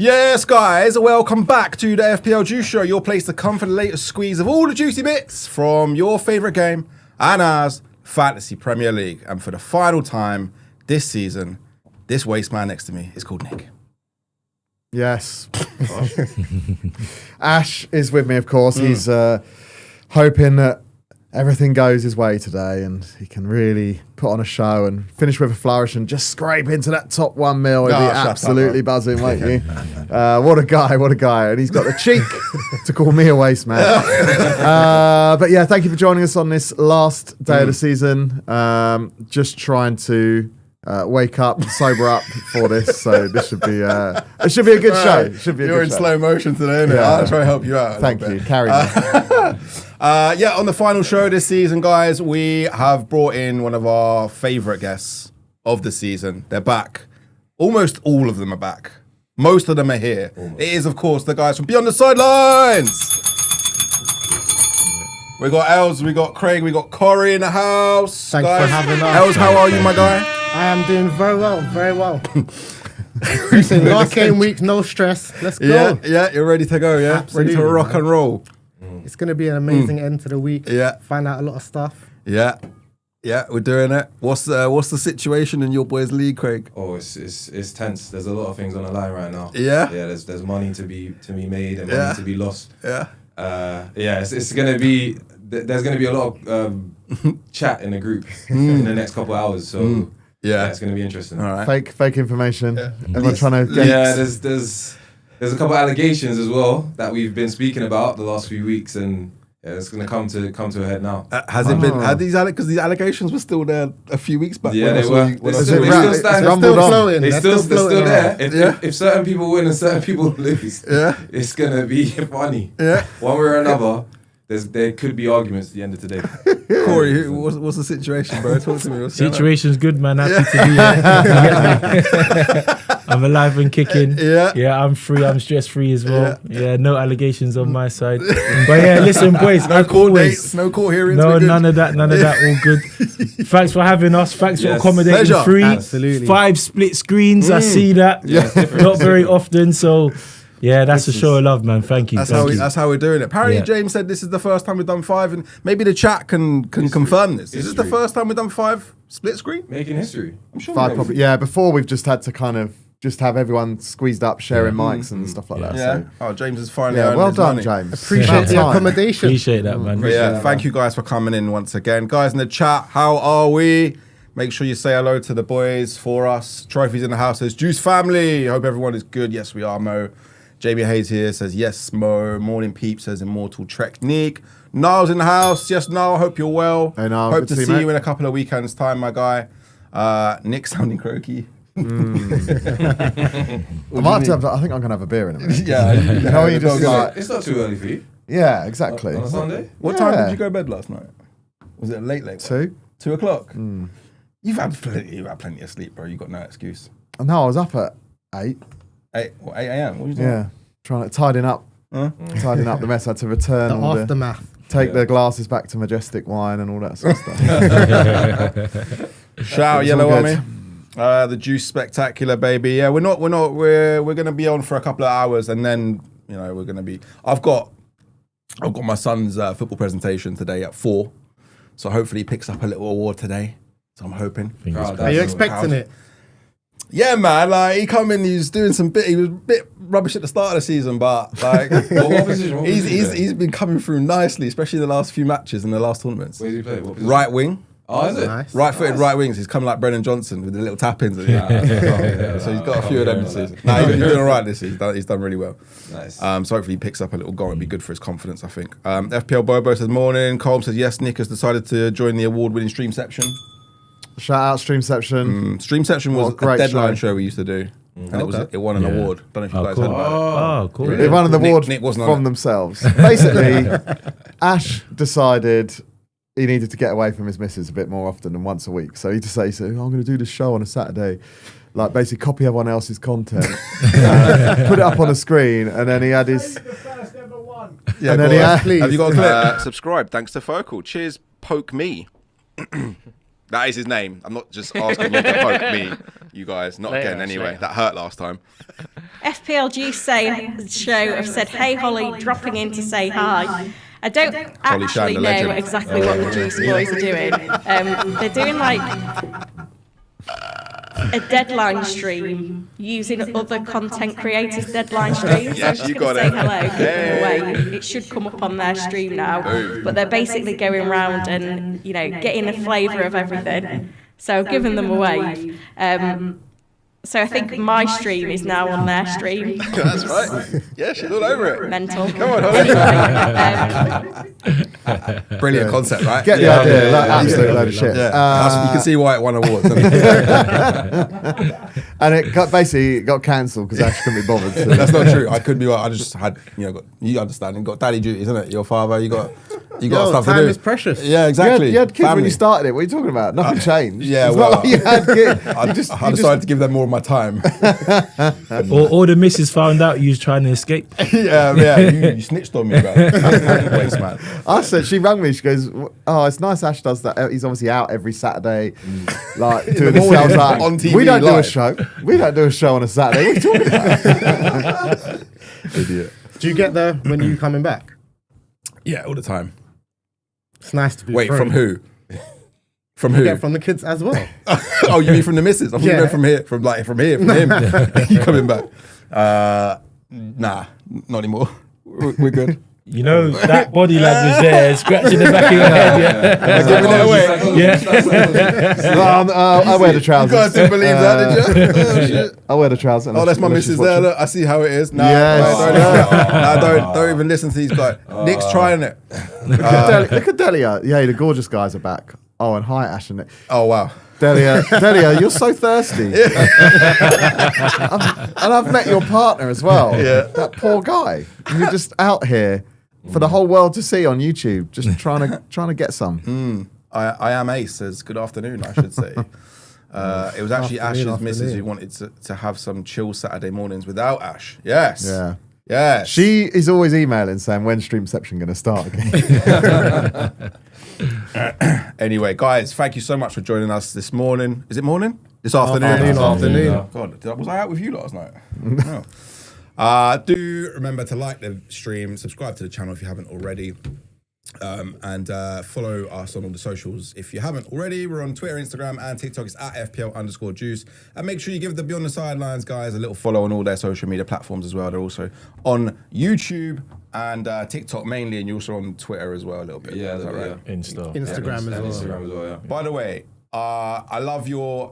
Yes, guys, welcome back to the FPL Juice Show, your place to come for the latest squeeze of all the juicy bits from your favourite game and ours, Fantasy Premier League. And for the final time this season, this waste man next to me is called Nick. Yes. Ash is with me, of course. He's hoping that everything goes his way today and he can really put on a show and finish with a flourish and just scrape into that top 1 mil. He'll be absolutely buzzing, won't you? What a guy. And he's got the cheek to call me a waste man. But yeah, thank you for joining us on this last day of the season. Just trying to wake up, sober up for this. So this should be it should be a good show. It should be You're in slow motion today, innit? I'll try to help you out. Thank you. Carry on. Yeah, on the final show this season, guys, we have brought in one of our favourite guests of the season. They're back. Almost all of them are back. Most of them are here. Almost. It is, of course, the guys from Beyond the Sidelines. We got Els, we got Craig, we got Corey in the house. Thanks for having us. Els, how are you, my guy? I am doing very well. Listen, last game week, no stress. Let's go. Yeah, you're ready to go, yeah? Absolutely, ready to rock and roll. It's going to be an amazing end to the week. Yeah. Find out a lot of stuff. Yeah, we're doing it. What's the situation in your boys' league, Craig? Oh, it's tense. There's a lot of things on the line right now. Yeah? Yeah, there's money to be made and money to be lost. Yeah. It's gonna be, there's gonna be a lot of chat in the group in the next couple of hours. So yeah, it's gonna be interesting. All right. Fake information. Yeah. Everyone trying to get... Yeah, there's a couple of allegations as well that we've been speaking about the last few weeks, and yeah, it's going to come to a head now. Has it been? Had these because these allegations were still there a few weeks back? Yeah, they were. They're still floating. They're still there. If certain people win and certain people lose, it's going to be funny. Yeah, one way or another. There could be arguments at the end of today. Corey, what's the situation, bro? Talk to me. Situation's good, man. Happy to be here. I'm alive and kicking. Yeah, I'm free. I'm stress free as well. Yeah, no allegations on my side. But yeah, listen, boys. No court dates, no court hearings. No, none of that. All good. Thanks for having us. Thanks for accommodating. Pleasure. Free. Absolutely. 5 split screens. I see that. Not very often. So. Yeah, that's a show of love, man. Thank you. That's how we're doing it. Apparently, James said this is the first time we've done 5, and maybe the chat can confirm this. Is this the first time we've done 5 split screen? Making history. I'm sure. 5 probably. Yeah, before we've just had to kind of just have everyone squeezed up, sharing mics and stuff like that. Yeah. So. Oh, James is finally. Well done, money. James. Appreciate the accommodation. Appreciate that, man. Thank you guys for coming in once again, guys in the chat. How are we? Make sure you say hello to the boys for us. Trophies in the house says Juice family. Hope everyone is good. Yes, we are, Mo. JB Hayes here says, yes, Mo. Morning Peep says, Immortal Technique. Niall's in the house. Yes, Niall, hope you're well. Hey, Niall, hope to see you in a couple of weekends' time, my guy. Nick sounding croaky. I think I'm going to have a beer in a minute. It's not too early for you. Yeah, exactly. On a Sunday? What time did you go to bed last night? Was it late? 2? 2 o'clock? You've had plenty of sleep, bro. You got no excuse. No, I was up at 8. 8 a.m. What are you doing? Yeah, trying to tidying up the mess. I had to return The aftermath. Take the glasses back to Majestic Wine and all that sort of stuff. Shout out Yellow Army. The Juice Spectacular, baby. Yeah, we're gonna be on for a couple of hours, and then we're gonna be. I've got my son's football presentation today at 4, so hopefully he picks up a little award today. So I'm hoping. Are you expecting it? Yeah, man. Like he was doing he was a bit rubbish at the start of the season, but like what position? he's been coming through nicely, especially the last few matches in the last tournaments. Where does he play? What position? Right wing. Oh, is it? Nice. Right-footed right wings. He's coming like Brennan Johnson with the little tap-ins. So he's got a few of them this season. Nah, he's doing all right this season. He's done really well. Nice. So hopefully he picks up a little goal. It'd be good for his confidence, I think. FPL Bobo says, morning. Colm says, yes, Nick has decided to join the award-winning Streamception. Shout out Streamception. Streamception was a deadline show we used to do. And it won an award. Don't know if you guys heard about it. Oh, cool. They won an award Nick wasn't from themselves. Basically, Ash decided he needed to get away from his missus a bit more often than once a week. So he said, I'm going to do this show on a Saturday. Like basically copy everyone else's content, put it up on a screen, and then he had his... Yeah, and then have you got a clip? Subscribe. Thanks to Focal. Cheers, Poke Me. That is his name. I'm not just asking you to poke me, you guys. Not Later, again, anyway. later. That hurt last time. FPLG show have said, "Hey Holly, dropping in to say hi." I don't Holly actually Shan, the know legend. exactly what the Juice Boys are doing. They're doing like a deadline stream using other content creators' deadline streams. Yes, so I'm you just got going to say it. hello, give them Hey. away. It should come up on their stream now. Boom. But they're basically going around and, getting a flavour of everything. So giving them away. So I think my stream is now on their stream. That's right. Yeah, she's all over it. Mental. Come on, Holly. Anyway, Brilliant concept, right? Get the idea. Like, absolute load of shit. Yeah. You can see why it won awards. And it got cancelled because Ash couldn't be bothered. So. That's not true. I could be. I just had, you understand. You got daddy duties, isn't it? Your father. You got stuff to do. Time is precious. Yeah, exactly. You had kids when Family. you started it. What are you talking about? Nothing changed. Yeah, it's well, not like you had kids. I decided to give them more of my time. Or the missus found out you was trying to escape. yeah. You snitched on me about waste, man. I said, she rang me. She goes, "Oh, it's nice. Ash does that. He's obviously out every Saturday, like doing this." I was like, on TV "We don't do a live." show. We don't do a show on a Saturday. What are you talking about?" Idiot. Do you get there when you coming back? Yeah, all the time. It's nice to be Wait, free. from who? From You who? get from the kids as well. Oh, you mean from the missus? I thought you Yeah. meant from here, from him. You coming back? Nah, not anymore. We're good. You know, that body language there, scratching the back of your head, yeah. Giving it away. I wear the You trousers. guys didn't believe that, did you? Oh, shit. I wear the trousers. and Oh, that's my unless she's missus there. watching. Look, I see how it is. Nah, Yes. don't even listen to these guys. Nick's trying it. Look at Delia. Yeah, the gorgeous guys are back. Oh, and hi, Ash and Nick. Oh, wow. Delia, you're so thirsty. I've met your partner as well. Yeah. That poor guy. And you're just out here for the whole world to see on YouTube, just trying to get some. I am Ace says good afternoon, I should say. It was actually Ash's missus who wanted to have some chill Saturday mornings without Ash. Yes. Yeah. Yes. She is always emailing saying, when's Streamception going to start again? Anyway, guys, thank you so much for joining us this morning. Is it morning? This afternoon. Afternoon. God, was I out with you last night? No. Do remember to like the stream, subscribe to the channel if you haven't already, and follow us on all the socials if you haven't already. We're on Twitter, Instagram, and TikTok. It's at FPL_juice. And make sure you give the Beyond the Sidelines guys a little follow on all their social media platforms as well. They're also on YouTube and TikTok mainly, and you're also on Twitter as well a little bit. Yeah, Is that right? Insta. Instagram as well. Instagram as well, yeah. By the way, I love your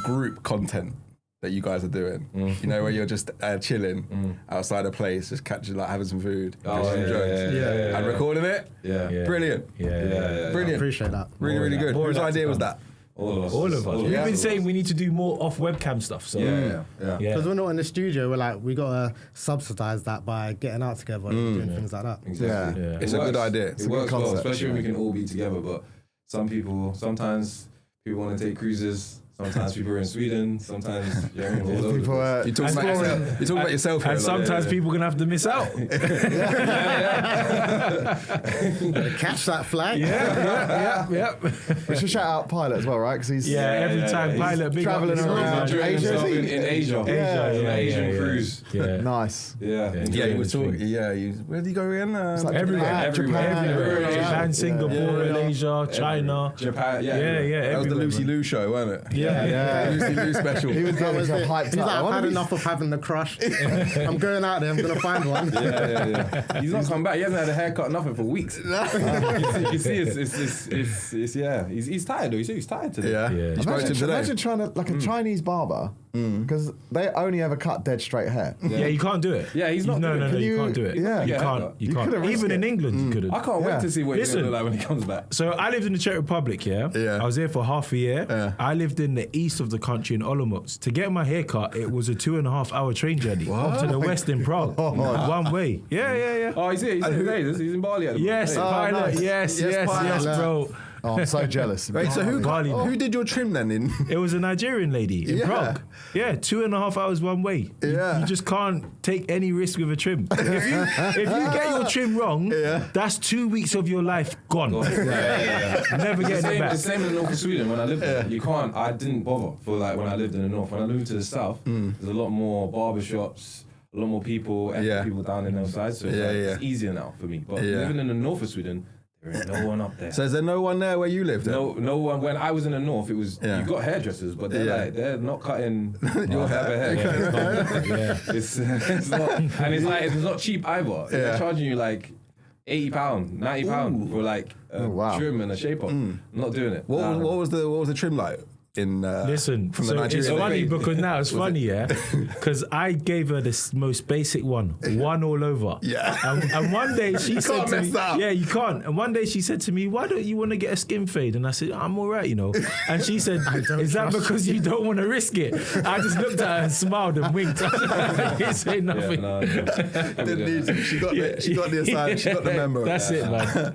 group content that you guys are doing. You know, where you're just chilling outside a place, just catching, like having some food, catching some drinks, and recording it. Yeah. Brilliant. Yeah. Brilliant. Appreciate that. Really, really good. More Whose of that idea to was come. that? All of us. All of us. We've Yeah. been saying we need to do more off webcam stuff. So Yeah. Because we're not in the studio, we're like, we got to subsidize that by getting out together and doing things like that. Exactly. Yeah. It's a good idea. It works well, concept, especially when we can all be together. But sometimes people want to take cruises. Sometimes people are in Sweden. Sometimes all over the People, place. You talk about yourself. You talk about yourself here. And a lot. sometimes people gonna have to miss out. Catch that flag. Yeah. we should shout out Pilot as well, right? Because he's Every time pilot big travelling up his around. nose. Enjoying Asia, himself is in he? Asia. Asia, Asian cruise. Yeah. nice. Yeah. Yeah, he was talking. Yeah, where did he go again? like Everywhere. Everywhere. Japan, Singapore, Malaysia, China. Japan. Yeah. That was the everywhere, Lucy man. Liu show, wasn't it? Yeah. Lucy Liu special. He was getting himself hyped He's up. like, I I've wonder had if enough of having the crush. I'm going out there. I'm going to find one. Yeah. He's not come back. He hasn't had a haircut, nothing for weeks. You can see he's tired though. You see he's tired today. Yeah. Yeah. You spoke to him today. Imagine trying to, like a Chinese barber, because they only ever cut dead straight hair. Yeah, you can't do it. Yeah, he's not No, doing it. you can't do it. Yeah. You Yeah. can't. You You can't. couldn't risk Even in it. England, you couldn't. I can't wait to see what he's Listen. gonna look like when he comes back. So I lived in the Czech Republic, yeah? Yeah. I was there for half a year. Yeah. I lived in the east of the country in Olomouc. To get my haircut, it was a 2.5 hour train journey to the west in Prague. One way. Yeah. Oh, he's here. He's in Bali at the moment. Yes, Hey. pilot. nice. Yes, Yes, yes, pilot. bro. Oh, I'm so jealous. Wait, so Bali. who did your trim then? It was a Nigerian lady in Prague. Yeah, 2.5 hours one way. Yeah. You just can't take any risk with a trim. If you get your trim wrong, that's 2 weeks of your life gone. Never getting it back. The same in the north of Sweden when I lived there. You can't. I didn't bother for like when I lived in the north. When I moved to the south, there's a lot more barbershops, a lot more people, people down in those sides. So it's easier now for me. But living in the north of Sweden, there ain't no one up there. So is there no one there where you lived? No one. When I was in the north, it was you got hairdressers, but they're not cutting your hair. It's not, and it's not cheap either. They're charging you like £80, £90 for like a trim and a shaper. I'm not doing it. What was the trim like? Listen, from so the it's Nigerian funny lady? because now it's funny, because I gave her the most basic one all over. And one day she said to me, you can't. And one day she said to me, why don't you want to get a skin fade? And I said, I'm all right, And she said, is that because you don't want to risk it? I just looked at her and smiled and winked. I didn't say nothing. Didn't need to. She got the assignment. She got the memo. That's it, man.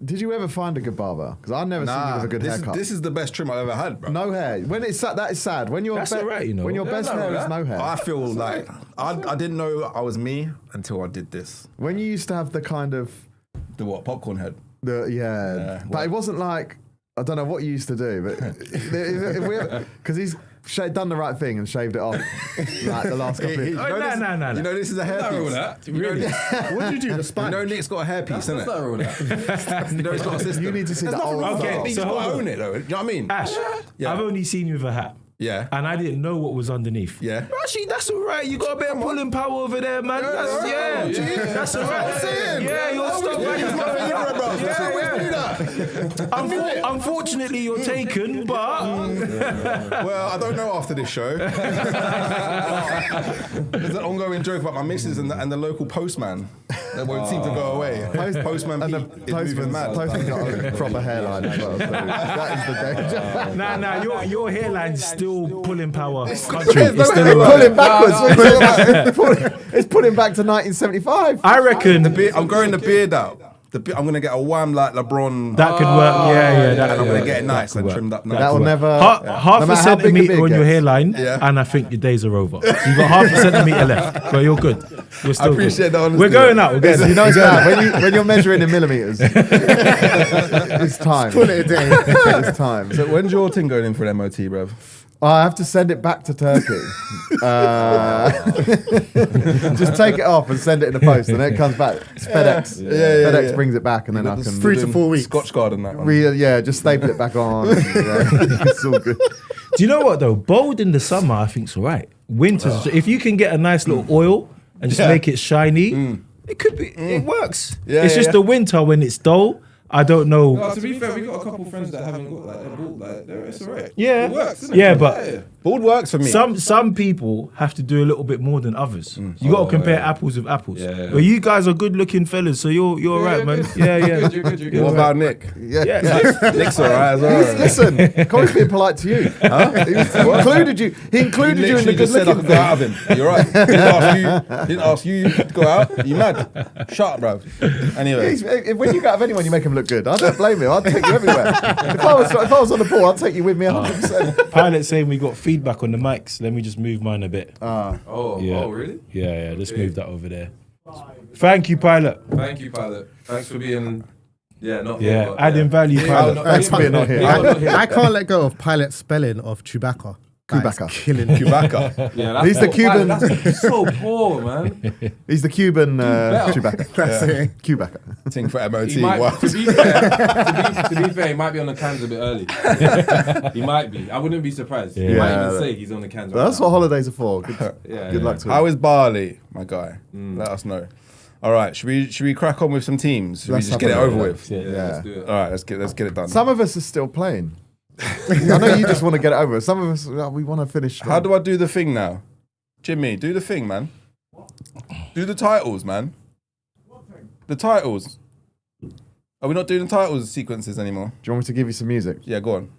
Did you ever find a good barber? Because I've never seen you with a good haircut. This is the best trim I've ever had, bro. No hair. When it's that is sad. When your That's all right, when your best hair is no hair. I feel like I didn't know I was me until I did this. When you used to have the kind of The what? Popcorn head. But it wasn't like, I don't know what you used to do, but because he's done the right thing and shaved it off like the last couple of years. No. You know this is a hairpiece. Really? What did you do? The spine? You know Nick's got a hairpiece, isn't it? Nothing wrong with that. You know he's got a system. You need to see that old Okay, He's so got to hold on. own it though. You know what I mean? Ash, I've only seen you with a hat. Yeah. And I didn't know what was underneath. Yeah. Actually, that's all right. You got a bit of pulling power over there, man. That's all right. Yeah, you're Unfortunately, you're taken, but... Well, I don't know after this show. There's an ongoing joke about my missus and the local postman that won't seem to go away. Postman and the Pete is moving mad. postman's got a proper hairline as well. So that is the danger. Nah, your hairline's still pulling power. Country. It's pulling backwards. It's pulling back to 1975. I reckon I'm growing the beard out. I'm going to get a wham like LeBron. that could work. Yeah, that and I'm could going to work. get it nice and trimmed up nice. That will never. Half no a matter how big the centimetre beard on your gets. hairline, and I think your days are over. You got half a centimetre left, but you're good. You're still appreciate good. the honesty. We're going out. We're Yes, going you know it's bad when you're measuring in millimeters. It's time. Pull it a day. It's time. So when's your thing going in for an MOT, bruv? I have to send it back to Turkey. Just take it off and send it in the post, and then it comes back. It's FedEx. FedEx brings it back, and then I can 3 to 4 weeks. Scotch guard on that one. just staple it back on. It's all good. Do you know what though? Bold in the summer, I think's all right. Winter's if you can get a nice little oil and just make it shiny, it could be. It works. It's just the winter when it's dull. I don't know. No, to be fair, we got a couple friends that haven't got like they're bald, like it's alright. Yeah, It works, isn't it? yeah, but Bald works for me. some people have to do a little bit more than others. You got to compare apples with apples. Yeah. But you guys are good-looking fellas, so you're all right, man. Yeah. You're good. What about Nick? Yeah. Nick's alright as well. Listen, Corey's being polite to you. He included you. He included you in the Literally just said I good-looking could go out of him. You're right. Didn't ask you to go out. You mad? Shut up, bro. Anyway. When you go out of anyone, you make them look good. I don't blame you. I'd take you everywhere. If I was on the ball, I'd take you with me 100%. Pilot's saying we got feedback on the mics. Let me just move mine a bit. Oh, really? Yeah. Let's move that over there. Thank you, Pilot. Thank you, Pilot. Thanks for being not here. Yeah, but, adding value, Pilot. Thanks for being not here. I can't let go of Pilot's spelling of Chewbacca. Chewbacca. Killing Chewbacca. Yeah, He's the Cuban. That's so poor, man. He's the Cuban Chewbacca. That's it. Chewbacca. Thing for MOT. He might, Wow. to be fair, he might be on the cans a bit early. He might be. I wouldn't be surprised. He might Yeah. even say he's on the cans. Right That's now. what holidays are for. Good Yeah, luck to him. How is Barley, my guy? Let us know. All right, should we crack on with some teams? Should we Let's just have get it a over look. with? Yeah, Yeah. let's do it. All right, let's get it done. Some of us are still playing. I know you just want to get it over. Some of us, we want to finish. How do I do the thing now? Jimmy, do the thing, man. Do the titles, man. The titles. Are we not doing the titles sequences anymore? you want me to give you some music? Yeah, go on.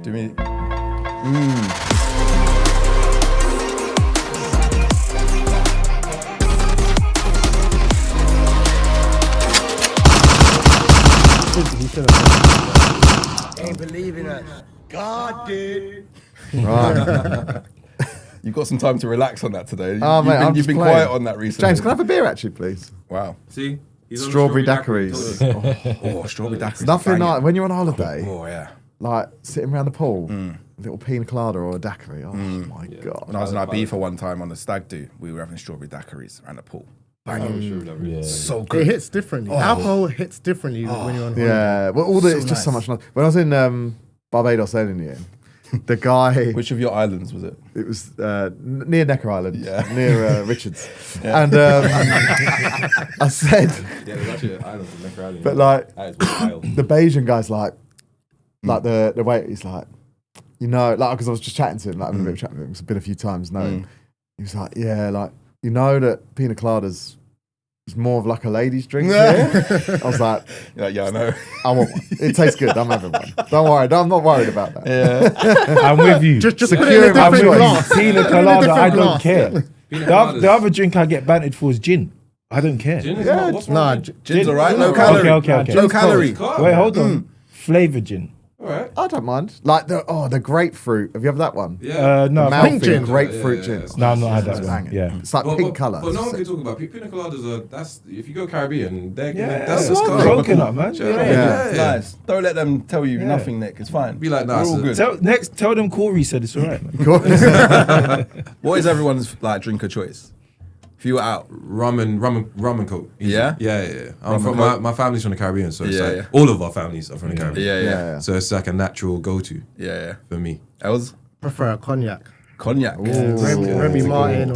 Do me. He should have. Ain't believing us. God did. Right. You've got some time to relax on that today. Oh, mate, You've been quiet on that recently. James, can I have a beer actually, please? Wow. See? He's on the Strawberry daiquiri, daiquiris. told you. Oh, strawberry daiquiris. Nothing Banging. like when you're on holiday, Oh, yeah. like sitting around the pool, a little pina colada or a daiquiri. Oh my god! When I was in Ibiza one time on the stag do, we were having strawberry daiquiris around the pool. Banging. So good. It hits differently. Alcohol hits differently when you're on holiday. Yeah, well, it's just so much. When I was in Barbados earlier in the year, the guy. Which of your islands was it? It was near Necker Island, near Richards, Yeah. and I said, Yeah, there's actually an island in Necker Island. but like That is wild. the Bayesian guy's like the waiter, he's like, you know, like because I was just chatting to him, like having a bit of chat with him, it's been a few times now. He was like, yeah, like you know that pina coladas is more of like a ladies' drink. Here? I was like, Yeah, I know. I want one. It tastes good. I'm having one. Don't worry. I'm not worried about that. Yeah. I'm with you. Just put Secure it in a I'm different with you. glass. Pina Put it in a colada, different I don't glass. care. Pina The coladas. other drink I get bantered for is gin. I don't care. Gin is Yeah, not, what's wrong Nah, with gin? Gin's alright. Gin- No calorie. Okay. No calorie. Cold. Wait, hold on. Flavor gin. Alright. I don't mind. Like the grapefruit. Have you ever that one? Yeah. No, Mouth Pink thing, gin. grapefruit Yeah, gin. yeah, yeah. no, I'm not had that It's one. banging. Yeah. It's like pink colour. But no one can talk about pina coladas. That's if you go Caribbean, they're Yeah, that's that's cold. coconut, man. Yeah. Nice. Don't let them tell you nothing, Nick. It's fine. Be like, nah, We're all it's good. Tell them Corey said it's alright, man. What is everyone's like drink of choice? If you were out, rum and coke. Easy. Yeah? Yeah. I'm Rum from and coke? my family's from the Caribbean, so it's Yeah, like yeah. all of our families are from the Caribbean. yeah. So it's like a natural go-to Yeah. for me. Els? Prefer a cognac. Cognac. Remy Martin or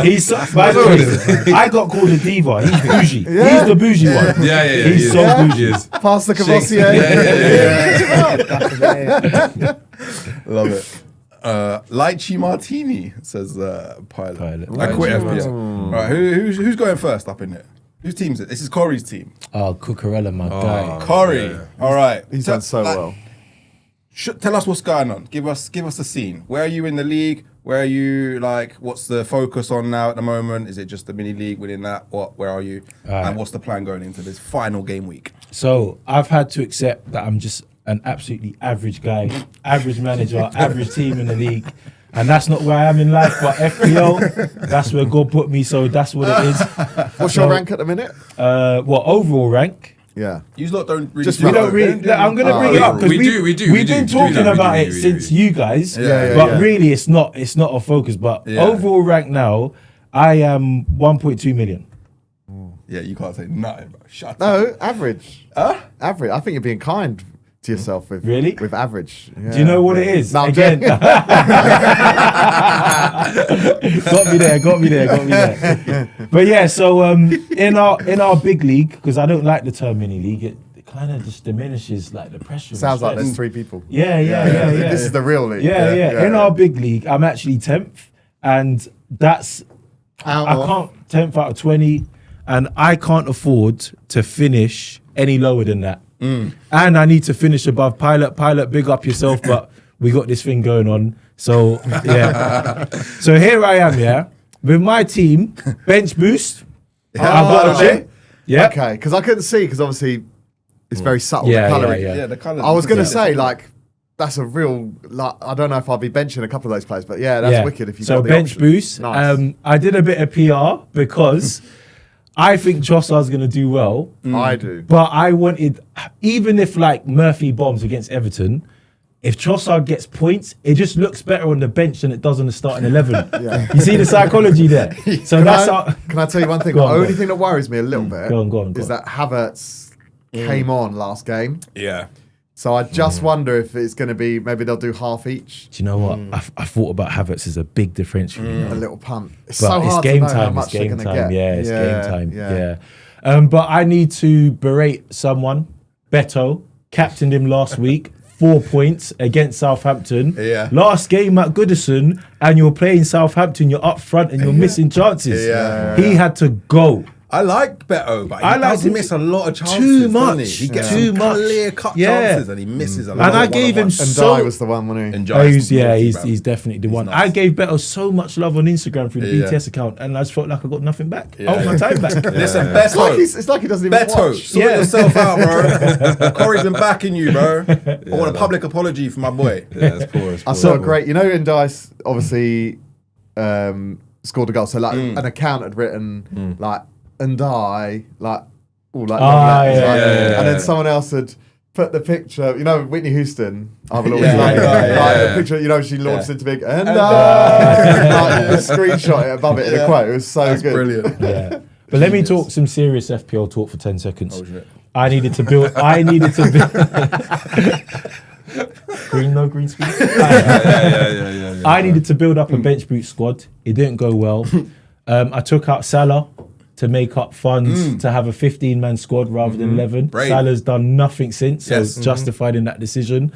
He's by the way, I got called a diva. He's bougie. Yeah. He's the bougie one. Yeah. He's so Yeah. bougie. Pass the Cavossier. Love it. Lychee Martini, says Pilot. I quit Lychee FPL. All right, who's going first up in it? Whose team's it? This is Corey's team. Oh, Cucurella, my guy. Corey. yeah. All right. He's done so well. Tell us what's going on. Give us a scene. Where are you in the league? Where are you like? What's the focus on now at the moment? Is it just the mini league within that? Where are you? And what's the plan going into this final game week? So I've had to accept that I'm just an absolutely average guy, average manager, average team in the league. And that's not where I am in life, but FPL, that's where God put me, so that's what it is. What's your rank at the minute? Overall rank? Yeah. You lot don't really. Just We don't really. I'm going to bring it up because We do, we've been talking about it we do. since you guys, Yeah, but really it's not a focus. But overall rank now, I am 1.2 million. Yeah, you can't say nothing, bro. Shut up. No, average. Average. I think you're being kind to yourself with with average. Yeah. Do you know what it is? No, I'm Again, joking. got me there. But yeah, so in our big league, because I don't like the term mini league, it kind of just diminishes like the pressure. Sounds like stress. there's 3 people. Yeah. This is the real league. Yeah. In our big league, I'm actually 10th, and that's I can't 10th out of 20, and I can't afford to finish any lower than that. And I need to finish above Pilot. Pilot, big up yourself, but we got this thing going on. So yeah. So here I am, with my team, bench boost. I've got a chip. Yeah. Okay, because I couldn't see, because obviously it's very subtle, Yeah, the colouring. yeah. The colours. I was going to say, like, that's a real, like, I don't know if I'll be benching a couple of those players, but yeah, that's wicked if you So got the bench option. boost. Nice. I did a bit of PR because I think Trossard's going to do well. I do. But I wanted, even if like Murphy bombs against Everton, if Trossard gets points, it just looks better on the bench than it does on the starting 11. Yeah. You see the psychology there? So Can I tell you one thing? Go The on, only go on. thing that worries me a little bit Go on. is that Havertz came on last game. Yeah. So I just wonder if it's going to be, maybe they'll do half each. Do you know what? I thought about Havertz as a big differential. You know? A little punt. It's But so it's hard game to know how time. much It's they're game going to time. get. Yeah, it's game time. Yeah. Yeah. But I need to berate someone. Beto captained him last week. 4 points against Southampton. Yeah. Last game at Goodison, and you're playing Southampton. You're up front and you're missing chances. Yeah. He had to go. I like Beto, but he does miss a lot of chances. Too doesn't much. He gets Too some much. clear-cut Yeah. chances, and he misses a lot. And I gave him And so. Dye was the one, wasn't he? And Oh, Giles is he's definitely the one. nice. I gave Beto so much love on Instagram through the Yeah. BTS account, and I just felt like I got nothing back. Yeah. I want my time back. Listen, It's like, Beto. it's like he doesn't even Beto, watch. sort yourself out, bro. Corey's been backing you, bro. I want a public apology for my boy. Yeah, it's poor. I saw a great, in Dice obviously scored a goal. So like an account had written like, and I like all like, long letters, right? And then someone else had put the picture, Whitney Houston. I will always like the picture. She launched into big and I like, screenshot it above it in a quote. It was so That's good. brilliant. Yeah. But let me talk some serious FPL talk for 10 seconds. Oh, shit. I needed to build. Green screen. I needed to build up a bench boot squad. It didn't go well. I took out Salah to make up funds to have a 15-man squad rather than 11. Brave. Salah's done nothing since, so it's justified in that decision.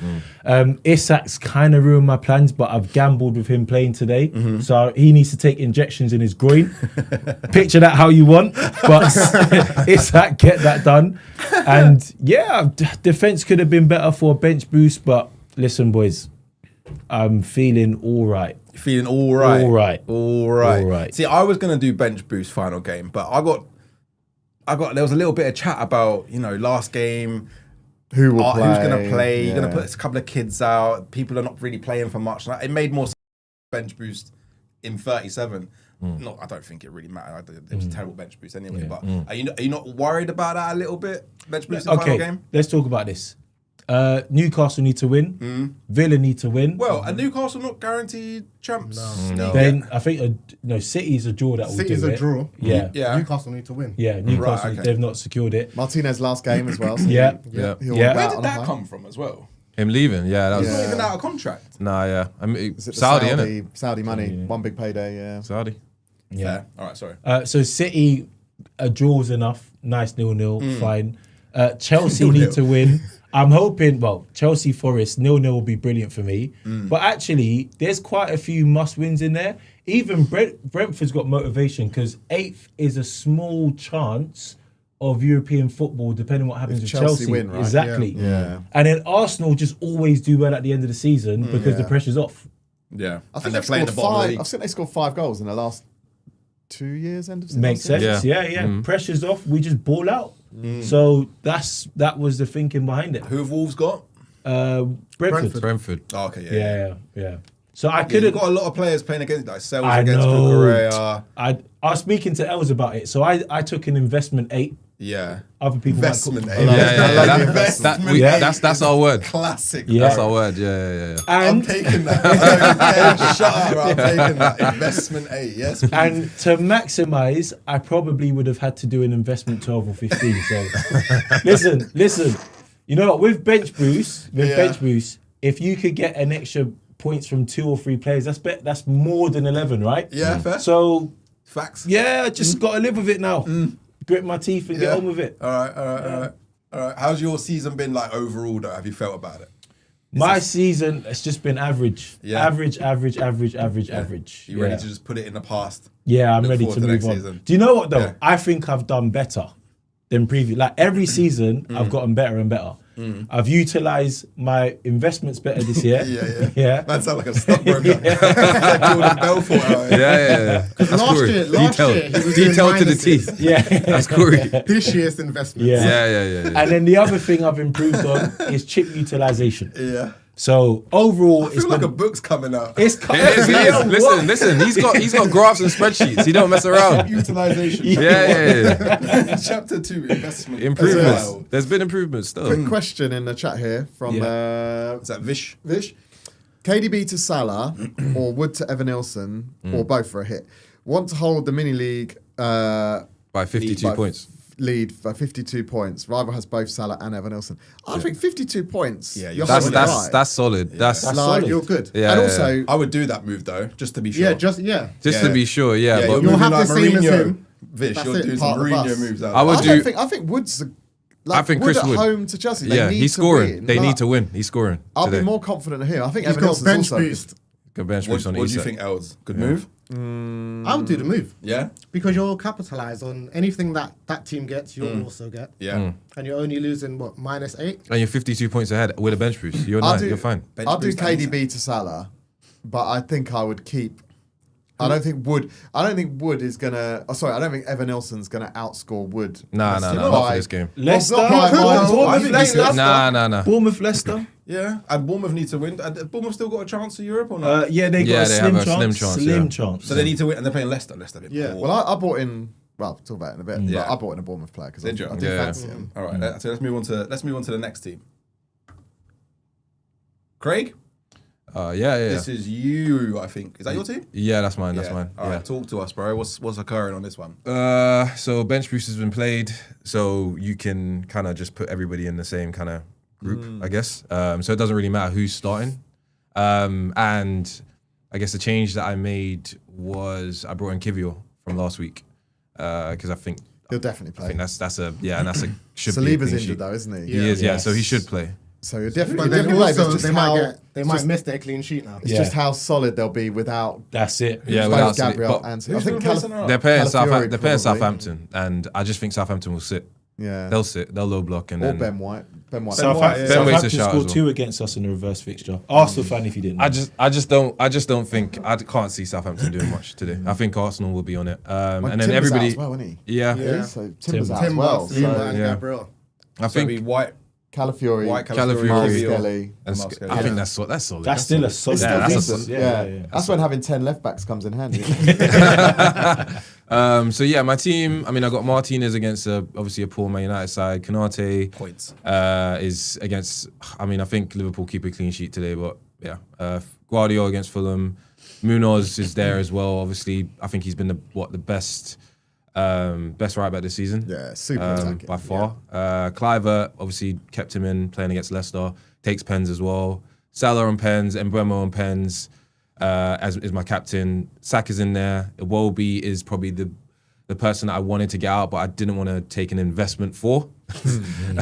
Isak's kind of ruined my plans, but I've gambled with him playing today, so he needs to take injections in his groin. Picture that how you want, but Isak, get that done. And defense could have been better for a bench boost, but listen, boys, I'm feeling all right. Feeling all right. All right. See, I was gonna do bench boost final game, but I got. There was a little bit of chat about last game. Who will play? Who's gonna play? You're gonna Yeah. put a couple of kids out. People are not really playing for much. It made more sense bench boost in 37. I don't think it really mattered. It was a terrible bench boost anyway. But are you not worried about that a little bit? Bench boost in final game. Let's talk about this. Newcastle need to win. Villa need to win. Well, are Newcastle not guaranteed champs? No. Then I think City's a draw that will City's do a it. draw. Yeah. Newcastle need to win. Yeah, Newcastle, Right, okay. they've not secured it. Martinez last game as well. So Yeah. Yeah. he'll Yeah. be Where out did on that high. come from as well? Him leaving, that was He's not even out of contract. nah, yeah. I mean, Is it the Saudi, innit? Saudi money, one big payday. Yeah. Saudi. Yeah. Fair. All right, sorry. So City, a draw's enough. Nice 0-0, fine. Chelsea 0-0. need to win. I'm hoping, Chelsea Forest 0-0 will be brilliant for me. But actually, there's quite a few must-wins in there. Even Brentford's got motivation because 8th is a small chance of European football, depending on what happens with Chelsea. win, right? Exactly. Yeah. And then Arsenal just always do well at the end of the season because the pressure's off. Yeah. I think And they're they've playing scored the bottom of the 5. league. I think they scored 5 goals in the last 2 years. End of season. Makes sense. Yeah. Pressure's off. We just ball out. So that was the thinking behind it. Who have Wolves got? Brentford. Brentford. Oh, okay, Yeah. So I Could could have have. got a lot of players playing against like Sales I against know. Kukurea. I was speaking to Els about it. So I took an investment 8. Yeah. Other people Investment. might eh? call- I love the investment. That's our word. Classic. Yeah. That's our word. Yeah. I'm And taking that. Shut up, bro. I'm taking that. Investment 8. Yes. Please. and to maximise, I probably would have had to do an investment 12 or 15. So listen. You know what? With bench boost, if you could get an extra points from 2 or 3 players, that's more than 11, right? Yeah, fair. So Facts. I just got to live with it now. Grit my teeth and get on with it. All right. How's your season been like overall though? Have you felt about it? My season has just been average. Yeah. Average. You ready to just put it in the past? Yeah, I'm Look ready forward to to move next on. season. Do you know what though? Yeah. I think I've done better than previous. Like every season, I've gotten better and better. I've utilised my investments better this year. Yeah. That sounds like a stockbroker. Like Jordan Belfort. Out here. Yeah. That's Last Corey. year, he was doing Detailed to the minuses. teeth. Yeah. That's Corey. This year's investment. Yeah. Yeah. And then the other thing I've improved on is chip utilisation. Yeah. So overall, I it's feel like been, a book's coming out. it's It is. Listen. He's got graphs and spreadsheets. He don't mess around. Utilization. Yeah. Chapter 2, investment. Improvements. As well. There's been improvements still. Quick question in the chat here from Is that Vish? KDB to Salah or Wood to Evanilson or both for a hit. Want to hold the mini league By 52 points. lead for 52 points. Rival has both Salah and Evanilson. I think 52 points. Yeah, you're That's holding it right. that's solid. That's Like, solid. you're good. Yeah, And yeah, also, I would do that move though, just to be sure. just Yeah. to be sure. Yeah, Yeah, but you're You'll moving have like the same as Mourinho. him. Vish, That's you're it, doing some part of Mourinho us. moves out I would there. do- I think Wood's I think Chris Wood at Wood. home to Chelsea. They yeah, need he's to scoring. win. They Like, need to win. He's scoring. I'll today. be more confident of him. I think He's got Evanilson's bench also boost. Go bench boost on What do you Isak. think, Els? Good move? I would do the move Yeah? because you'll capitalise on anything that team gets. You'll also get, Yeah. and you're only losing what -8. And you're 52 points ahead with a bench boost. You're you're fine. I'll do Bench boost and KDB to Salah, but I think I would keep. I don't think Wood is gonna. Oh, sorry, I don't think Evan Nilsson's gonna outscore Wood. Nah, not for this game. Leicester. Nah. Bournemouth, Leicester. Yeah, and Bournemouth need to win. Bournemouth still got a chance of Europe or not? Yeah, they got Yeah, a they slim have a chance. slim chance, So they need to win, and they're playing Leicester. Leicester, Yeah. Well, I bought in. Well, we'll talk about it in a bit. Yeah. But I bought in a Bournemouth player because I Did you? do Yeah. fancy him. all right. So let's move on to the next team. Craig, Yeah. this is you. I think is that your team? Yeah, that's mine. That's mine. All Yeah. right, talk to us, bro. What's occurring on this one? So bench boost has been played, so you can kind of just put everybody in the same kind of group, I guess. So it doesn't really matter who's starting. And I guess the change that I made was I brought in Kivior from last week because I think He'll definitely play. that's a should be a Saliba's clean injured sheet. though, isn't he? He is, yeah. Yes. So he should play. So he'll definitely, But then definitely play, but also it's just they might miss their clean sheet now. It's Yeah. just how solid they'll be without That's it. Yeah, both without Gabriel but and. Who's I think gonna play centre half? they're playing Calafiori They're playing probably. Southampton, and I just think Southampton will sit. Yeah. They'll sit. They'll low block, and Or then Ben White. Ben White. Southampton, Ben Waite's a Southampton shout as scored well. 2 against us in the reverse fixture. Arsenal fan, if you didn't know. I just don't think I can't see Southampton doing much today. I think Arsenal will be on it, Well, and then Timber's everybody. out as well, isn't he? Yeah, Yeah. So Timber's out as Timber, well. Saliba, So and yeah. Gabriel. I So it'd be think White, Calafiori, Calafiori, Martinelli. and Mascara. I think that's solid. That's still a solid. Yeah, that's a defense. solid- That's when having 10 left backs comes in handy. So yeah, my team. I mean, I got Martinez against obviously a poor Man United side. Kanate points. is against. I mean, I think Liverpool keep a clean sheet today, but yeah, Guardiola against Fulham. Munoz is there as well. Obviously, I think he's been the best right back this season. Yeah, super attacking. by far. Cliver obviously kept him in playing against Leicester. Takes pens as well. Salah on pens. Mbeumo on pens. As is my captain. Saka's in there. Iwobi is probably the person that I wanted to get out, but I didn't want to take an investment for.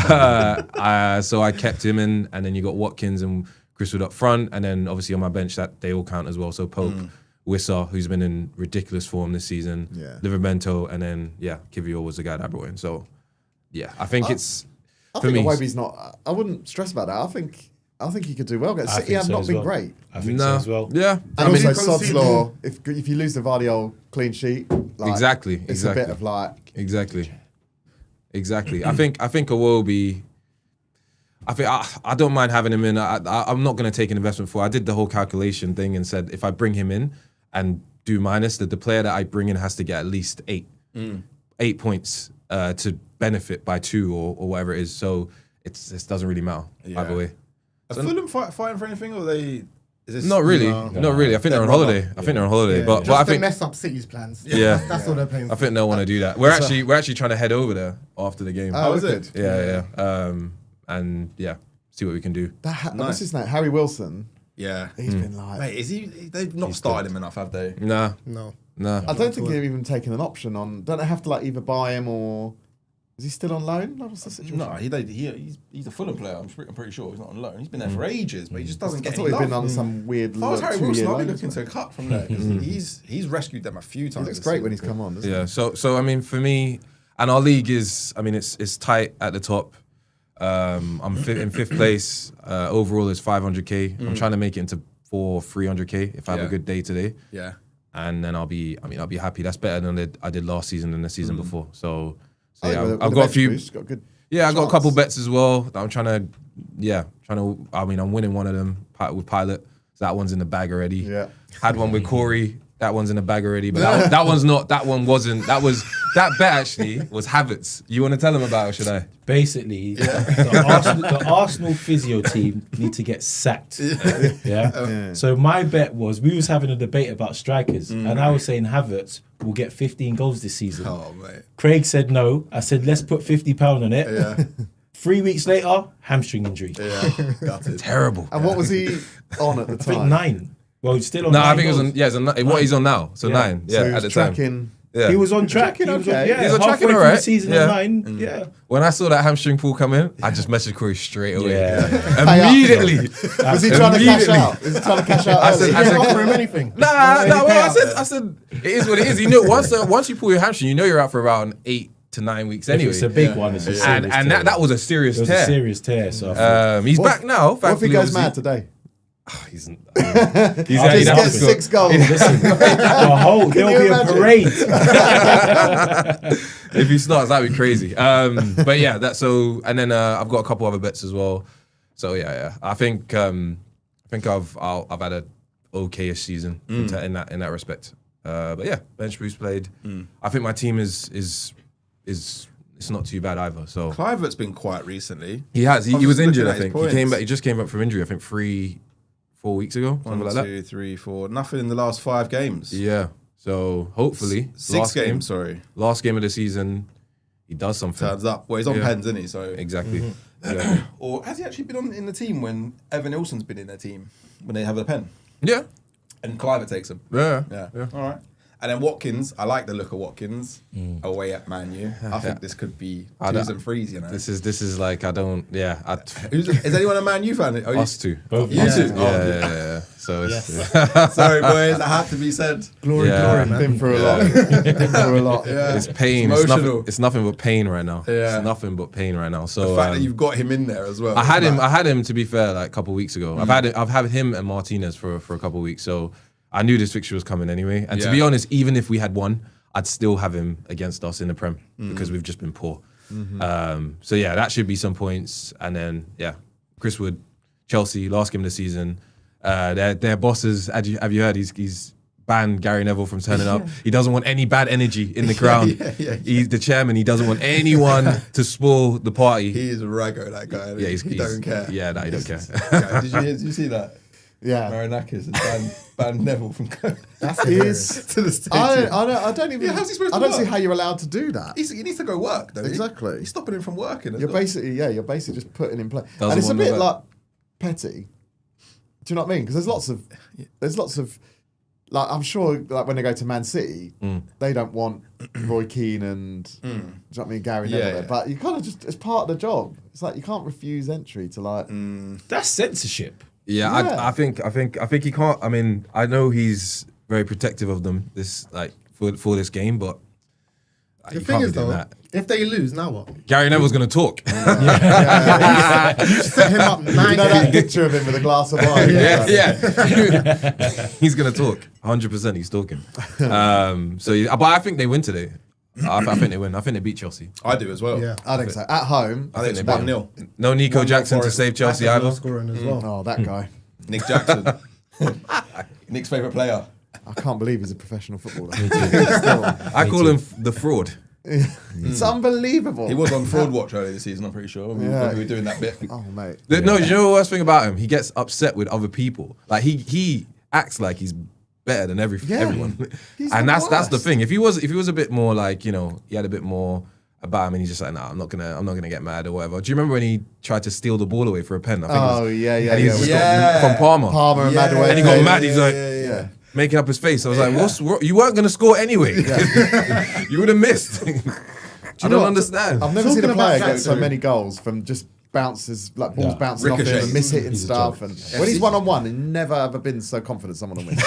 So I kept him in, and then you got Watkins and Gristwood up front, and then obviously on my bench that they all count as well. So Pope, Wissa, who's been in ridiculous form this season, Yeah. Livermento, and then Kivior was the guy that I brought in. So yeah, I think it's I for think me. Iwobi's not. I wouldn't stress about that. I think he could do well. I City think have so not as been well. great. I think so No, as well. yeah, And mean, also, you Sod's concede Law, if you lose the Vardiol clean sheet, like, Exactly, it's a bit exactly. of like, Exactly. I think Iwobi. I think I don't mind having him in. I'm not going to take an investment for. I did the whole calculation thing and said if I bring him in and do minus, that the player that I bring in has to get at least 8 points to benefit by 2 or whatever it is. So it doesn't really matter either way. Are Fulham fighting for anything, or they? Is this Not really. Not really. I think they're on holiday. I think they're on holiday. But I Just to think mess up City's plans. Yeah. That's all they're paying I for. think they'll want to do that. We're actually trying to head over there after the game. Oh, is good. it? Yeah. And see what we can do. What's Nice. his name? Harry Wilson. Yeah. He's been like. Mate, is he? They've not started him enough, have they? Nah. No. I don't think they've even taken an option on. Don't they have to like either buy him or is he still on loan? Like, what's the situation? No, he's a Fulham player. I'm pretty sure he's not on loan. He's been there for ages, but he just doesn't I get thought any he'd love. been on some weird. If I was Harry 2-year Wilson, I'd be loan. looking to cut from there because he's rescued them a few He times. looks this great when he's season. come on. Doesn't Yeah. So I mean, for me, and our league is, I mean, it's tight at the top. I'm in 5th place. Overall is 500k. I'm trying to make it into 300k if I have a good day today. Yeah. And then I'll be happy. That's better than I did last season and the season before. So he? yeah, With I've the got a bench few. boost, got a good. Yeah, I got a chance. couple bets as well. That I'm trying to. I mean, I'm winning one of them with Pilot. So that one's in the bag already. Yeah. Had one with Corey. That one's in the bag already. But that one's not. That one wasn't. That bet actually was Havertz. You want to tell them about it, or should I? Basically, the Arsenal physio team need to get sacked. Yeah? So my bet was we was having a debate about strikers, and I was saying Havertz will get 15 goals this season. Oh mate. Craig said no. I said let's put £50 on it. Yeah. 3 weeks later, hamstring injury. Yeah. Gutted. Terrible. And what was he on at the I think time? 9. Well, he's still on. No, 9 I think it was goals. on. Yeah, what he's on now. So 9. Yeah, So he at was the time. tracking Yeah. He was on track. He was okay. on, He's on track halfway and through alright. season Yeah. 9. Yeah. When I saw that hamstring pull come in, I just messaged Corey straight away. Yeah. Immediately. Was he trying to cash out? Was he trying to cash out? I said, You didn't offer him anything. Well, I said, it is what it is. You know, once you pull your hamstring, you know you're out for about 8 to 9 weeks anyway. It's a big one. It's a serious and tear. that was a serious It was tear. a serious tear. So He's back now. What if he thankfully, goes obviously. mad today? He's Just he'd get have to 6 goals. listen, there'll be you a imagine? parade. if he starts, that'd be crazy. But yeah, and then I've got a couple other bets as well. So yeah. I think I've had a okayish season in that respect. But yeah, bench boost played. I think my team is it's not too bad either. So Clivert's been quiet recently. he has. He was injured. I think Points. He just came back from injury. I think 3-4 weeks ago, something like 1, that. 2, 3, 4. Nothing in the last 5 games. Yeah. So hopefully, 6 games. Sorry, last game of the season, he does something. turns up. Well, he's on Yeah. pens, isn't he? So Exactly. Yeah. Or has he actually been in the team when Evan Nilsson's been in their team when they have a pen Yeah. and Clivert takes him? Yeah. Yeah. All right. And then Watkins, I like the look of Watkins away at Man U. I think this could be 2s and 3s, you know. This is like I don't. Yeah. Is anyone a Man U fan? Oh, Us two. Both You of us. too? Oh, Yeah. So it's Sorry, boys. That had to be said. Glory, Yeah. man. Been through a lot. Been through a lot. Yeah. it's pain. It's It's emotional. nothing but pain right now. Yeah. It's nothing but pain right now. So The fact that you've got him in there as well. I had him to be fair like a couple of weeks ago. I've had him and Martinez for a couple of weeks. So I knew this fixture was coming anyway. And to be honest, even if we had won, I'd still have him against us in the Prem because we've just been poor. So yeah, that should be some points. And then yeah, Chris Wood, Chelsea, last game of the season. Their bosses, have you heard? He's banned Gary Neville from turning up. He doesn't want any bad energy in the crowd. He's the chairman. He doesn't want anyone to spoil the party. He is a raggo, that guy. Yeah, he don't care. Yeah, no, he don't care. Yeah, did you see that? Yeah. Marinakis has banned Neville from going That's to the stadium. I don't even. Yeah, how's he supposed I to don't see work? how you're allowed to do that. He needs to go work, though. Exactly. He's stopping him from working. You're basically just putting in play, Doesn't and it's a want bit that. like petty. Do you know what I mean? Because there's lots of like I'm sure like when they go to Man City, they don't want Roy Keane and do you know what I mean, Gary Neville there. But you kind of just it's part of the job. It's like you can't refuse entry to like. That's censorship. Yeah, Yeah. I think he can't. I mean, I know he's very protective of them for this game, but The you thing can't is, be doing though, that. if they lose, now what? Gary Neville's gonna talk. You set him up You know that 90. picture of him with a glass of wine. yeah. He's gonna talk. 100%. He's talking. But I think they win today. I think they win. I think they beat Chelsea. I do as well. Yeah. I think so. At home, I think it's they 1-0. No Nico 1-0 Jackson to Forest. save Chelsea That's either. scoring as well. oh that guy. Nick Jackson. Nick's favourite player. I can't believe he's a professional footballer. I call him the fraud. It's unbelievable. He was on Fraud Watch earlier this season, I'm pretty sure. When we were doing that bit. Oh mate. No, you know the worst thing about him? He gets upset with other people. Like he acts like he's better than everyone. He's And the that's the worst. thing. If he was a bit more like, he had a bit more about him and he's just like, nah, I'm not gonna get mad or whatever. Do you remember when he tried to steal the ball away for a pen? I think it was, Yeah. and he just yeah. got from Palmer. Palmer and Madueke. And he got mad. He's like yeah. making up his face. I was like, you weren't gonna score anyway. You would have missed. I don't understand. I've never seen a Talking player about get so Jackson. many goals from just bounces, like balls bouncing off him Ricochets. and mishitting He's a stuff. joke. And when he's 1-on-1, he's never ever been so confident someone will win.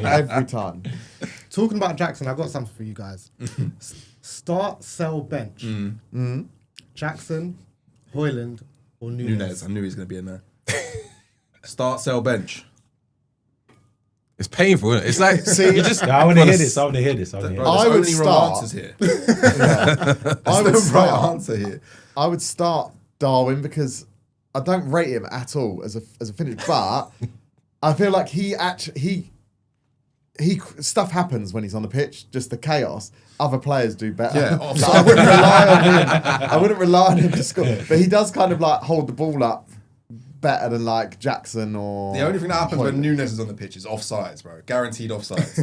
Every time. Talking about Jackson, I've got something for you guys. Start, sell, bench. Jackson, Hoyland, or Nunes. I knew he was going to be in there. Start, sell, bench. It's painful, isn't it? It's like See, you just. I want to hear this. I want to hear this. Bro, I there's would only wrong start- answers here. I would There's no right start. answer here. I would start Darwin because I don't rate him at all as a finish, but I feel like he stuff happens when he's on the pitch, just the chaos. Other players do better. Yeah, So offside. I wouldn't rely on him. I wouldn't rely on him to score, but he does kind of like hold the ball up better than like Jackson or. The only thing that happens when Hoyland. Nunes is on the pitch is offsides, bro. Guaranteed offsides.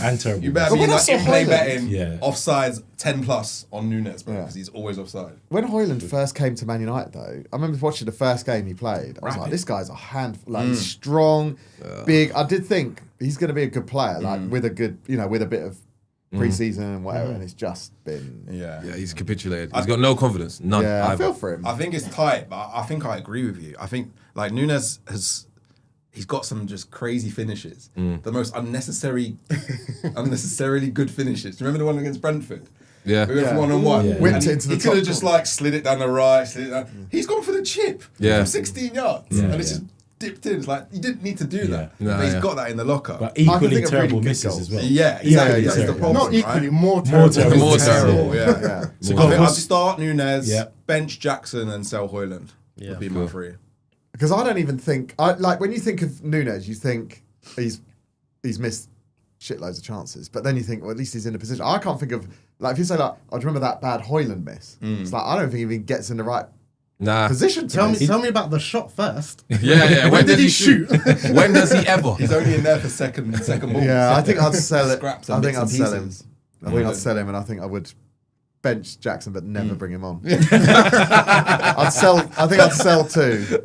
And terrible. You better But be when I like saw in-play Hoyland- betting Yeah. offsides 10 plus on Nunes, bro, Yeah. because he's always offside. When Hoyland first came to Man United, though, I remember watching the first game he played. I was like, Rapid. this guy's a handful. Like, he's strong, big. I did think he's going to be a good player, like with a good, with a bit of pre-season and whatever, and it's just been. Yeah. Yeah, he's capitulated. He's got no confidence. None. Yeah, I either. feel for him. I think it's tight, but I think I agree with you. I think like Nunes he's got some just crazy finishes. The most unnecessarily good finishes. Do you remember the one against Brentford? Yeah. We went for 1-on-1. Yeah. Whipped it into the He could have top just corner. like slid it down the right, slid it down. He's gone for the chip Yeah. from 16 yards. And it's just dipped in. It's like, you didn't need to do that. No, but he's yeah. got that in the locker. But I can equally think of terrible really good misses goals. as well. Yeah, exactly. Yeah, That's the problem. Not equally, right? more terrible. terrible. More terrible. Yeah. Yeah. So I think I'd what's- start Nunes, Yeah. bench Jackson, and sell Højlund. Would be my three. Because I don't even think like when you think of Nunes, you think he's missed shitloads of chances, but then you think, well, at least he's in a position. I can't think of like if you say like, I remember that bad Højlund miss. It's like I don't think he even gets in the right Nah. position. To Tell miss. me about the shot first. Yeah. When did does he shoot? When does he ever? He's only in there for second ball. Yeah, I think I'd sell it. Scraps I and think bits I'd and sell him. pieces. I think I'd sell him, and I think I would bench Jackson, but never bring him on. I'd sell. I think I'd sell two.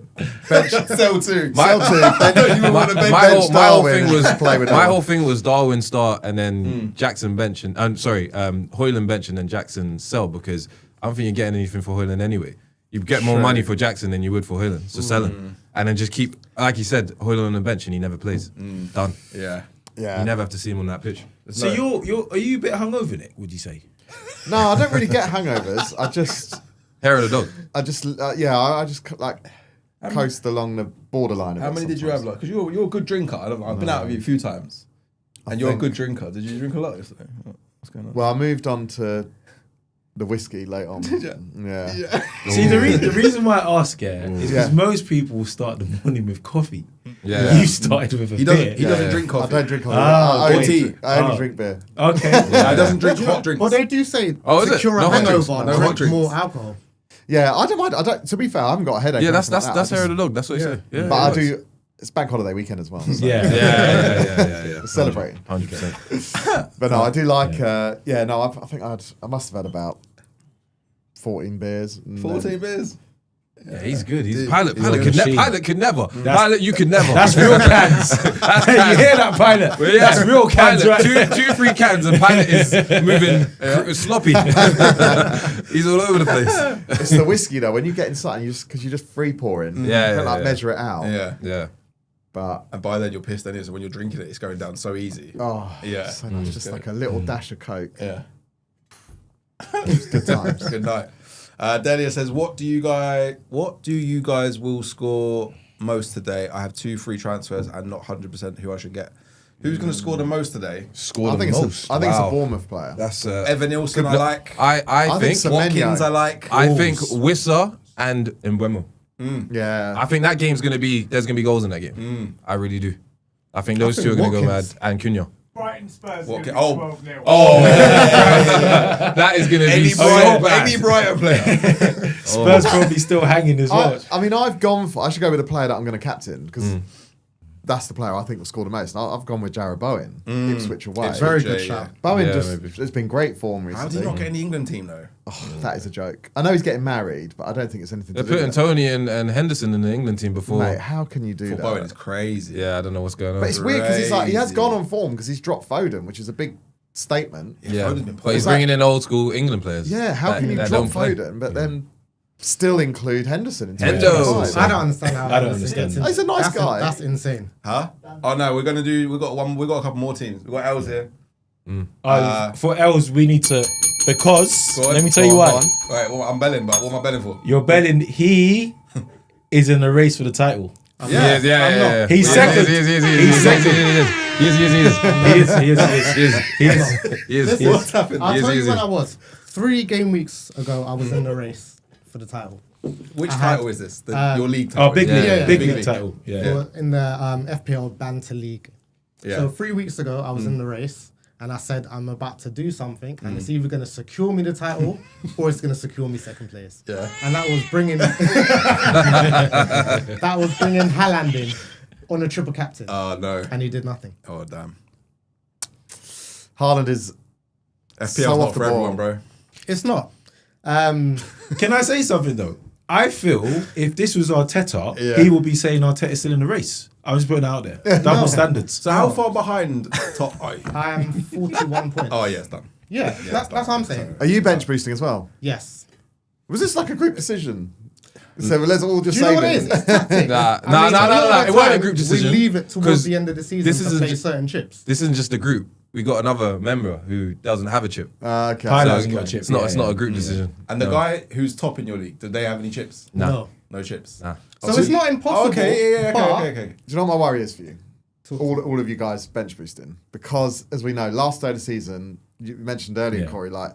Bench, Sell two. sell two. Bench, You want to bench my whole Darwin thing was and play with my Darwin. whole thing was Darwin start and then Jackson bench and Højlund bench and then Jackson sell, because I don't think you're getting anything for Højlund anyway. You get more money for Jackson than you would for Højlund, so sell him and then just keep, like you said, Højlund on the bench and he never plays. Done. Yeah. Yeah. You never have to see him on that pitch. So are you a bit hungover, Nick? Would you say? No, I don't really get hangovers. I just like coast along the borderline. Of How it many did you have? sometimes. Like, because you're a good drinker. I've been out with you a few times, and you're a good drinker. Did you drink a lot yesterday? What's going on? Well, I moved on to the whiskey late on. Did you? Yeah. See, the reason why I ask is because Yeah. most people start the morning with coffee. Yeah. You started with a He beer. doesn't drink I coffee. don't drink coffee. Ah, I only tea. drink- I only drink beer. Okay. Yeah, he doesn't drink hot drinks. Well, they do say Oh, is to it? cure No a hot drinks. hangover, No hot drink drinks. more alcohol. Yeah, I don't mind. I don't. To be fair, I haven't got a headache. Yeah, or that's anything like that. hair of the dog. That's what he said. Yeah, But I it do. It's bank holiday weekend as well. So Yeah. celebrating. 100%. But no, I do like. I think I must have had about 14 beers. and then- 14 beers. Yeah, he's good. He's Dude, Pilot. he's Pilot a could machine. Pilot could never. Pilot, you could never. That's real cans. You hear that, Pilot? Well, yeah. That's real cans, Pilot, right? two, 3 cans, and Pilot is moving sloppy. He's all over the place. It's the whiskey though. When you get inside, you just free pouring. Yeah, you can't yeah, like yeah. measure it out. Yeah. Yeah. But And by then you're pissed anyway, so when you're drinking it, it's going down so easy. Yeah. so nice. Just like a little dash of Coke. Yeah. Good times. Good night. Delia says, what do you guys will score most today? I have 2 free transfers and not 100% who I should get. Who's going to score the most today? Score I the think most. I think it's a Wow. Bournemouth player. That's Evan Nilsson, I like. I think Semenyo. Watkins, I like. I think Wissa and Mbeumo. Yeah. I think that game's gonna be. There's gonna be goals in that game. I really do. I think those two are gonna go mad. Watkins- And Cunha. Brighton Spurs. Watkins- gonna be oh. 12-0. Oh, that is gonna be so bad. Any Brighton player. Spurs probably still hanging as well. I mean, I should go with a player that I'm going to captain because that's the player I think will score the most. And I've gone with Jarrod Bowen, Ipswich away. Ipswich. Very Yeah, good yeah. shout. Bowen Yeah, just maybe. has been great form How did recently. he not get in the England team though? That is a joke. I know he's getting married, but I don't think it's anything They're to do putting with that. Tony and Henderson in the England team before. Mate, how can you do For that? Bowen is crazy. Yeah, I don't know what's going on. But it's weird because he has Crazy. gone on form because he's dropped Foden, which is a big statement. yeah, Foden's been but playing. he's bringing in old school England players. Yeah, how that- can you that drop don't play. Foden but then still include Henderson into Hendo. 25? I don't understand how. I don't understand. He's a nice guy. That's insane. Huh? Oh no, we've got a couple more teams. We've got Els here. For Els, we need to, because Go on. let me tell you why. Right, well, I'm belling, but what am I belling for? You're belling. He is in the race for the title. Yeah. He's second. He's second. He is. What's happened? I'll tell you easy. when I was. 3 game weeks ago, I was in the race for the title. Which I title had, is this? Your league title? Oh, big Yeah, league, yeah, big big league league. title. Yeah. In the FPL Banter League. Yeah. So 3 weeks ago, I was in the race, and I said I'm about to do something, and it's either going to secure me the title or it's going to secure me second place. Yeah. And that was bringing Haaland in on a triple captain, Oh no. and he did nothing. Oh damn. Haaland is FPL's So not off the for ball. everyone, bro. It's not. Can I say something though? I feel if this was Arteta, Yeah. he would be saying Arteta's still in the race. I'm just putting it out there. Double standards. So how far behind top are you? I am 41 points. Oh yeah, it's done. Yeah, that's what I'm saying. Are you bench boosting as well? Yes. Was this like a group decision? So let's all just Do you say know what it is? It's tactics. Nah, I mean, nah. It wasn't a group we decision. leave it towards 'Cause the end of the season this to isn't play ju- certain chips. This isn't just a group. We got another member who doesn't have a chip. Okay. Tyler So hasn't got a chip. it's not. Yeah, It's not yeah. a group decision. And the guy who's top in your league, do they have any chips? Nah. No. No chips. Nah. So it's not impossible. Okay, yeah, but okay. Do you know what my worry is for you? All of you guys bench boosting. Because, as we know, last day of the season, you mentioned earlier, Yeah. Corey, like,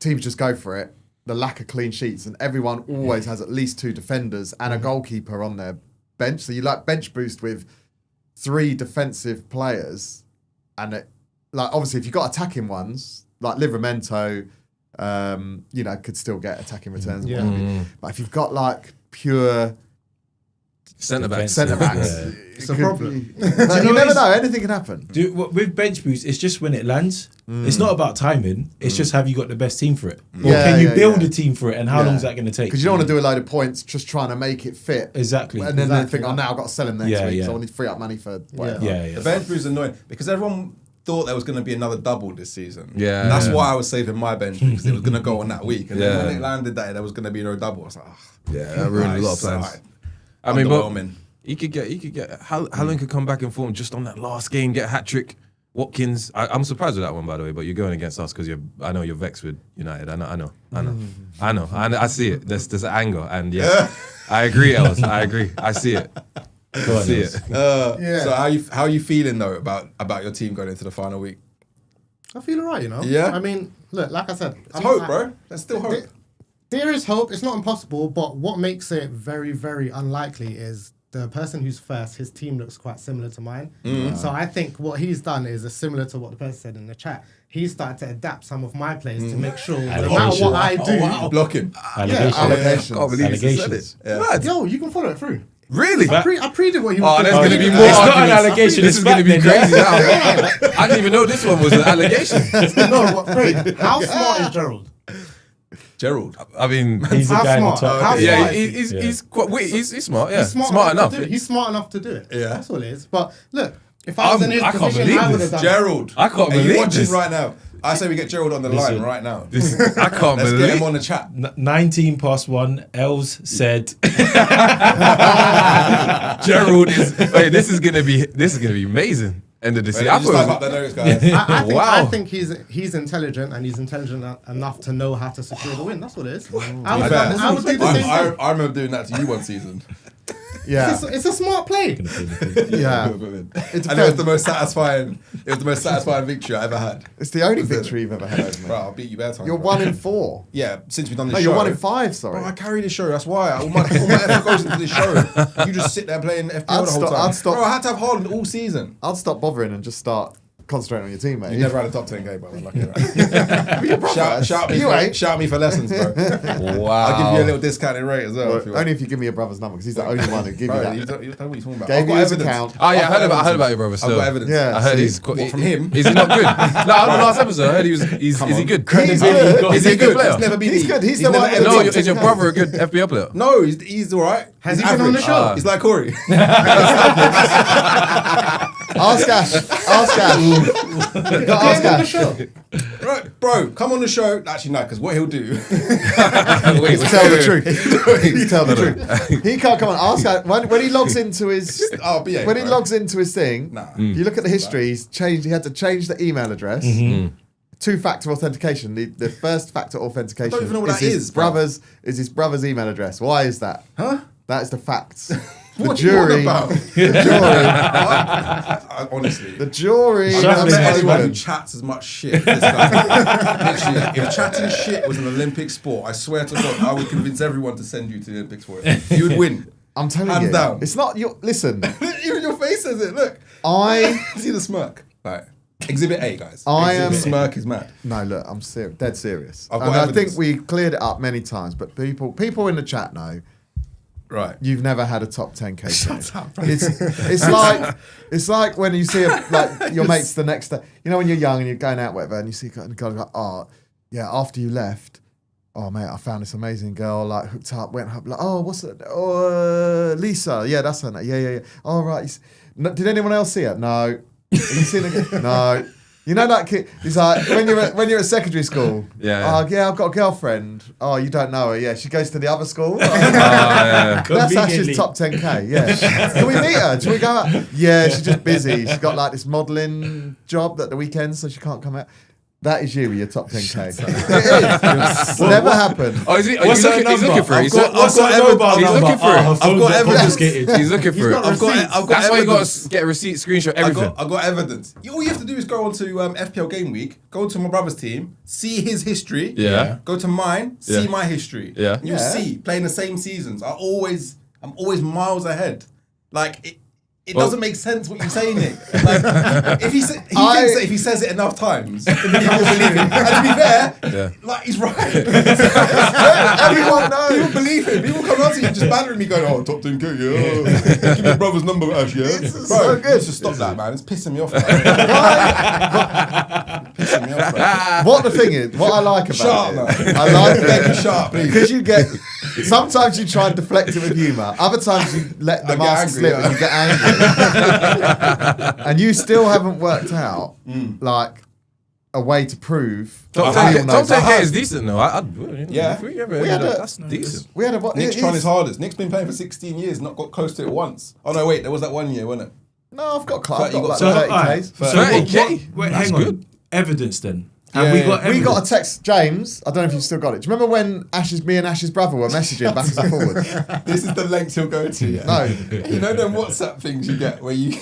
teams just go for it. The lack of clean sheets, and everyone always has at least 2 defenders and a goalkeeper on their bench. So you like bench boost with 3 defensive players, and it, like obviously if you've got attacking ones, like Livramento, could still get attacking returns. Yeah. But if you've got like pure Centre backs. centre backs, Yeah. It's a problem. Like, you never know. Anything can happen. With bench boost, it's just when it lands. It's not about timing. It's just have you got the best team for it, or Yeah, can you yeah, build yeah. a team for it, and how long is that going to take? Because you don't want to do a load of points just trying to make it fit. Exactly. And then Exactly. think, oh, now I've got to sell him next Yeah, week, yeah. so I need to free up money for whatever. Yeah. The bench boost is annoying because everyone thought there was going to be another double this season. Yeah. And that's why I was saving my bench because it was going to go on that week. And then Yeah. when it landed that there was going to be no double, I was like, Yeah, that ruined a lot of plans. Right. I mean, but Underwhelming. he could get. Haaland could come back in form just on that last game, get a hat trick. Watkins, I'm surprised with that one, by the way. But you're going against us because I know you're vexed with United. I know. I see it. There's an anger, and I agree, Els. I agree. I see it. I see it. So how are you feeling though about your team going into the final week? I feel alright, Yeah? I mean, look, like I said, It's hope, bro. There's still hope. There is hope. It's not impossible, but what makes it very, very unlikely is the person who's first, his team looks quite similar to mine. So I think what he's done is similar to what the person said in the chat. He's started to adapt some of my plays to make sure no matter what I do, Block him. Allegations. Allegations. Can't believe he said Allegations. it. Mad. yo, you can follow it through. Really? I pre-did what he was Oh, there's doing. going to be It's more not an arguments. allegation. This It's is going to be fact then, crazy now. I didn't even know this one was an allegation. No, what, wait, how smart is Gerald? Gerald. I mean, He's the How guy in the smart? top. How yeah, smart? he's quite. He's smart. Yeah, He's smart enough. To do it. He's smart enough to do it. Yeah. That's all it is. But look, if I was in his I can't position, believe I would this. have done it. Gerald. I can't Are you believe watching this. right now? I say we get Gerald on the Listen. line right now. I can't Let's believe. get him on the chat. 19 past 1, Els said, Gerald is. Wait, this is gonna be amazing. End of the season. I Just type up thought the notes, guys. I Wow. think he's intelligent and he's intelligent enough to know how to secure the win. That's what it is. I Fair. would do the same thing. I remember doing that to you one season. Yeah. It's a smart play. Yeah. And it was the most satisfying. It was the most satisfying victory I ever had. It's the only victory you've ever had over me. Bro, I'll beat you better time. You're 1 in 4. Yeah, since we've done this No, show. you're 1 in 5, sorry. Bro, I carry the show. That's why all my effort goes into this show. You just sit there playing FPL the whole time. I'd stop. Bro, I had to have Haaland all season. I'd stop bothering and just start concentrating on your team, mate. You never had a top 10 game, bro. Lucky, right? shout me for lessons, bro. wow. I'll give you a little discounted rate as well. Well, only if you give me your brother's number, because he's the only one who give you Bro, that. you don't know what you're talking about. Gave I've you got his evidence. account. Oh yeah, I I've got heard about evidence. your brother. I've Still, got evidence. Yeah. I heard see? he's What, from him? Is he not good? No, on the last episode, I heard he was. Is he good? He's good. Is he a good player? It's never been He's me. good. He's the never one- ever No, been is your brother a good FPL player? No, he's all right. Has He's he been on the average. show? He's like Corey. Ask Ash. Ask Ash. Got ask Get him on the Ash. show. Right, bro, come on the show. Actually, no, because what he'll do. Wait, Tell the truth. Tell the truth. He can't come on. Ask Ash. When he logs into his Oh, BA, when he bro. logs into his thing, Nah. if you look at the history, he's changed. He had to change the email address. Two-factor authentication. The first factor authentication I don't even know what that his is, bro. his brother's email address. Why is that? Huh? That is the facts. What are you on about? Honestly. The jury. I've never Shuffling met has anyone who spoken. chats as much shit as this guy. Literally, if chatting shit was an Olympic sport, I swear to God, I would convince everyone to send you to the Olympics for it. You would win. I'm telling Hands you, down. it's not your. Listen, Even your face says it. Look. I See the smirk. Right. Exhibit A, guys. I am- The smirk is mad. no look. I'm dead serious. I've got And I evidence. think we cleared it up many times, but people in the chat know Right. you've never had a top 10 case. Shut up. It's like when you see like your mates the next day. You know when you're young and you're going out whatever, and you see a guy like, oh yeah, after you left, oh mate, I found this amazing girl, like hooked up, went up, like, oh, what's it? Oh, Lisa. Yeah, that's her name. Yeah. All right. No, did anyone else see her? No. Have you seen her? No. You know that kid? He's like, when you're at secondary school. Yeah. Oh, yeah, I've got a girlfriend. Oh, you don't know her? Yeah, she goes to the other school. That's Ash's top 10k. Yeah. Can we meet her? Should we go out? Yeah, she's just busy. She's got like this modelling job at the weekends, so she can't come out. That is you with your top 10k. It is. Never happened. Oh, is he? He's looking for it. He's looking for it. I've got evidence. He's looking for it. I've got That's why you got evidence. to get a receipt, screenshot, everything. I've got evidence. All you have to do is go onto FPL Gameweek, go to my brother's team, see his history. Yeah. Go to mine, see my history. Yeah. And you'll see playing the same seasons. I'm always miles ahead. Like it doesn't make sense what you're saying, Nick. Like, if he thinks that if he says it enough times, people will believe him. And to be fair, like he's right. Everyone knows. People believe him. People come up to you just bantering me, going, "Oh, top 10k, yeah. Give me your brother's number, Ash, yeah." It's so good. Just stop that, man. It's pissing me off. Pissing me off, bro. What the thing is, what I like about Sharp, it, man. I like Make it sharp, please. because you get. Sometimes you try and deflect it with humour. Other times you let the I get mask angry, slip and you get angry. And you still haven't worked out like a way to prove. Top that Neil knows 10k is decent though. Yeah. That's decent. We had a what? Nick's trying his hardest. Nick's been playing for 16 years, not got close to it once. Oh no, wait, there was that 1 year, wasn't it? No, I've got Thirty, you like got 30Ks. 30K? Wait, That's hang on. good. Evidence then. Yeah, And we yeah, got We evidence. got a text, James. I don't know if you still got it. Do you remember when me and Ash's brother were messaging back and forward? This is the lengths he'll go to. Yeah. No. You know them WhatsApp things you get where you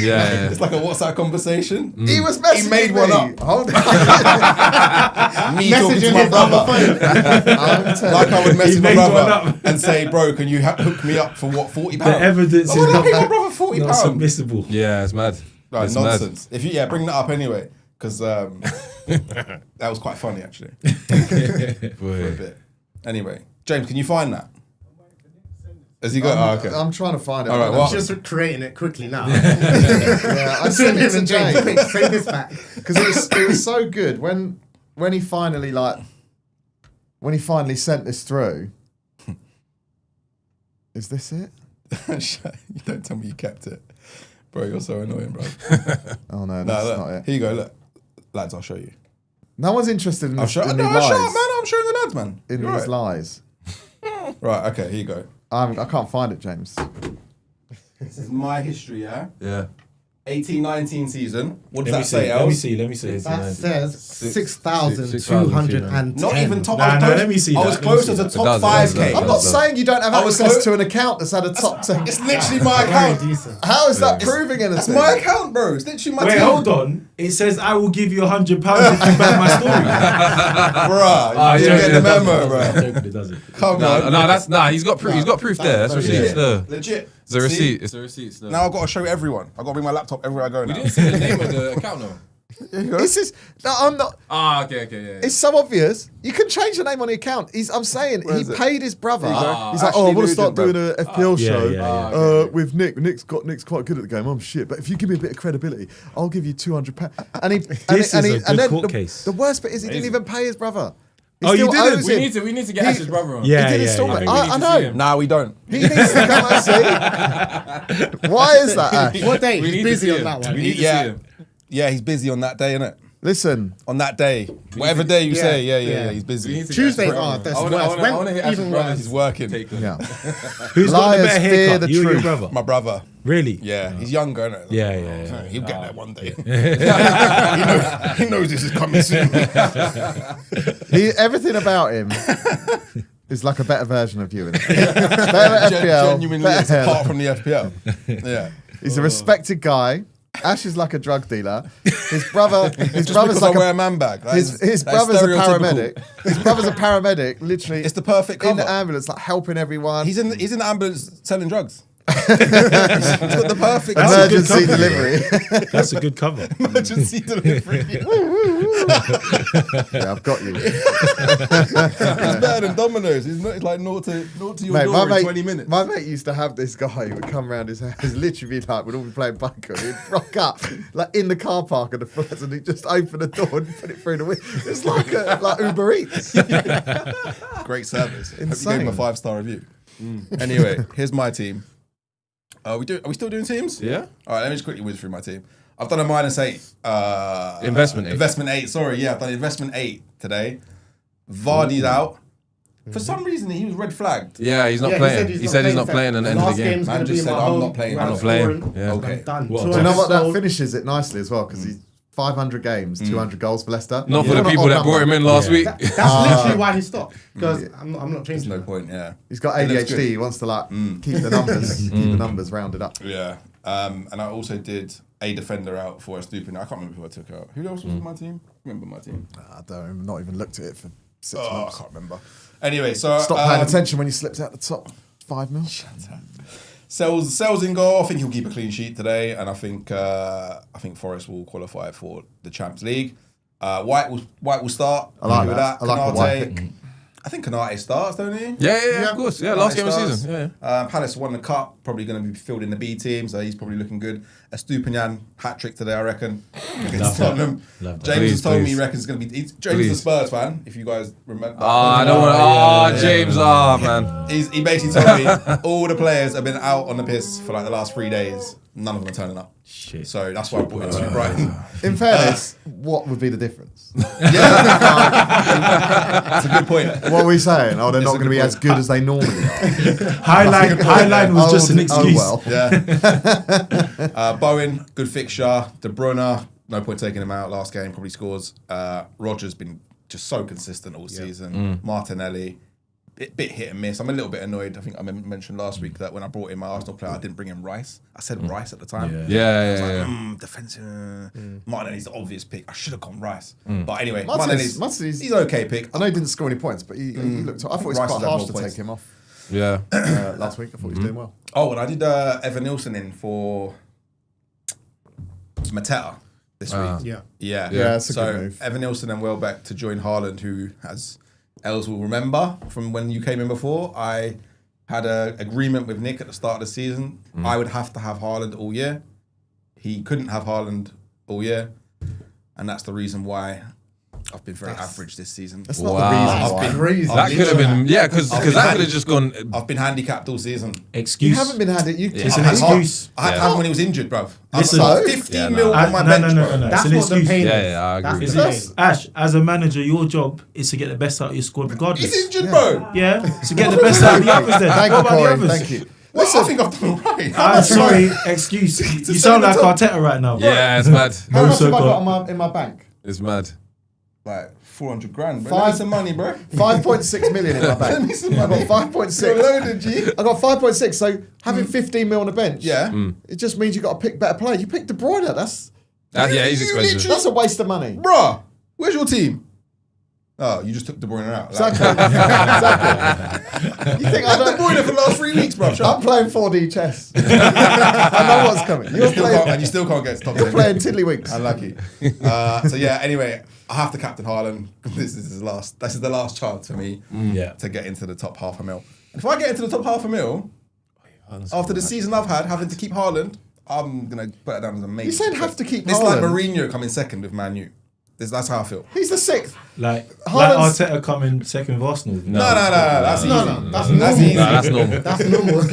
Yeah. it's like a WhatsApp conversation. He was messaging He made me. one up. Hold on. Me talking to my brother. Like I would message my made one brother up. and say, "Bro, can you hook me up for what, £40?" The evidence I is want to not, pay my brother £40. not submissible. Yeah, it's mad. No, It's nonsense. If you bring that up anyway, because that was quite funny actually for a bit. Anyway, James, can you find that? Has he got? Oh, okay. I'm trying to find it. All right, I'm what? just creating it quickly now. Yeah, I sent it to James, James quick, send this back. because it was so good when he finally sent this through. Is this it? You don't tell me you kept it, bro. You're so annoying, bro. Oh no, No, that's look, not it. here you go. Look, lads, I'll show you. No one's interested in I'll this, show. in No, these I'll show, lies. man. I'm showing the lads, man. In You're these right. lies. Right. Okay. Here you go. I can't find it, James. This is my history, yeah. Yeah. 18-19 season. What does Let me that say, see. Els? Let me see. That says 6,210. Not even top. Nah, I was no, close, let me see I that, was let me close see to the that. top It does, 5k. I'm not saying you don't have I was access close- to an account that's had a top 10. It's literally my Very account. decent. How is that proving anything? It's my account, bro. It's literally my Wait, team. hold on. It says I will give you £100 if you back my story. Bruh, you didn't get the memo, bro. It doesn't. Come on. No, that's he's got proof. He's got proof there. That's Legit. receipts. Legit. It's a See? receipt. It's a receipt. Now I've got to show everyone. I've got to bring my laptop everywhere I go now. We didn't say the name of the account though. This is no, I'm not. Ah, okay, yeah. It's so obvious. You can change the name on the account. I'm saying Where he is it? paid his brother. go. He's like, Ashley oh, I want to Nugent, start bro. doing a FPL Yeah, show yeah. with Nick. Nick's quite good at the game. I'm shit, but if you give me a bit of credibility, I'll give you £200. And he, This is a good then court case. the worst bit is he didn't even pay his brother. He Oh, you still didn't? owes We him. need to get Ash's brother on. Yeah, He did yeah, installment. yeah. I know. Nah, we don't. He needs to come and see. Why is that, Ash? What day? We He's need busy to on see that him. one. We need to see Yeah. him. Yeah, he's busy on that day, innit? Listen, On that day. Whatever day you Yeah, say, yeah, yeah. he's We busy. need to Tuesdays get Ash's are brother that's on. worse. I wanna hear Ash's Even brother. worse. He's working. Take them. yeah. Who's got the Liars better fear haircut? the You or your truth. brother? My brother. Really? Yeah, he's younger, innit? Yeah. He'll get there one day. he knows this is coming soon. Everything about him is like a better version of you. Isn't it? Better at FPL. Genuinely, better is, hair. apart from the FPL. Yeah. He's a respected guy. Ash is like a drug dealer. His brother's Because like I wear a man bag. That his is brother's a stereotypical. paramedic. His brother's a paramedic. Literally, It's the perfect in cover. the ambulance, like helping everyone. He's in the ambulance selling drugs. He's got the perfect emergency delivery. That's a good cover. emergency delivery. Yeah, I've got you. He's better than Domino's. He's not like naught to your Mate, door in 20 minutes. My mate used to have this guy who would come round his house, literally be like, we'd all be playing poker, he'd rock up like in the car park of the flats, and he'd just open the door and put it through the window. It's like Uber Eats. Great service. Hope you Insane. gave him a 5-star review. Anyway, here's my team. Are we still doing teams? Yeah. All right, let me just quickly whiz through my team. I've done a -8. Investment 8. Investment 8, sorry. Yeah, I've done investment 8 today. Vardy's out. For some reason, he was red flagged. Yeah, he's not playing. He said he's not playing at the end of the game. Man just said, I'm not playing. I'm not playing. Yeah. Okay. Done. What? Do you know what that finishes it nicely as well? Because he's 500 games, 200 goals for Leicester. Not for the people that brought him in last week. That's literally why he stopped. Because I'm not There's changing. no point, yeah. He's got It looks ADHD. good. He wants to keep the numbers, keep the numbers rounded up. Yeah. And I also did a defender out for a stupid. I can't remember who I took out. Who else was in my team? Remember my team? I don't. Not even looked at it for 6 I months. can't rember. Anyway, so Stop paying attention when he slips out the top 5 mil. Sells in goal. I think he'll keep a clean sheet today, and I think Forest will qualify for the Champions League. White will start. I like Happy with that. I like the White pick. I think Kanate starts, don't he? Yeah, of course. Yeah, last game of the Starts. season. Yeah. Palace won the cup, probably going to be filled in the B team, so he's probably looking good. A Stupinian hat-trick today, I reckon, against Tottenham. Love that. James has told me he Please. reckons it's going to be... James is a Spurs fan, if you guys remember. I don't want to... James, man. He basically told me all the players have been out on the piss for like the last 3 days. None of them are turning up. Shit. So that's why I brought it to Brighton. In fairness, what would be the difference? That's a good point. What are we saying? Oh, they're It's not a going to be good as good as they normally are. Highline was just an excuse. Oh, well. Yeah. Bowen, good fixture. De Bruyne, no point taking him out. Last game probably scores. Roger's been just so consistent all season. Martinelli, bit hit and miss. I'm a little bit annoyed. I think I mentioned last week that when I brought in my Arsenal player, I didn't bring in Rice. I said Rice at the time. Yeah. Defensive. Martinelli's the obvious pick. I should have gone Rice. But anyway, Martinelli's- Martinelli's he's an okay pick. I know he didn't score any points, but he looked. I thought it was Rice quite has had harsh more to points. take him off Yeah. last week. I thought he was doing well. Oh, and I did Evan Nilsson in for Mateta this week. Yeah. Yeah, that's a so good move. Evan Nilsson and Welbeck to join Haaland, who, as Els will remember from when you came in before, I had an agreement with Nick at the start of the season. I would have to have Haaland all year. He couldn't have Haaland all year, and that's the reason why I've been very average this season. That's not Wow. the I've reason why. been Crazy. That could have been... Yeah, because that could have just gone... I've been handicapped all season. Excuse. You haven't been had it. It's I've an had excuse. I had to have him when he was injured, bruv. Listen. I've got 15 mil on my No, bench, no, no, bro. no. That's It's an what the excuse. pain is. Yeah, I agree. That's It's the pain. Ash, as a manager, your job is to get the best out of your squad regardless. He's injured, bro. Yeah, to get the best out of the others then. Thank What you, about the Corey. others? Thank you. Well, I think I've done all right. I'm sorry, excuse. You sound like Arteta right now. Yeah, it's mad. How much so have I far. got in my bank? It's mad. Like 400 grand, bro. Five- Let me some money, bro. 5.6 million in my bank. Let me some I money. got 5.6. You're loaded, G. I got 5.6. So having 15 mil on the bench, Yeah. it just means you got to pick better players. You picked De Bruyne. That's Yeah, he's You expensive. that's a waste of money. Bruh, where's your team? Oh, you just took De Bruyne out. Like, Exactly. Exactly. You think I De don't? Bruyne for the last 3 weeks, bro. Shut I'm up. playing 4D chess. I know what's coming. You're And you still can't get to top You're 10. playing Tiddlywinks. Unlucky. So yeah, anyway, I have to captain Haaland. This is his last. This is the last chance for me Yeah. to get into the top half a mil. And if I get into the top half a mil, after the season I've had, having to keep Haaland, I'm gonna put it down as a major. You said have to keep It's like Haaland. Mourinho coming second with Man U. That's how I feel. He's the 6th. Like Haaland's- Arteta coming second with Arsenal. No, that's easy. No, that's That's normal. easy. No, that's normal. That's normal.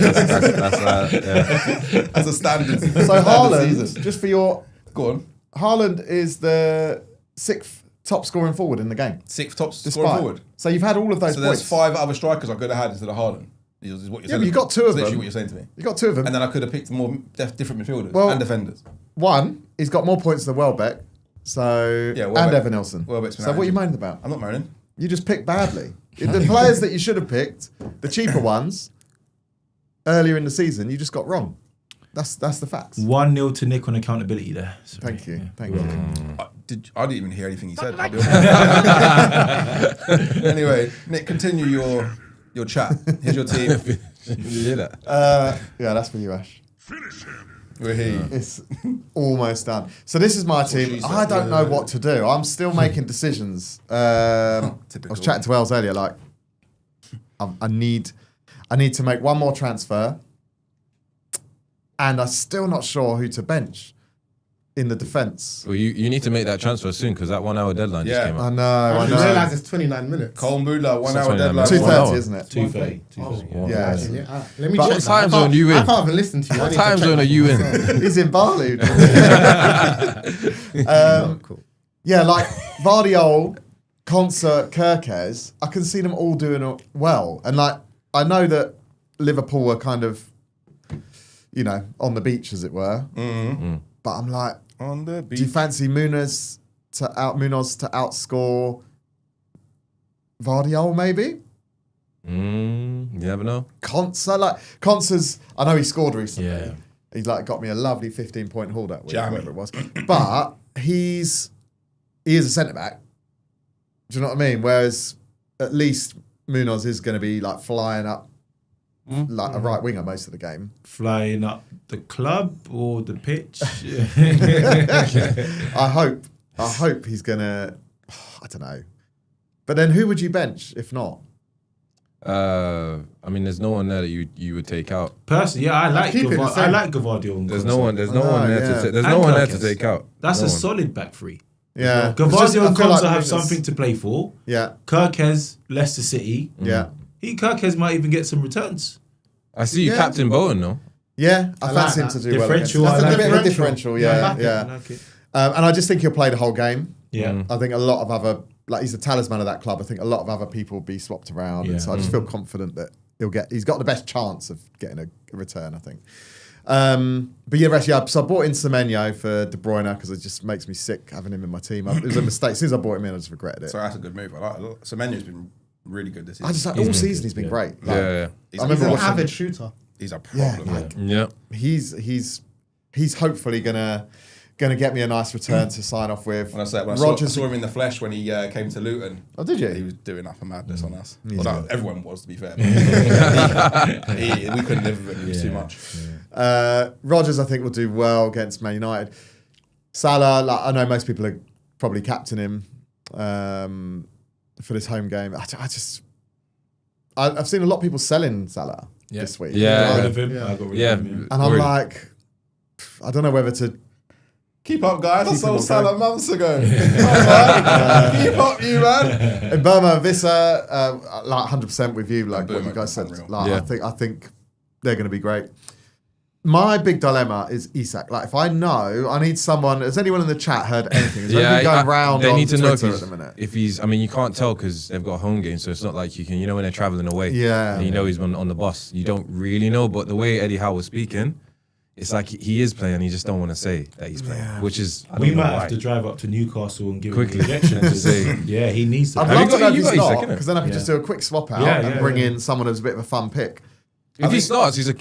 Yeah. That's a standard. So standard Haaland, season. just for your, Go on. Haaland is the 6th top scoring forward in the game. 6th top Despite. scoring forward. So you've had all of those So points. there's 5 other strikers I could have had instead of Haaland. Is what you're Yeah, saying. but you got 2 of That's them. literally what you're saying to me. You got 2 of them. And then I could have picked more different midfielders Well- and defenders. One, he's got more points than Welbeck. So Yeah, Welbeck- and Evan Nilsson. Welbeck's been So out what are you injured. moaning about? I'm not moaning. You just picked badly. The players that you should have picked, the cheaper ones, earlier in the season, you just got wrong. That's the facts. 1-0 to Nick on accountability there. Sorry. Thank you. Yeah. Thank you. I didn't even hear anything he said. I'll be honest. Anyway, Nick, continue your chat. Here's your team. Did you hear that? Yeah, that's for you, Ash. We're It's almost done. So this is my team. I don't know what to do. I'm still making decisions. I was chatting to Els earlier. Like, I need to make one more transfer, and I'm still not sure who to bench in the defence. Well, you need to make that transfer soon because that 1 hour deadline just came I out. know. I I didn't realise know. it's 29 minutes. Cole Moodler, 1 hour 29 deadline. minutes. 2:30, isn't it? 2:30. Yeah. Let me But check what that. time zone are you in? I can't even listen to you. What time zone are you in? He's in Bali. Cool. Yeah, like Vardiol, Concert, Kirkes, I can see them all doing well. And like, I know that Liverpool were kind of, on the beach, as it were. Mm-hmm. But I'm like, On the do you beach. fancy Munoz to outscore Vardiol, maybe? You never know. Concer's, I know he scored recently. Yeah. He's like got me a lovely 15-point haul that week, Jammy. whatever it was. But he is a centre back. Do you know what I mean? Whereas at least Munoz is going to be like flying up like a right winger most of the game. Flying up the club or the pitch. I hope he's going to. I don't know. But then who would you bench if not? I mean, there's no one there that you would take out. Personally, yeah, I like keep it the same. Gavardio. and There's Concert. no one. There's no one there to. There's And no one there to Kirkes. take out. That's No a one. solid back three. Yeah. Gavardio and I feel like Concert have Munoz- something to play for. Yeah. Kirkes, Leicester City. Yeah. Kirkes might even get some returns. I see you, Yeah. Captain Bowen, though. Yeah. I I fancy like him to that. do Differential, well. I That's like a bit of a it. differential. Yeah, I Yeah. like it. Yeah. I like it. And I just think he'll play the whole game. Yeah. I think a lot of other, like he's the talisman of that club. I think a lot of other people will be swapped around. Yeah. And so I just feel confident that he's got the best chance of getting a return, I think. But yeah, actually, so I bought in Semenyo for De Bruyne because it just makes me sick having him in my team. It was a mistake. As soon as I bought him in, I just regretted it. So that's a good move. I like it. Semenyo's been really good this season. I just like He's all been season good, he's been yeah. great. Like, Yeah. He's, I remember He's an watching- avid shooter. he's a problem. like, Yeah. he's hopefully gonna get me a nice return to sign off with. When I saw him in the flesh when he came to Luton. Oh, did you? He was doing upper madness on us. He's Well, no, good. everyone was, to be fair. We couldn't live with him. It was too much. Rodgers, I think, will do well against Man United. Salah, like, I know most people are probably captain him for this home game. I've seen a lot of people selling Salah this week. Yeah. I got rid of him. Yeah. I got rid Yeah. of him. And I'm Worried. like, I don't know whether to. Keep up, guys. I Keep sold him Salah on months ago. Keep up, you man. And Burma, Vissa, like 100% with you, like what Burma you guys said. unreal. Like, Yeah. I think they're going to be great. My big dilemma is Isak. Like, if I know, I need someone. Has anyone in the chat heard anything? Is there anything going round they on need to know Twitter at the minute? if he's. I mean, you can't tell because they've got a home game, so it's not like you can. When they're traveling away, Yeah. and he's on the bus. You don't really know, but the way Eddie Howe was speaking, it's like he is playing. You just don't want to say that he's playing, which is I We don't know might why. have to drive up to Newcastle and give Quickly. him an injection to Say- say, yeah, he needs to. I'd Have love you to got- know if you he's got Isak, not, innit? because then I can Yeah. just do a quick swap out Yeah, and yeah, bring yeah. in someone who's a bit of a fun pick. If he starts, he's a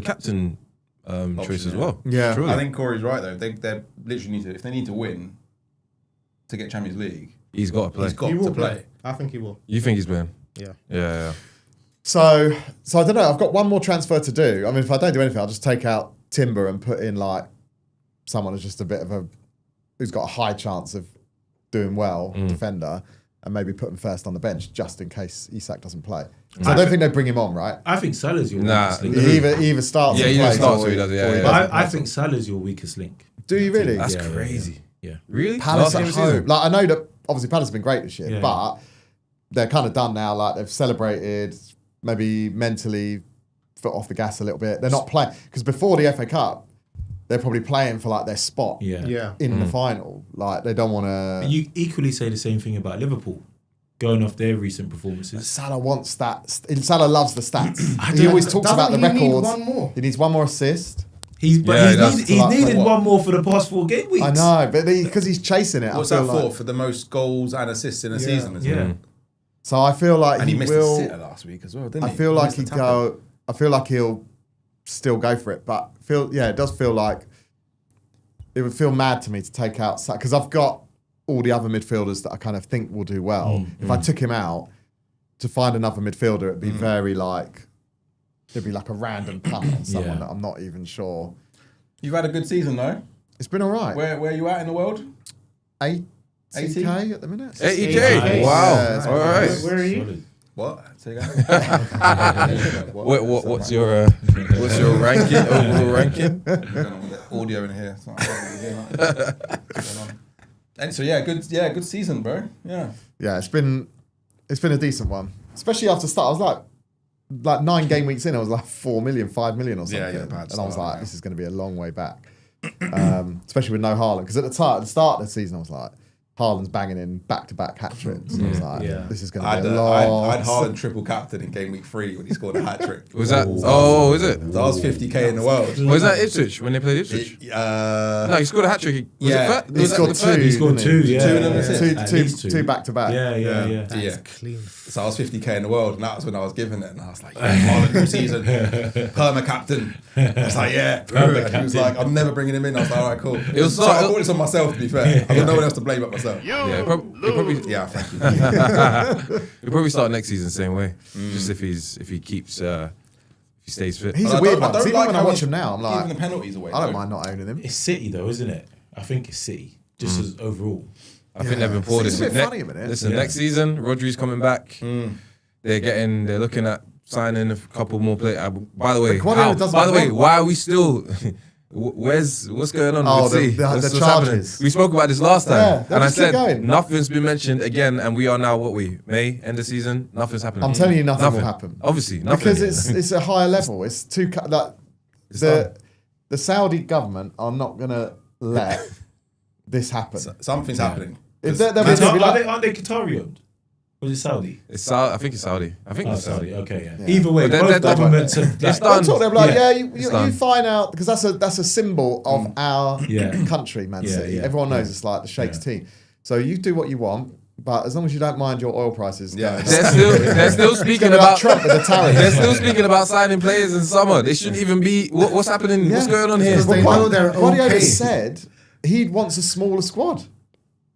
captain choice as well. Yeah. Truly. I think Corey's right though. They literally need to, if they need to win to get Champions League, he's got to play. he's got He to will play. I think he will. You think he's playing? Yeah. Yeah. So I don't know. I've got one more transfer to do. I mean, if I don't do anything, I'll just take out Timber and put in like someone who's just a bit of who's got a high chance of doing well, defender, and maybe put him first on the bench just in case Isak doesn't play. So I don't think they bring him on, right? I think Salah's your Nah. weakest link. He either starts. Yeah, and he either plays starts or or he doesn't, yeah, or he yeah. But doesn't. I think Salah's your weakest link. Do you really? That's Yeah, crazy. Yeah. Really? Palace Last at game of the home. season? Like I know that obviously Palace have been great this year, Yeah. but they're kind of done now. Like they've celebrated, maybe mentally foot off the gas a little bit. They're not playing because before the FA Cup, they're probably playing for like their spot Yeah. Yeah. in the final. Like they don't want to. You equally say the same thing about Liverpool, going off their recent performances. Salah wants that. Salah loves the stats. He don't- always talks about the Doesn't he need records. one more? He needs one more assist. He's Yeah, he does. needed What? one more for the past 4 game weeks. I know, but because he's chasing it. What's I that feel for? like, For the most goals and assists in a season, isn't Yeah. it? so I feel like And he missed will. the sitter last week as well, didn't he? I feel He like missed the he'd tackle. go. I feel like he'll still go for it, but it does feel like it would feel mad to me to take out because I've got all the other midfielders that I kind of think will do well. If I took him out to find another midfielder, it'd be very like there'd be like a random punt on someone Yeah. that I'm not even sure. You've had a good season though. It's been all right. Where are you at in the world? 80k at the minute. 80K. Wow. Yeah, All right. Where are you? What? Say again. What's your ranking? Overall ranking? Audio in here. So I can't really hear that. And so good season, bro. Yeah. Yeah, it's been a decent one, especially after start. I was like 9 game weeks in, I was like 4 million, 5 million or something, bad and I was start, like, yeah. this is going to be a long way back, especially with no Haaland. Because at the start of the season, I was like, Haaland's banging in back-to-back hat tricks. And I was like, this is going to be a long. I had Haaland triple captain in game week 3 when he scored a hat trick. Was that? Oh, is it? So I was 50k in the world. Was that Ipswich when they played Ipswich? No, he scored a hat trick. Was it He scored two. He scored 2, yeah. Two of them, is it? At least Two back-to-back. Yeah. Yeah. Clean. So I was 50k in the world, and that was when I was given it, and I was like, Haaland all season, perma captain. I was like, yeah, and he was like, I'm never bringing him in. I was like, all right, cool. I brought this on myself, to be fair. I've got no one else to blame but myself. Yeah, probably. Yeah, thank you. He'll probably start next season the same way. Just if he keeps if he stays fit. He's But a weird I one. don't Even like when I how watch he's him now, I'm giving like, the penalties away. I don't though. mind not owning him. It's City though, isn't it? I think it's City. Just as overall. I think they've been poured It's a in. bit funny a minute. Listen, next season, Rodri's coming back. They're looking at signing a couple more players. By the way, Guardiola doesn't by the way, want- why are we still? What's going on? Oh, with the City? What's charges. happening? We spoke about this last time, Yeah, they'll and I just keep said going. nothing's been mentioned again, and we are now May end of season. Nothing's happening. I'm telling you, nothing will happen. Obviously, nothing. Because it's a higher level. It's too the Saudi government are not going to let this happen. Something's happening. If they'll be like, Aren't they Qatari owned? Or is it Saudi? I think it's Saudi. I think Oh, it's Saudi. Saudi. Okay, yeah. Either way, But both they're governments have. It's they'll done. talk, they'll be like, Yeah. you find out, because that's a symbol of our country, Man Yeah, City. yeah, Everyone knows it's like the Sheikh's team. So you do what you want, but as long as you don't mind your oil prices. Yeah. They're still speaking About about Trump with the tariffs. They're still speaking about signing players in summer. They shouldn't even be. What's happening? What's going on here? Because they know they're Guardiola okay. said he wants a smaller squad.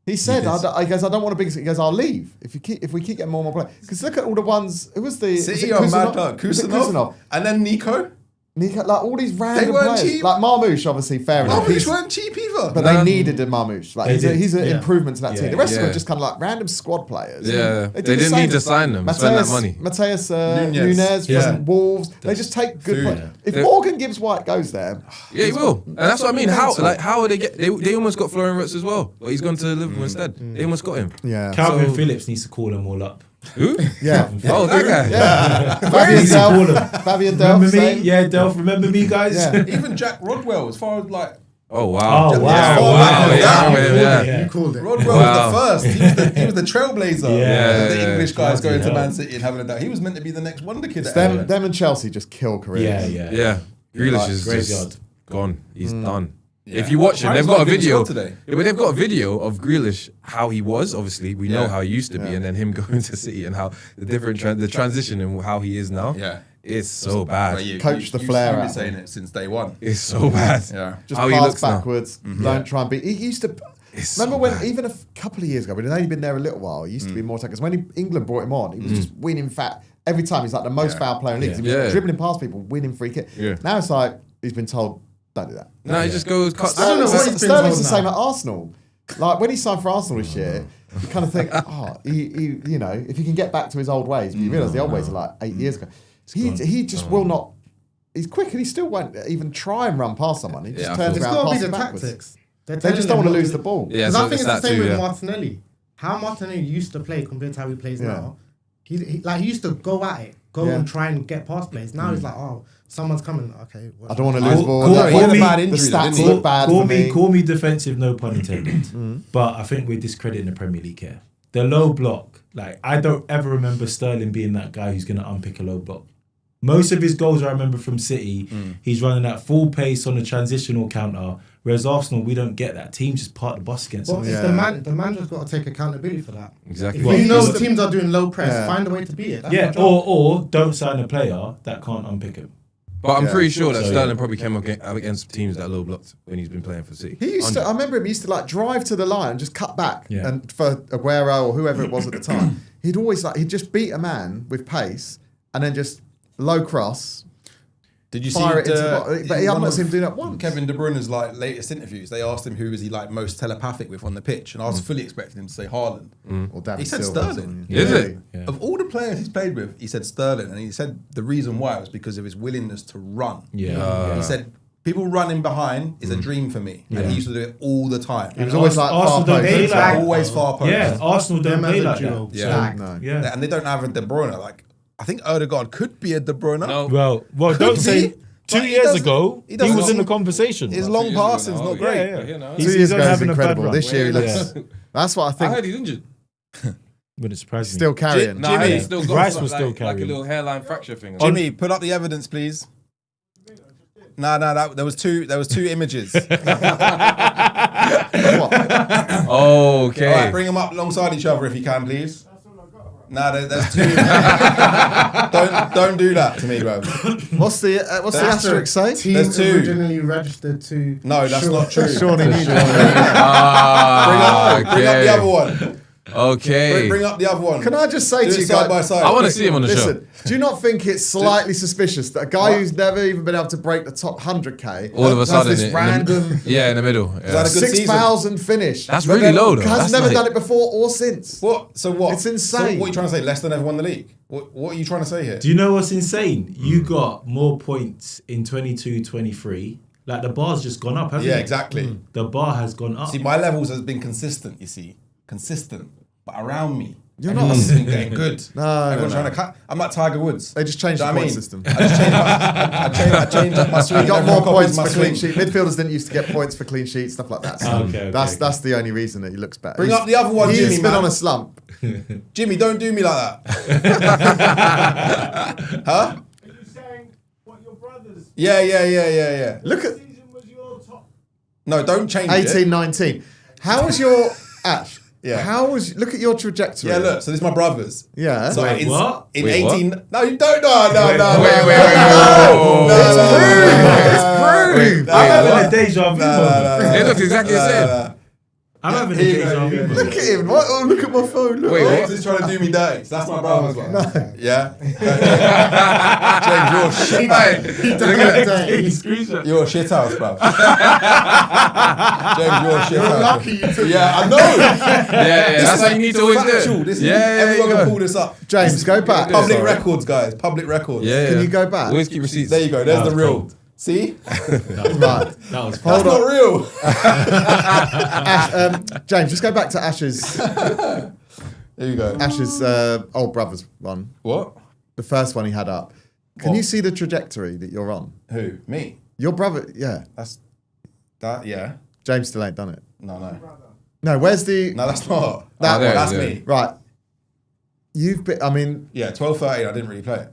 He said, I don't want a big. He goes, I'll leave if we keep getting more and more players. Because look at all the ones. Who was the City was it are mad Kusanov? dog. Was it Kusanov. And then Nico. Nico, like all these random weren't players. cheap. Like Marmoush, obviously, fair enough. Marmoush weren't cheap either. But they needed a Marmoush. Like They did, he's an yeah. improvement to that team. Yeah, The rest of them yeah. are just kind of like random squad players. Yeah, They they didn't need to sign them. Spend that money. Mateus Nunez. Nunez Yeah. from Wolves. They just take good Food. players. If Yeah. Morgan Gibbs White goes there, Yeah, he will, and that's what I mean. How are they get? They almost got Florian Wirtz as well, but he's gone to Liverpool instead. They almost got him. yeah, Calvin Phillips needs to call them all up. Who? yeah. Oh, that guy. Fabian Easy call 'em. Delph, Fabian Remember Delph, me? same. Yeah, Delph. Remember me, guys? Yeah. Even Jack Rodwell, as far as like Oh wow. Oh, wow. Yeah, Wow. Yeah, I remember, yeah. Yeah. You called it. Rodwell Wow. was the first. He was the trailblazer. Yeah. The English guys going to Bloody Man hell. City and having a doubt. He was meant to be the next wonder kid. At Them, Everton. them and Chelsea just kill careers. Yeah. Yeah. Grealish Like, is graveyard. just gone. He's done. Yeah. If you watch him, Harry's they've got a got a good video. squad today. Yeah, but they've got a video of Grealish, how he was. Obviously, we know Yeah. how he used to be, and then him going to City and how the different the transition and how he is now. Yeah. It's so bad. Well, Coach the flare You've out been of saying it since day one. It's so bad. Yeah. Just How he pass looks now. backwards. Don't try and beat. He used to. It's Remember so when, bad. even a couple of years ago, but he'd only been there a little while, he used to be more attackers. When England brought him on, he was just winning fat. Every time he's like the most foul player in leagues. He was Yeah. dribbling past people, winning free kick. Yeah. Now it's like, he's been told, don't do that. No, he just goes cuts. I don't know what he's been Sterling's told the same now. at Arsenal. Like when he signed for Arsenal this year, you kind of think, he you know, if he can get back to his old ways, but you realise the old ways are like 8 years ago. So he just will not. He's quick and he still won't even try and run past someone. He just Yeah, I turns feel- It's around, got to be passes the backwards. tactics. They just don't want to lose the ball. Yeah, Because so I think it's the that same too, with yeah. Martinelli. How Martinelli used to play compared to how he plays Yeah. now. He used to go at it, go Yeah. and try and get past players. Now he's like, oh, someone's coming. Okay, I don't want to lose the ball. Call- The- call the me- bad the injury, stats the stats look bad Call for me. call me defensive, no pun intended. But I think we're discrediting the Premier League here. The low block, like I don't ever remember Sterling being that guy who's going to unpick a low block. Most of his goals I remember from City, he's running at full pace on a transitional counter. Whereas Arsenal, we don't get that. Teams just park the bus against But us. it's the man just got to take accountability for that. Exactly. If Well, you know it's- teams are doing low press, Yeah. find a way to beat it. That's Yeah, your job. or don't sign a player that can't unpick him. But I'm Yeah. pretty sure that So, Sterling yeah. probably came up against teams that low blocked when he's been playing for City. He used to. I remember him. He used to like drive to the line, and just cut back, Yeah. and for Aguero or whoever it was at the time, he'd just beat a man with pace, and then just low cross. Did you see fire it into the box. But I've one not of seen him do that once. Kevin De Bruyne's like latest interviews? They asked him who was he like most telepathic with on the pitch, and I was fully expecting him to say Haaland. Or David He said Silva or Sterling. something. Is it? Yeah. Of all the players he's played with, he said Sterling, and he said the reason why was because of his willingness to run. Yeah. He said people running behind is a dream for me, and he used to do it all the time. He was always like Arsenal far don't post. play He's like- always far post. Yeah, Arsenal don't Them play as a like duo. that. Yeah. Stacked. No. Yeah. And they don't have a De Bruyne. Like I think Odegaard could be a De Bruyne. No. Well, don't be, say. but 2 he years doesn't- ago, he he doesn't was in the seem- conversation. His Well, long 2 years ago passing's now, not yeah, great. yeah. You know. 2 years ago, he's having a bad incredible. run. This year, he Yeah. looks. That's what I I think. heard he's injured. Wouldn't surprise me. Still carrying. No, I heard Jimmy, he's still got Rice something was still like a carrying. little hairline fracture thing. Jimmy, put up the evidence, please. No, there was two images. Okay. All right, bring them up alongside each other if you can, please. No, there's two. don't do that to me, bro. What's the asterisk say? Team There's two. originally registered to. No, that's not true. Shawnee needs Bring up the other one. Okay. Bring up the other one. Can I just say Do to it you side guys? by side. I want to see him on the show. Listen, do you not think it's slightly suspicious that a guy who's never even been able to break the top 100k All of a has sudden, this random yeah, in the middle. that Yeah. a good 6,000 finish? That's really low, though. Has That's never like- done it before or since. What? So what? It's insane. So what are you trying to say? Leicester never won the league. What are you trying to say here? Do you know what's insane? You got more points in 22-23. Like the bar's just gone up, hasn't it? Yeah, exactly. The bar has gone up. See, my levels has been consistent. You see, consistent, but around me. You're not. Everyone's been getting good. No, Everyone's no. trying to cut. I'm like Tiger Woods. They just changed Do you the know what point I mean? system. I just changed up my swing. You got more Everyone points copies for my clean swing. sheet. Midfielders didn't used to get points for clean sheets, stuff like that. So Okay, that's okay. the only reason that he looks better. Bring up the other one, He's Jimmy, been man. on a slump. Jimmy, don't do me like that. Huh? Are you saying what your brothers Yeah. Look at season was your top? No, don't change 18, it. 19. How was your Ash? Yeah. How was? Look at your trajectory. Yeah, look. So this is my brothers. Yeah. So Wait, in, what? in Wait, 18. No, you don't. No. I'm having a deja vu. It looks exactly the same. I'm having a Here you deja go, vu. here you go. Look at him. What? Oh, look at my phone. Look. Wait, James what? is trying to do me dirty. So that's my brother's one. Yeah. James, you're shit house, bro. James, you're shit house. lucky you took Yeah, I know. Yeah, that's how you need to always do Factual. it. This is, Yeah, everyone yeah, can yeah. pull this up. James, go back. Public Sorry. records, guys. Public records. Yeah. Can you go back? Always keep receipts. There you go. There's That the was real. cold. See? Right. That was That's not real. Ash, James, just go back to Ash's There you go. old brother's one. What? The first one he had up. Can What? you see the trajectory that you're on? Who? Me? Your brother, yeah. That's that. Yeah. James still ain't done it. No. No, where's the No, that's not. That Oh, there one? it is, That's yeah. me. Right. You've been. I mean, Yeah, 12-13. I didn't really play it.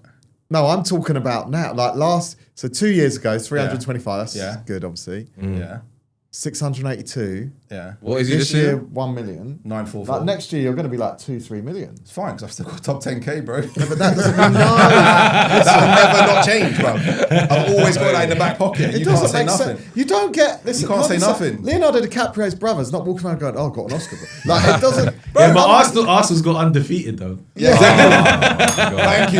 no, I'm talking about now. Like 2 years ago, 325. That's Yeah. good, obviously. Yeah. 682. Yeah. What is he This this year, year? 1 million. 944. Like next year, you're going to be like 2-3 million. It's fine because I've still got top 10k, bro. But that doesn't mean no. That'll never not change, bro. I've always got that in the back pocket. It You can't doesn't say make nothing. sense. You don't get. Listen, You can't say not nothing. Leonardo DiCaprio's brother's not walking around going, "Oh, I got an Oscar." Like it doesn't. Yeah, but Arsenal's got undefeated though. Yeah, exactly.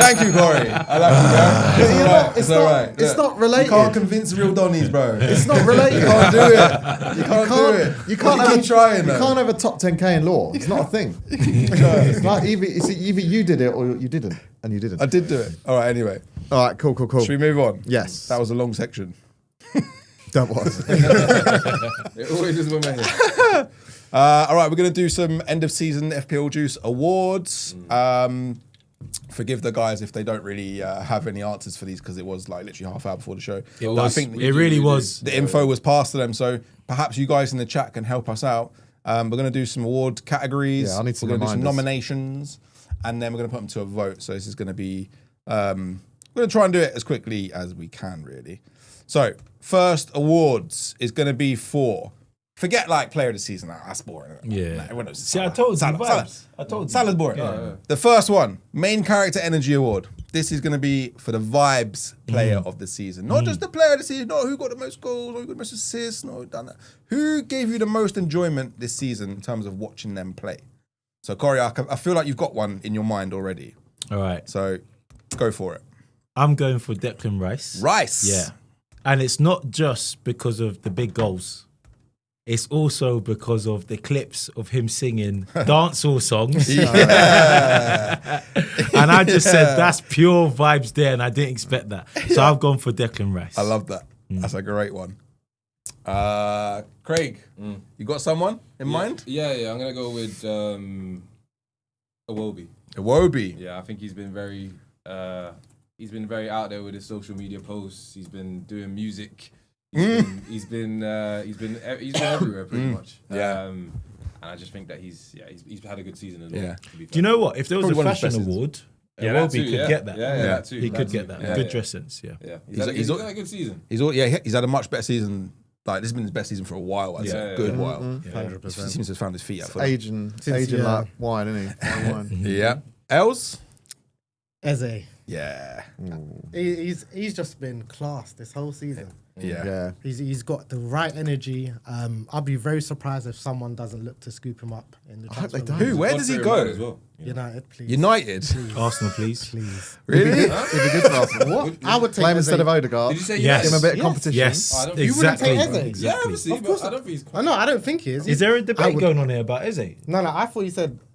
Thank you, Corey. I love you, bro. It's you're all not- right. it's all not- right. it's Look, not related. You can't convince real Donnies, bro. It's not related. You can't do it. You can't do it. You can't But have keep trying, You though. can't have a top 10k in law. It's not a thing. It's like either you did it or you didn't, and you didn't. I did do it. All right, anyway. All right, cool. Should we move on? Yes. That was a long section. That was. It always is when we're here. All right, we're going to do some end of season FPL Juice awards. Forgive the guys if they don't really have any answers for these because it was like literally half hour before the show. It But I was. think It really was. the info was passed to them, so perhaps you guys in the chat can help us out. We're going to do some award categories. Yeah, I need some We're going to do some reminders. nominations, and then we're going to put them to a vote. So this is going to be. We're going to try and do it as quickly as we can, really. So first awards is going to be for. Forget like player of the season. That's boring. Yeah. Nah, everyone knows See, I told you. Salah. vibes. I told you. Salah's boring. The first one, main character energy award. This is going to be for the vibes player of the season. Not just the player of the season, not who got the most goals, or who got the most assists, not who done that. Who gave you the most enjoyment this season in terms of watching them play? So, Corey, I feel like you've got one in your mind already. All right. So, go for it. I'm going for Declan Rice. Rice. Yeah. And it's not just because of the big goals. It's also because of the clips of him singing dancehall songs. Yeah. And I just said, that's pure vibes there, and I didn't expect that. So I've gone for Declan Rice. I love that. That's a great one. Craig, you got someone in mind? Yeah. I'm gonna go with Iwobi. Iwobi. Yeah, I think he's been very out there with his social media posts. He's been doing music. He's been everywhere pretty much. Yeah. And I just think that he's had a good season as well. Yeah. Do you know what? If there was Probably one a of his fashion best award, Yeah, Iwobi that too, could get that. Yeah, that too. He that could too. get that. Yeah, Good yeah. dress sense, yeah. Yeah, He's had a good season. He's had a much better season. Like, this has been his best season for a while. I'd say. Yeah, Good yeah. while. 100%. He seems to have found his feet. Aging yeah. like wine, isn't he? Fine wine. Yeah. Els? Eze. Yeah. He's just been class this whole season. Yeah. He's got the right energy. I'll be very surprised if someone doesn't look to scoop him up in the I hope they transfer don't. window. Who? Where does he go? As well. United, please. United. Arsenal, please. Please. Really? It'd be good for Arsenal. What? I would take Play him Eze. instead of Odegaard. Did you say Yes. Give him a bit of Yes. competition. Yes, I don't- You wouldn't exactly. take Eze? Yeah, Exactly. obviously, Of course but I don't think he's. No, I don't think he is. Is there a I debate would- going on here about Eze? No, I thought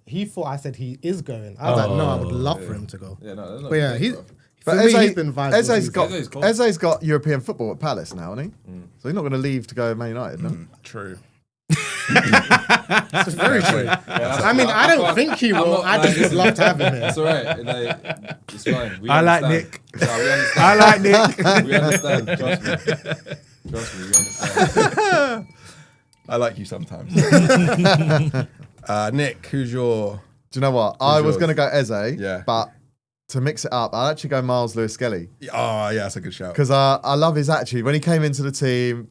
he thought I said he is going. I was like, no, I would love for him to go. Yeah, no, But yeah, he's. for But me, he's been vibes. all Eze's season. Eze's got European football at Palace now, hasn't he? So he's not going to leave to go Man United, no? True. It's very true. I mean, I don't think he will. I just would love to have him here. It's all right. It's fine. We I like understand. Nick. No, we understand. I like Nick. We understand. Trust me. Trust me. We understand. I like you sometimes. Nick, who's your... Do you know what? I was yours? going to go Eze, Yeah. but to mix it up, I'll actually go Miles Lewis-Skelly. Oh, yeah, that's a good shout. Because I love his attitude. When he came into the team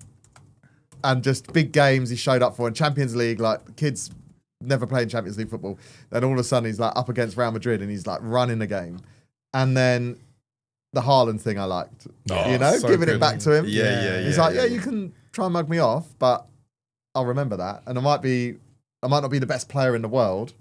and just big games he showed up for in Champions League, like kids never played Champions League football. Then all of a sudden he's like up against Real Madrid and he's like running the game. And then the Haaland thing I liked. Oh, you know, so giving good. it back to him. Yeah. He's like, you can try and mug me off, but I'll remember that. And I might not be the best player in the world,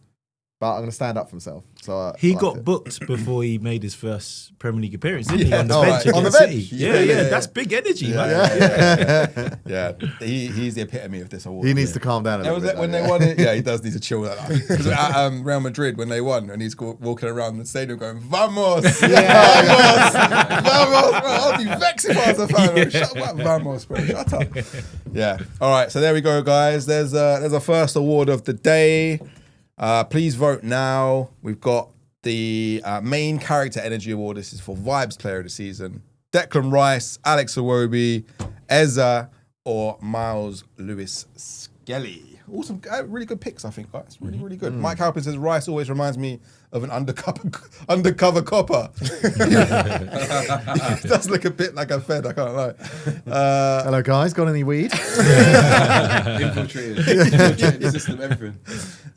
but I'm going to stand up for himself. So He I like got it. booked before he made his first Premier League appearance, didn't he? On the Oh, bench right. On the against bench? City. Yeah, Yeah, yeah. that's big energy, man. Yeah. He's the epitome of this award. He needs to calm down a That little was bit. when though, they won it. Yeah, he does need to chill that out. Because at Real Madrid, when they won, and he's walking around the stadium going, "Vamos, vamos, vamos!" Bro, I'll be vexed if I was a fan. Bro. Shut up, vamos, bro. Shut up. Yeah. All right. So there we go, guys. There's a first award of the day. Please vote now. We've got the main character energy award. This is for Vibes Player of the Season. Declan Rice, Alex Iwobi, Eza, or Miles Lewis-Skelly. All some really good picks, I think, guys. Really, really good. Mike Halpin says Rice always reminds me of an undercover copper. He does look a bit like a Fed, I can't lie. Hello, guys. Got any weed? Infiltrated the system, everything.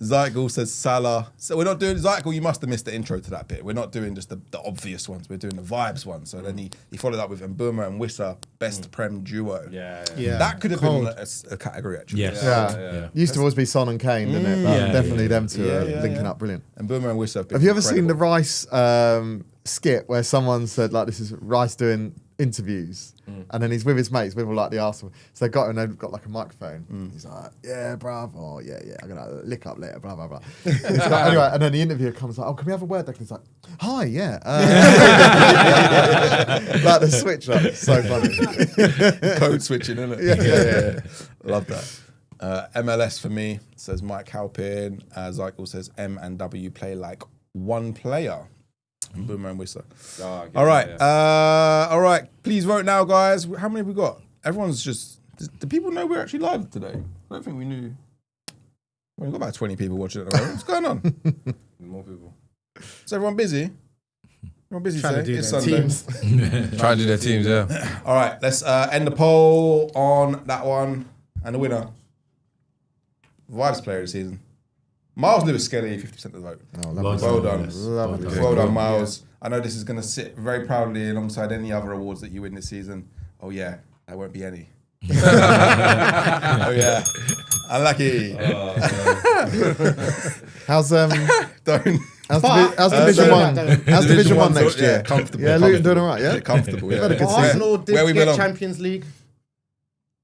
Zykel says Salah. So we're not doing Zykel. You must have missed the intro to that bit. We're not doing just the obvious ones. We're doing the vibes ones. So then he followed up with Mbuma and Wissa, best Prem duo. Yeah. That could have been a category actually. Yes. Yeah. Used to always be Son and Kane, didn't it? But Yeah, definitely yeah, them two yeah. are Yeah, linking yeah. up brilliant. Mbuma and Wissa. Have you ever seen the Rice skit where someone said, like, this is Rice doing interviews and then he's with his mates, with all like the Arsenal. So they got him and they've got like a microphone. He's like, yeah, bruv. Oh, yeah. I'm going to lick up later, blah, blah, blah. He's like, anyway, and then the interviewer comes like, oh, can we have a word? And he's like, hi, yeah. Like the switch up. It's so funny. code switching, isn't it? Yeah. Love that. MLS for me says Mike Halpin. Zykel says M and W play like one player. Boomer and Wissa. All right. Please vote now, guys. How many have we got? Everyone's just. Do people know we're actually live today? I don't think we knew. We've got about 20 people watching at the moment. What's going on? More people. Is everyone busy? Everyone busy Trying to today? do It's their Sunday. teams. Trying to do their teams, yeah. All right, let's end the poll on that one. And the winner, Vibes Player of the Season, Miles Lewis-Skelly, 50% of the vote. Well done. Well done, Miles. I know this is going to sit very proudly alongside any other awards that you win this season. Oh, yeah, there won't be any. Oh, yeah. Unlucky. How's Don't. How's Division 1? How's Division 1 next year? Comfortable. Yeah, Luton doing all right, yeah? Comfortable, yeah. Had a good season. Arsenal did Where we get belong. Champions League.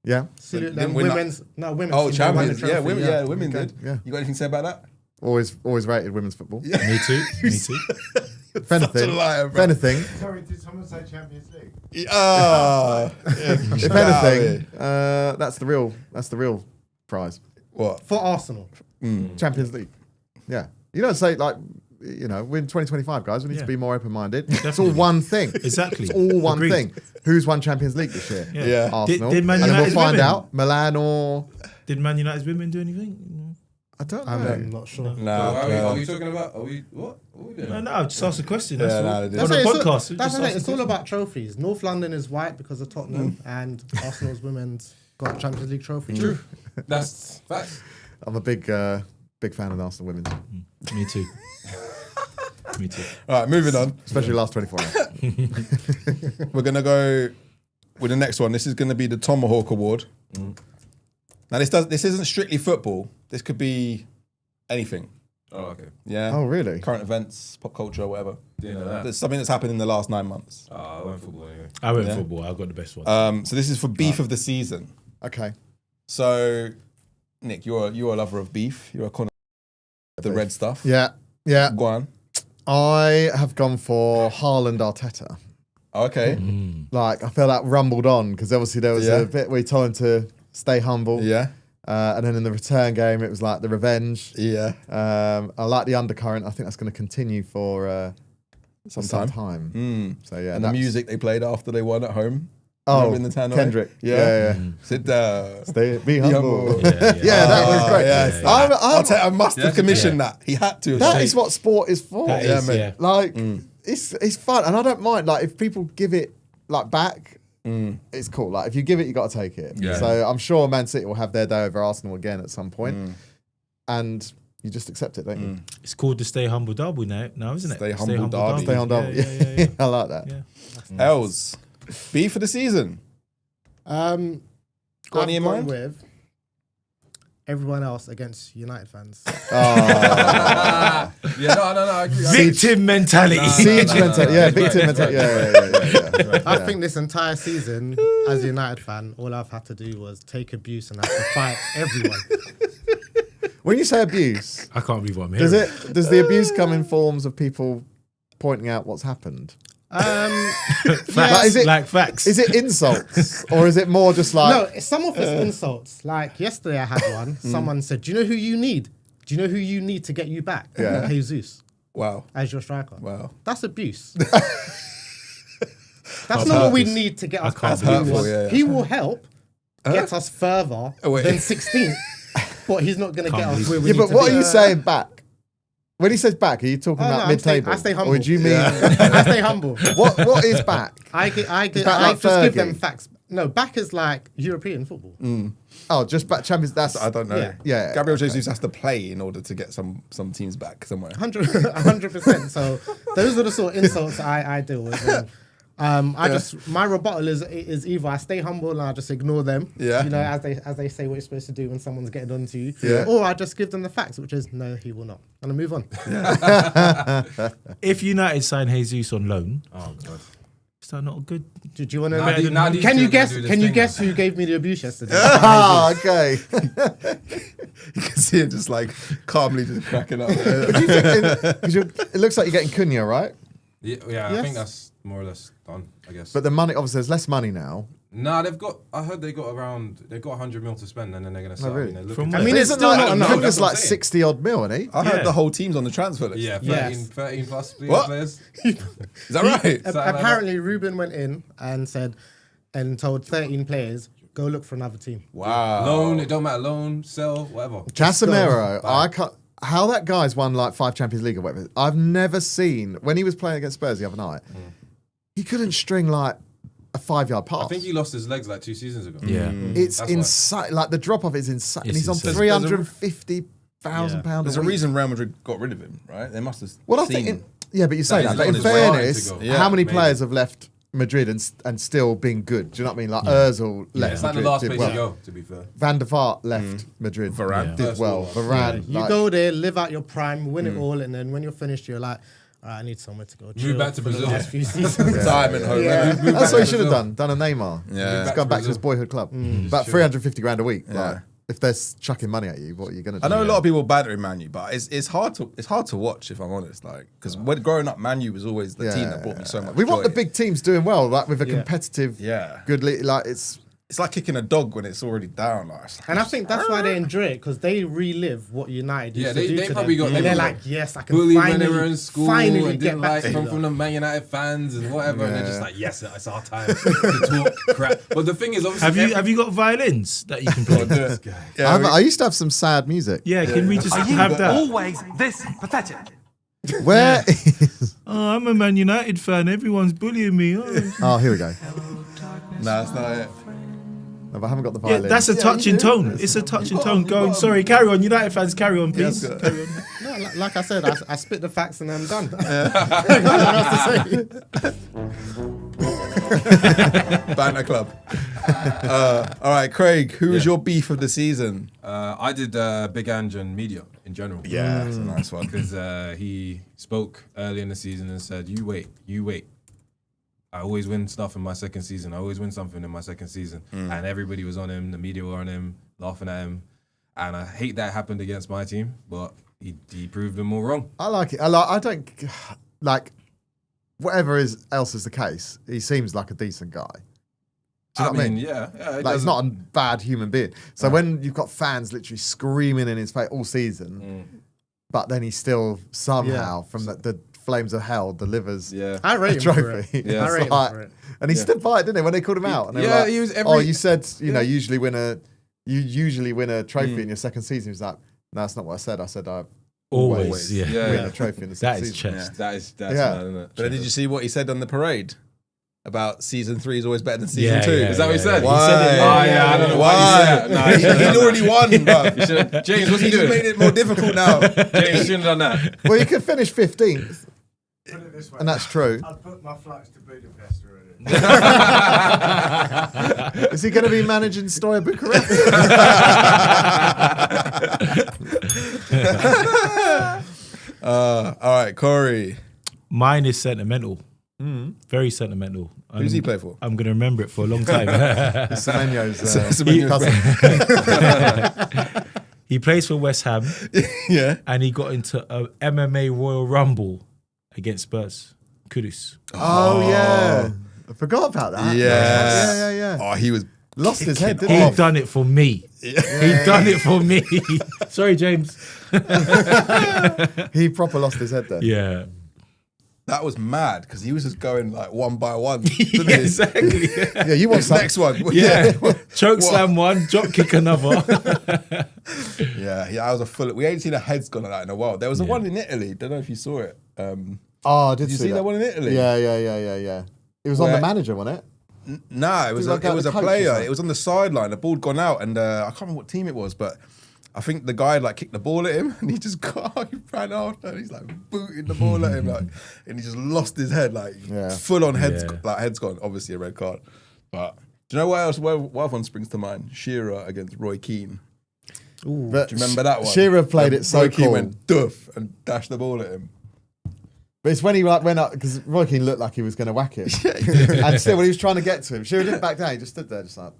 Yeah. Salute Didn't them. win that. Women's Oh, team champions. won the Yeah, trophy, women did. Yeah. You got anything to say about that? Always rated women's football. Yeah. Me too. Me too. If anything, liar, if bro. anything, Sorry, did someone say Champions League? if anything, that's the real prize. What? For Arsenal. Champions League. Yeah. You don't say like, we're in 2025, guys. We need to be more open-minded. It's all one thing. Exactly. It's all one Agreed. thing. Who's won Champions League this year? Yeah. Arsenal. Did Man and then we'll United's find women? out. Milan or Did Man United's women do anything? I don't know. I'm not sure. Are we talking about? Are we what? What are we doing? No, I've just asked a question. That's Yeah, all. no, they did. On a That's podcast. That's just it. ask It's a all question. about trophies. North London is white because of Tottenham, and Arsenal's women's got a Champions League trophy. True. That's facts. I'm a big fan of the Arsenal women, Me too. Me too. All right, moving on. especially last 24 hours. We're going to go with the next one. This is going to be the Tomahawk Award. Now, this isn't strictly football. This could be anything. Oh, okay. Yeah. Oh, really? Current events, pop culture, whatever. Didn't know that. There's something that's happened in the last 9 months. I went football anyway. I went Yeah. football. I got the best one. So this is for beef of the season. Okay. So, Nick, you're a lover of beef. You're a con of the red stuff. Yeah. Yeah. Go on. I have gone for Haaland Arteta. Okay. Like, I feel that rumbled on because obviously there was Yeah. a bit where he told him to stay humble. Yeah. And then in the return game, it was like the revenge. Yeah. I like the undercurrent. I think that's going to continue for some time. So yeah. And the music they played after they won at home. Oh, Remember in the town away? Kendrick. Yeah. Yeah. Sit down. Be humble. humble. Yeah, that was great. Yeah. I must have commissioned that. He had to. That is what sport is for. That yeah, is, mate. yeah. Like, it's fun, and I don't mind. Like, if people give it like back, it's cool. Like, if you give it, you got to take it. Yeah. So I'm sure Man City will have their day over Arsenal again at some point, and you just accept it, don't you? It's called the Stay Humble Derby now, isn't it? Stay Humble Derby. Stay on double. Yeah. I like that. Yeah. Els. Beef for the season. Got any I've in gone mind? with everyone else against United fans. Yeah, no. I agree. Victim mentality. Siege mentality. Yeah, victim mentality. Yeah. I think this entire season, as a United fan, all I've had to do was take abuse and have to fight everyone. When you say abuse, I can't believe what I'm does hearing. does the abuse come in forms of people pointing out what's happened? Facts, Like, is it- like facts. Is it insults or is it more just like No, some of it's insults. Like yesterday, I had one. Someone said, "Do you know who you need? Do you know who you need to get you back? Yeah. Jesus Wow. as your striker. Wow. That's abuse. That's not what we need to get us can't back. believe this. Hurtful, yeah. He will help get us further wait. than 16th, but he's not going to get us where we Yeah, need but to what be. are you saying back? When he says back, are you talking Oh, no, about I'm saying- mid-table? I stay humble. Or do you mean I stay humble. what is back? I that just give like them Fergie? facts. No, back is like European football. Oh, just back Champions. That's I don't know. Yeah. Yeah. Gabriel Jesus has to play in order to get some teams back somewhere. 100%. So those are the sort of insults I deal with. And, my rebuttal is either I stay humble and I just ignore them, Yeah. you know, as they say what you're supposed to do when someone's getting on to you, Yeah. or I just give them the facts, which is no, he will not, and I move on. If United sign Jesus on loan, Oh god. is that not good? Do you want Now to? the- now these Can two you are gonna guess? do this Can you thing guess now. who gave me the abuse yesterday? Ah, okay. You can see him just like calmly just cracking up. Because it looks like you're getting Cunha, right? Yeah, I Yes. think that's more or less done, I guess. But the money, obviously, there's less money now. Nah, they've got 100 mil to spend, and then they're gonna start. really? looking From to- where? I mean, it's Isn't still like, not enough. Cunha's That's what like I'm saying. 60 odd mil, isn't he? I heard Yeah. the whole team's on the transfer list. Yeah, Yes. 13 plus What? players. Is that right? Something like Apparently, Ruben went in and said, and told 13 players, go look for another team. Wow. Loan, it don't matter. Loan, sell, whatever. Casemiro, I can't. How that guy's won like 5 Champions League or whatever. I've never seen when he was playing against Spurs the other night. He couldn't string like a 5-yard pass. I think he lost his legs like 2 seasons ago. Yeah. It's That's why. insane. Like the drop off is insane. And It's he's on insane. £350,000 There's a a week. reason Real Madrid got rid of him, right? They must have Well, I seen. think. Yeah, but you say That that. he's But in on his way fairness, to go. Yeah, how many maybe. players have left Madrid and still being good. Do you know what I mean? Like Ozil left It's like the Madrid, last did place well. you go, to be fair. Van der Vaart left Madrid. Varane. did well. Varane. You like- go there, live out your prime, win it all, and then when you're finished, you're like, all right, I need somewhere to go. Chill back to for the Brazil. last few seasons. Retirement home. That's what he should have done. Done a Neymar. Yeah. He's gone back to his boyhood club. About 350 grand a week. Yeah. Like, if they're chucking money at you, what are you gonna do? I know a lot of people battering Man U, but it's hard to watch if I'm honest. Like because when growing up, Man U was always the team that brought me so much. We want joy. the big teams doing well, like with a competitive, good league. Like It's like kicking a dog when it's already down. Like, And I think that's why they enjoy it, because they relive what United used to do they to probably them. got. And they're like, yes, I can bully when they were finally, in school finally and get didn't back like to from you. the Man United fans and whatever, and they're just like, yes, it's our time to talk crap. But the thing is, obviously, Have you got violins that you can play? I used to have some sad music. Yeah, can we just have that? Always this pathetic. Where? Oh, I'm a Man United fan. Everyone's bullying me. Oh. Here we go. no, that's not it. No, but I haven't got the Yeah, violin. that's a touching tone. It's a touching tone. Go on. Sorry, carry on. United fans, carry on, please. Carry on. No, like I said, I spit the facts and I'm done. I got nothing else to say. Banter club. All right, Craig, who was your beef of the season? I did Big Ange and media in general. Yeah, that's a nice one. Because he spoke early in the season and said, you wait. I always win stuff in my second season. I always win something in my second season. And everybody was on him. The media were on him, laughing at him. And I hate that happened against my team, but he proved them all wrong. I like it. I don't like whatever else is the case. He seems like a decent guy. Do you know what I mean? Yeah. Like he's not a bad human being. So when you've got fans literally screaming in his face all season, but then he still somehow from the flames of hell delivers I rate a him for trophy. it. Yeah. I rate him for it. And he stood by it, didn't he? When they called him out, and they were like, he was "Oh, you said you usually win a trophy in your second season." He was like, "No, that's not what I said. I said I Always, win a trophy in the That second is season." chest. That's Yeah. mad, isn't it? But then did you see what he said on the parade? About season 3 is always better than season 2. Is that what he said? Why? He said it, I don't know why he said that. He'd already won, bro. James, what's he He's doing? made it more difficult now. James shouldn't have done that. Well, you could finish 15th, Put it this way. and that's true. I'd put my flights to Budapest already. Is he going to be managing Stoya Bucharest? All right, Corey. Mine is sentimental. Very sentimental. Who's he play for? I'm going to remember it for a long time. Semenyo's cousin. He plays for West Ham, Yeah. and he got into a MMA Royal Rumble against Spurs. Kudus. Oh, yeah. I forgot about that. Yes. Yeah. Oh, he was Lost his head, He didn't he? done it for me. He done it for me. Sorry, James. He proper lost his head there. Yeah. that was mad because he was just going like one by one. Yeah, exactly. Yeah, you want some. Next one. Yeah. Choke slam one, drop kick another. Yeah, I was a full. We ain't seen a heads gone like that in a while. There was a one in Italy. Don't know if you saw it. Oh, did you see that one in Italy? Yeah. It was on Where- the manager, wasn't it? Nah, it was like it out was the a coach or player. something? It was on the sideline. The ball'd gone out, and I can't remember what team it was, but I think the guy like kicked the ball at him, and he just got he ran after, and he's like booting the ball at him, like, and he just lost his head, like full on heads, like head's gone. Obviously a red card, but do you know what else? What other one springs to mind? Shearer against Roy Keane. But Do you remember that one? Shearer played it so Roy Keane cool. went duff and dashed the ball at him. But it's when he like went up because Roy Keane looked like he was going to whack him, and still when he was trying to get to him, Shearer didn't back down. He just stood there, just like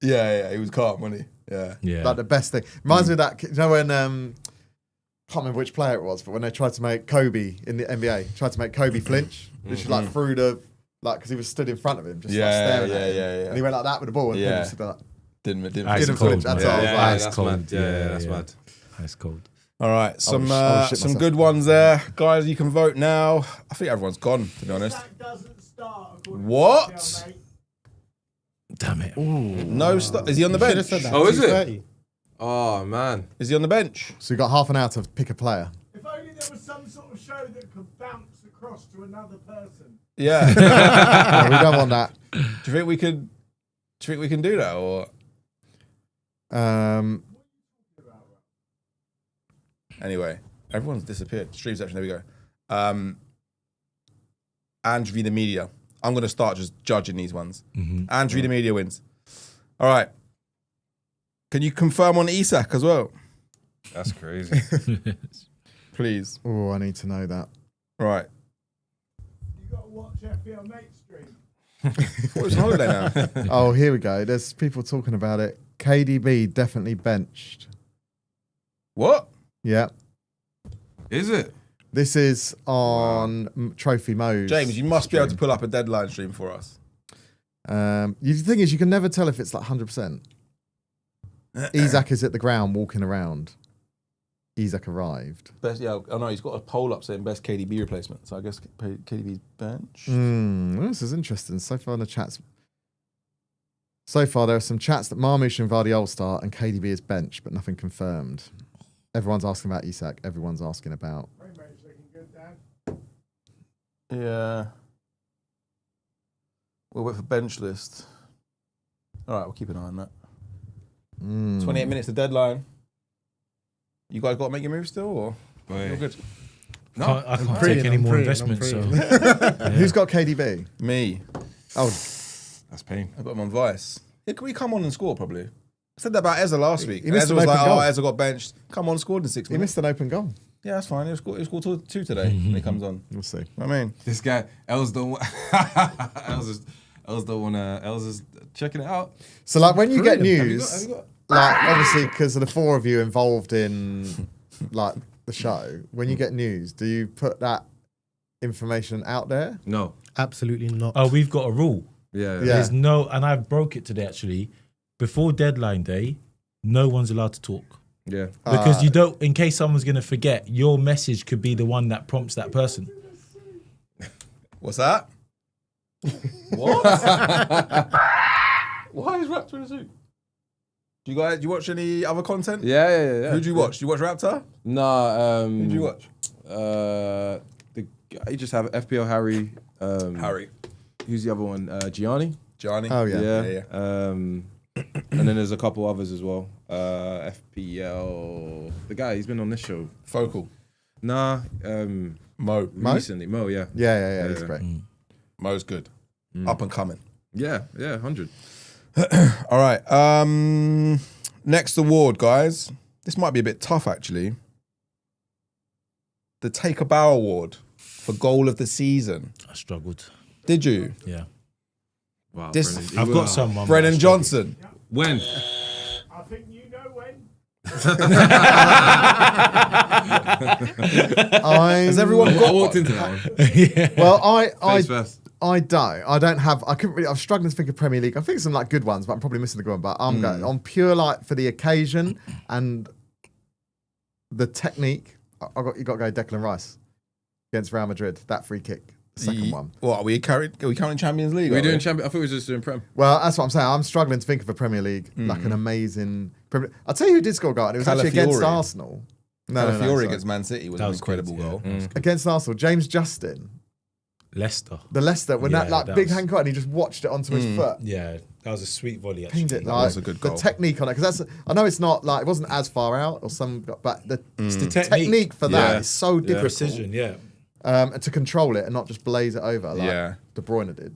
Yeah, he was calm, wasn't he? Yeah. like the best thing. Reminds me of that. You know when can't remember which player it was, but when they tried to make Kobe in the NBA, tried to make Kobe flinch, literally like through the because he was stood in front of him, just like staring at him, and he went like that with the ball, and he just stood like, Didn't Ice didn't cold, flinch. That's man. all. I was Yeah, like, that's cold. mad. Yeah, that's mad. That's cold. All right, some shit myself. good ones there, guys. You can vote now. I think everyone's gone, to be honest. That doesn't start according What? to FPL, mate. Damn it. No, is he on the Should have bench? said that. Oh, is it? 2:30. Oh man. Is he on the bench? so you got half an hour to pick a player. If only there was some sort of show that could bounce across to another person. Yeah. No, we don't want that. Do you think we could? Do you think we can do that, or anyway? Everyone's disappeared. Stream section. There we go. Andrew v the media. I'm going to start just judging these ones. Andrew the Media wins. All right. Can you confirm on Isak as well? That's crazy. Please. Oh, I need to know that. Right. You got to watch FPL mate stream. What was holiday now? Oh, here we go. There's people talking about it. KDB definitely benched. What? Yeah. Is it? This is on Trophy Mode. James, you must be able to pull up a deadline stream for us. The thing is, you can never tell if it's like 100%. Isak is at the ground walking around. Isak arrived. Best, yeah, I know he's got a poll up saying best KDB replacement. So I guess KDB's bench. This is interesting. So far in the chats. So far, there are some chats that Marmoush and Vardy all-star and KDB is bench, but nothing confirmed. Everyone's asking about Isak. Everyone's asking about. Mate's looking good, Dan. Yeah. We'll wait for bench list. All right, we'll keep an eye on that. 28 minutes to deadline. You guys got to make your move still, or you're good? No, I can't take any more investment. So Who's got KDB? Me. Oh, That's pain. I got him on Vice. Yeah, can we come on and score probably? I said that about Ezra last week. He missed Ezra an was like, open goal. Ezra got benched. Come on, scored in 6 he minutes. missed an open goal. Yeah, that's fine. He'll score 2 today when he comes on. We'll see. I mean, This guy, Els don't want. Els don't want to. Els is checking it out. So, like, when you get Have you news, got- like, obviously, because of the 4 of you involved in, like, the show, when you get news, do you put that information out there? No. Absolutely not. oh, we've got a rule. Yeah. Yeah. There's no, and I broke it today actually. Before deadline day, no one's allowed to talk Yeah. because you don't. In case someone's gonna forget, your message could be the one that prompts that person. what's that? What? Why is Raptor in a suit? Do you watch any other content? Yeah. Who do you watch? Do you watch Raptor? Nah. Who do you watch? The guy, you just have FPL Harry. Harry. Who's the other one? Gianni. Johnny. Oh, yeah. Yeah. And then there's a couple others as well. FPL. The guy, he's been on this show. Focal. Nah. Mo. Recently. Mo, yeah. Yeah, he's great. Mo's good. Up and coming. Yeah, 100. All right. Next award, guys. This might be a bit tough, actually. The Take a Bow Award for goal of the season. I struggled. Did you? Yeah, Wow. This- Brennan. I've got someone. but I Brennan struggled. Johnson. When? I think you know when. Has everyone I got walked one? into that one. Well, Face first. I don't have. I couldn't really. I'm struggling to think of Premier League. I think some like good ones, but I'm probably missing the good one. But I'm going on pure like for the occasion and the technique. You got to go Declan Rice against Real Madrid. That free kick, the second one. What, are we counting Champions League? Are we are doing champion? I thought we were just doing Prem. Well, that's what I'm saying. I'm struggling to think of a Premier League like an amazing. I'll tell you who did score a goal. And it was actually against Calafiori. Arsenal. Calafiori sorry. against Man City was That an was incredible good, yeah. goal. Against Arsenal, James Justin, Leicester. the Leicester, when that Yeah, like that big was- hand cut and he just watched it onto his foot. Yeah, that was a sweet volley. Actually. Pinged it. That Like, was a good goal. The technique on it, because that's. I know it's not like it wasn't as far out or some, but the It's the technique for that Yeah. is so difficult. precision. Yeah, And to control it and not just blaze it over like Yeah. De Bruyne did.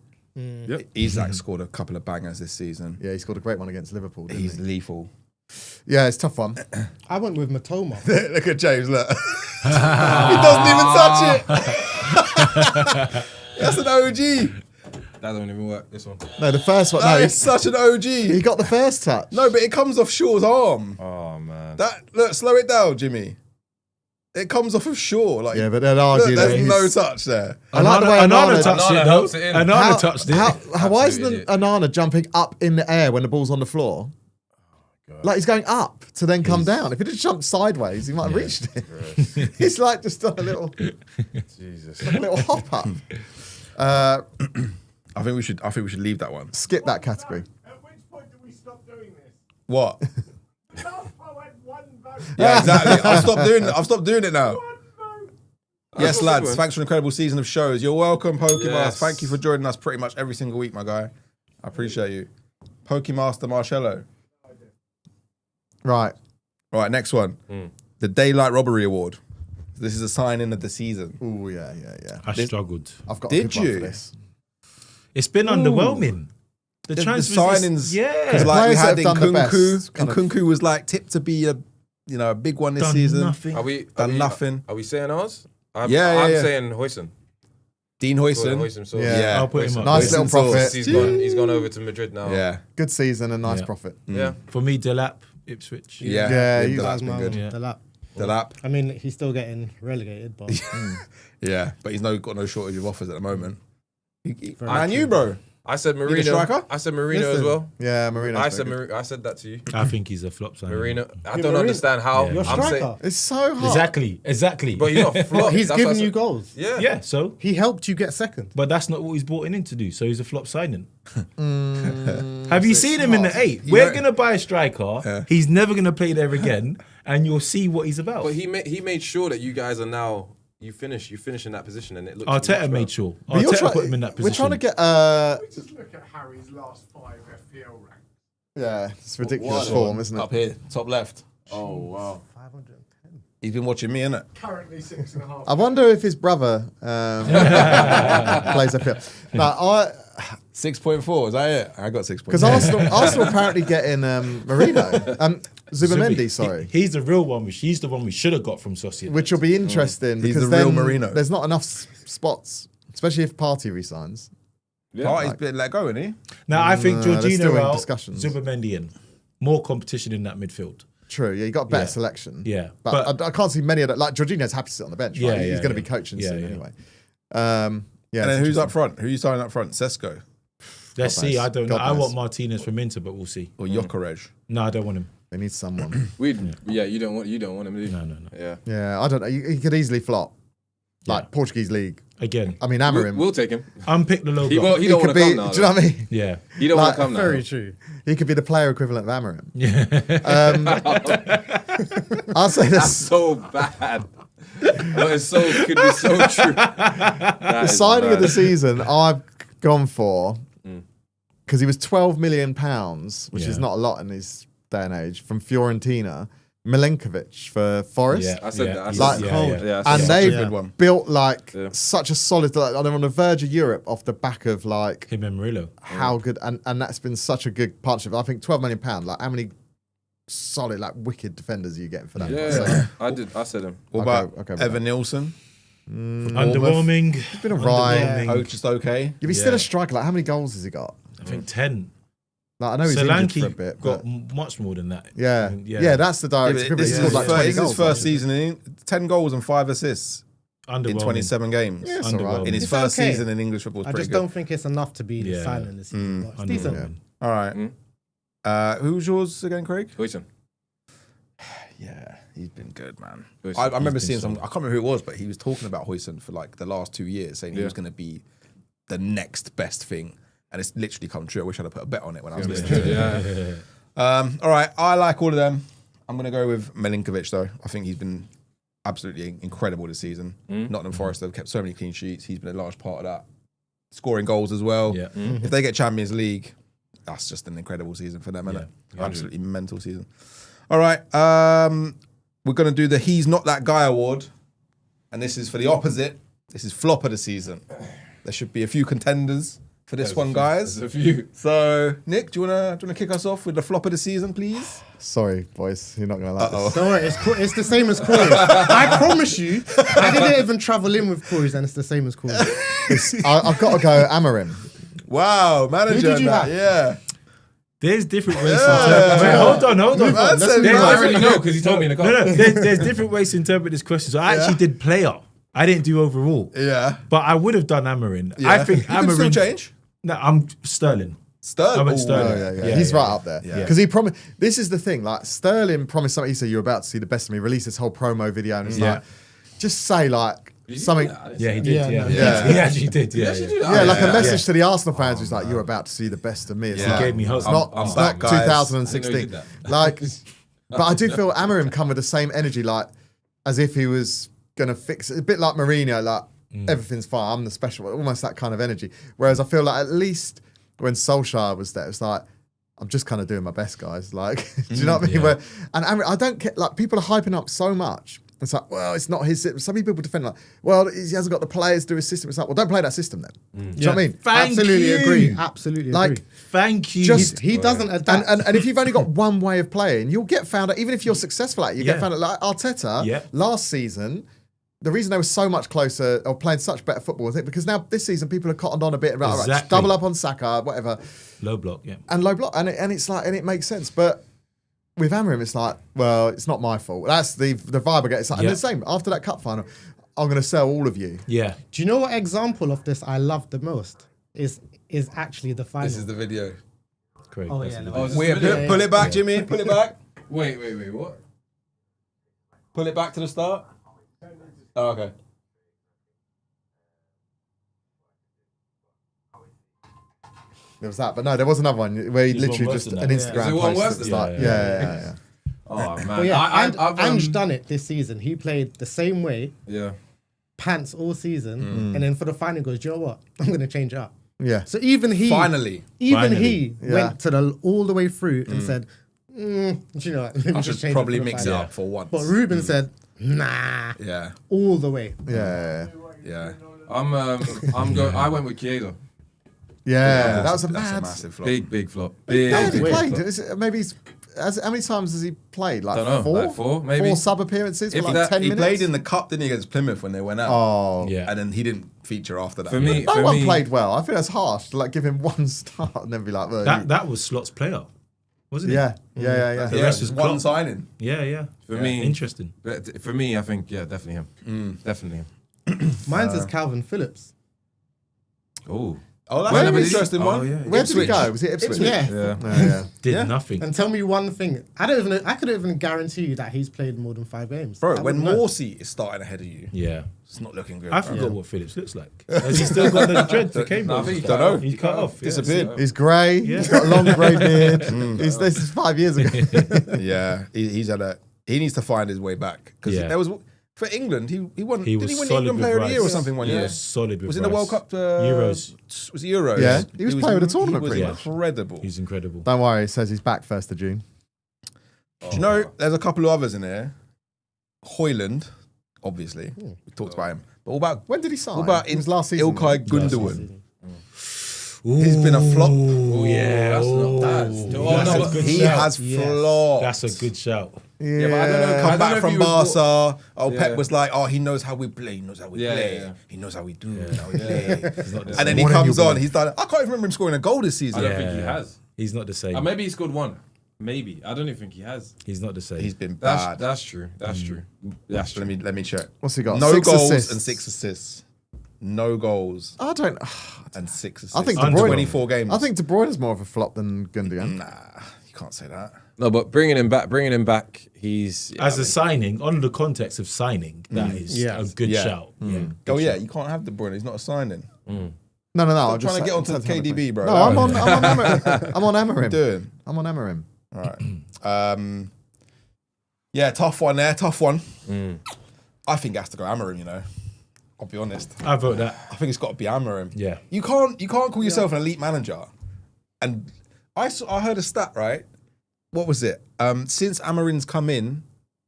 Yep. Isak scored a couple of bangers this season. Yeah, he scored a great one against Liverpool. Didn't He's he? lethal. Yeah, it's a tough one. I went with Matoma. Look at James, look. He doesn't even touch it. That's an OG. That don't even work. This one. No, the first one. That No, is such an OG. he got the first touch. No, but it comes off Shaw's arm. Oh man. Look, slow it down, Jimmy. It comes off of Shaw. Like, Yeah, but they'd look, argue that there's no he's- touch there. I like the way Anana Onana- touched Onana it though. helps it in. Anana touched it. Why isn't Absolute idiot. Onana jumping up in the air when the ball's on the floor? Like he's going up to then come down. If he just jumped sideways, he might have reached it. He's like just done a little, Jesus. like a little hop up. I think we should leave that one. Skip that category. At which point do we stop doing this? What? Last poll had one vote. Yeah, exactly. I've stopped doing it now. One vote. Yes, That's lads. good. Thanks for an incredible season of shows. You're welcome, Pokemaster. Yes. Thank you for joining us pretty much every single week, my guy. I appreciate you. Pokemaster Marcello. Right. Right, next one. The Daylight Robbery Award. This is a sign-in of the season. Oh yeah. I struggled. I've got Did a good one you? for this. It's been underwhelming. The transfers, signings, yeah. because like we Players had that have done the Nkunku, best, and kind of- Nkunku was like tipped to be a big one this Done season. nothing. Done nothing. Are we saying ours? I'm Yeah. saying Hoyson. Dean Hoyson. Yeah. I'll put him up. Nice little Hoyson profit. He's gone over to Madrid now. Yeah. Good season and nice Yeah. profit. Yeah. For me, Delap, Ipswich. Yeah. Yeah, he's- Delap's That's been my good. Yeah. the lap. Delap. I mean, he's still getting relegated, but Yeah. But he's got no shortage of offers at the moment. Very Man, true. you, bro. I said Need a Marino. striker? I said Marino as Listen. well. Yeah, Marino. I said that to you. I think he's a flop signing. Marino. I Yeah, don't Marino. understand how. Yeah. Your I'm saying, striker. It's so hard. Exactly. but he's not flop. He's That's giving what I you said. goals. Yeah. Yeah, so. He helped you get second. But that's not what he's brought in to do. So he's a flop signing. Have you seen him in the 8? We're know- going to buy a striker. Yeah. He's never going to play there again. And you'll see what he's about. But he made sure that you guys are now you finish in that position and it looks. Arteta much made better. sure. But you're Arteta put him in that position. We're trying to get Just look at Harry's last 5 FPL ranks. yeah, it's ridiculous What? form, isn't it? Up here, top left. Oh wow. 510. He's been watching me, innit? Currently 6.5. I wonder if his brother plays FPL. No, 6.4, is that it? I got 6.4. because Arsenal apparently getting Marino, Zubamendi, sorry. He's the real one. He's the one we should have got from Sociedad. Which will be interesting He's because the real then Marino. there's not enough spots, especially if Party resigns. Party's been let go, isn't he? Now, I think they're still Jorginho in out, discussions. Zubamendi in. More competition in that midfield. True, yeah, you got a better Yeah. selection. Yeah. but I can't see many of that. Like Jorginho's happy to sit on the bench. Right? Yeah, He's yeah, going to be yeah. coaching Yeah, soon yeah. anyway. Yeah, And it's then who's interesting. up front? Who are you signing up front? Sesko Let's God see. knows. I don't know. God I knows. want Martinez from Inter, but we'll see. or Jokerej? No, I don't want him. They need someone. Yeah, you don't want him, do you? No. Yeah. Yeah, I don't know. He could easily flop. Like Yeah. Portuguese league. Again, I mean, Amarim. We'll take him. unpick the logo. He don't he want could to be. come now. Do you know what I mean? Yeah. He don't want Like, to come now. Very true. He could be the player equivalent of Amarim. Yeah. I'll say That's this. so bad. But it's could be so true. The signing of the season I've gone for, because he was £12 million, which is Yeah. not a lot in this day and age, from Fiorentina. Milenkovic for Forest. Yeah. I said that. I Like- said yeah, that. yeah. Yeah, And yeah. they've good one. built like Yeah. such a solid, like, they're on the verge of Europe off the back of like Him and Murillo. how good, and that's been such a good partnership. I think £12 million, like how many solid, like wicked defenders are you getting for that? Yeah, So, I said him. What Okay, about okay, Evan Nilsson? Underwhelming. it's been alright. Oh, just okay. If he's Yeah. still a striker, like how many goals has he got? I think 10. Like, I know he's injured for a Solanke bit, got but much more than that. yeah, Yeah. yeah, that's the direct Yeah, equivalent. this He is scored his like first, 20 this is his goals. first season. 10 goals and 5 assists in Underwhelming. 27 games. Yeah, it's alright. In his It's first okay. season in English football, is I pretty just good. don't think it's enough to be the Yeah. signing this season. But it's decent. Underwhelming. All right. Who was yours again, Craig? Hoyson. Yeah, he's been good, man. Hoyson. I remember He's seeing been some. I solid. can't remember who it was, but he was talking about Hoyson for like the last 2 years, saying he Yeah. was going to be the next best thing, and it's literally come true. I wish I'd have put a bet on it when I was listening to it. All right, I like all of them. I'm going to go with Milinkovic, though. I think he's been absolutely incredible this season. Nottingham Forest have kept so many clean sheets. He's been a large part of that. Scoring goals as well. Yeah. If they get Champions League, that's just an incredible season for them, isn't it? Yeah. Absolutely mental season. All right, we're going to do the He's Not That Guy award. And this is for the opposite. This is flop of the season. There should be a few contenders for this one, guys. There's a few. So, Nick, do you wanna kick us off with the flop of the season, please? Sorry, boys, you're not gonna like this. Don't worry, it's the same as Corey's. I promise you, I didn't even travel in with Corey's, and it's the same as Corey's. I've got to go Amarim. Wow, manager. Who did you and that, have? yeah. There's different ways to interpret. Wait, hold on. Man There's said different- I already know because he told me in the car. No, there's different ways to interpret this question. So I actually did player. I didn't do overall. Yeah. But I would have done Amarin. Yeah. I think You can still Amarin. change. No, I'm Sterling. Sterling. I'm at Ooh, Sterling. Oh, yeah. Yeah, He's yeah, right yeah. up there. Yeah. Because he promised, this is the thing, like Sterling promised something. He said, you're about to see the best of me, release this whole promo video. And it's Yeah. like, just say like something. Yeah, he did. Yeah, Yeah, no. Yeah. He actually did. Yeah, yeah. Yeah, like a Yeah. message to the Arsenal fans who's like, you're about to see the best of me. It's Yeah. like, He gave me hope. It's not, I'm it's back, not guys. 2016. I didn't know he did Like, but I do feel Amarim come with the same energy, like as if he was going to fix it. A bit like Mourinho, like everything's fine, I'm the special one, almost that kind of energy. Whereas I feel like at least when Solskjaer was there, it's like, I'm just kind of doing my best, guys. Like, do you know what I mean? Yeah. And Amarim, I don't get, like, people are hyping up so much. It's like, well, it's not his system. Some people defend like, well, he hasn't got the players to do his system. It's like, well, don't play that system then. Do you know what I mean? Absolutely agree. Absolutely Like, agree. Thank you. He doesn't adapt. And if you've only got one way of playing, you'll get found out. Even if you're successful at it, you get found out. Like Arteta last season, the reason they were so much closer or playing such better football, I think, because now this season people have cottoned on a bit. Right, just double up on Saka, whatever. Low block, and low block, and it's like, and it makes sense, but. With Amorim, it's like, well, it's not my fault. That's the vibe I get. It's like, and the same after that cup final. I'm going to sell all of you. Yeah. Do you know what example of this I love the most is actually the final? This is the video. Great. Oh yeah. Pull it back, Jimmy. Pull it back. Wait, what? Pull it back to the start. Oh, okay. There was that, but no, there was another one where he literally just an Instagram post at the start. Yeah. Oh man. But yeah, Ange done it this season. He played the same way. Yeah. Pants all season, and then for the final goes, do you know what? I'm going to change it up. Yeah. So even he Finally. went to all the way through and said, do you know what? Let me I just should change probably for the mix it final. up for once. But Ruben said, nah. Yeah. All the way. Yeah. I went with Chiesa. Yeah. That was a massive flop. Big flop. How has he Big played? flop. Maybe how many times has he played? Like Don't know, four? like four, maybe. 4 sub appearances for If like that, 10 he minutes? played in the cup, didn't he, against Plymouth when they went out? Oh. Yeah. And then he didn't feature after that. For me, No one played well. I think that's harsh to like give him one start and then be like, well, That was Slot's player, wasn't it? yeah. The rest was one Klopp. signing. Yeah. For me, Interesting. But for me, I think definitely him. Definitely him. Mine's is Calvin Phillips. Oh. Oh, that's Where an did he- interesting one. yeah. Where did he Ipswich. go? Was it Ipswich? Yeah. Yeah. Did nothing. And tell me one thing. I couldn't even guarantee you that he's played more than 5 games. Bro, I when wouldn't know. Morsey is starting ahead of you, Yeah. it's not looking good. I bro. forgot what Phillips looks like. Has he still got the dreads for Cambridge? No, I think he Don't know. He's cut off. Disappeared. He's grey. Yeah. He's got a long grey beard. This is 5 years ago. Yeah, he's had a. He needs to find his way back because Yeah. there was for England. He won. He Did was he win solid England with Player of the Year or Rice. something one He year? was solid with Was it the World Rice. Cup? Euros. Was it Euros? Yeah, he was playing with the tournament He pretty was much. incredible. He's incredible. Don't worry, it says he's back 1st of June. Do you know? There's a couple of others in there. Hoyland, obviously, we talked about him. But what about When did he sign? what about It was last season. Ilkay Gundogan? He's been a flop. Oh, yeah. That's not bad. That's no, a but good He shout. has flopped. That's a good shout. Yeah, but I don't know. Come I don't back know if from he was Barca. Yeah. Pep was like, he knows how we play. He knows how we Yeah, play. yeah. He knows how we do. How we play. He's not the And same. then he What comes have you on. won? He's done. I can't even remember him scoring a goal this I season. don't think he has. He's not the same. Maybe he scored one. Maybe. I don't even think he has. He's not the same. He's been That's bad. that's true. That's true. That's true. Let me check. What's he got? No 6 goals assists. and 6 assists. No goals I don't. and 6 assists. I think De Under Bruyne. 24 games. I think De Bruyne is more of a flop than Gundogan. Nah, you can't say that. No, but bringing him back, he's As a signing, on the context of signing, that is a good Yeah. shout. Yeah. Oh yeah, you can't have De Bruyne. He's not a signing. No. I'm trying to get onto the KDB, bro. No, I'm on Amorim. I'm on Amorim. Doing. I'm on Amorim. All right. Yeah, tough one there. Tough one. I think it has to go Amorim. You know, I'll be honest. I vote that. I think it's got to be Amorim. Yeah. You can't call yourself an elite manager. And I heard a stat, right? What was it? Since Amorim's come in,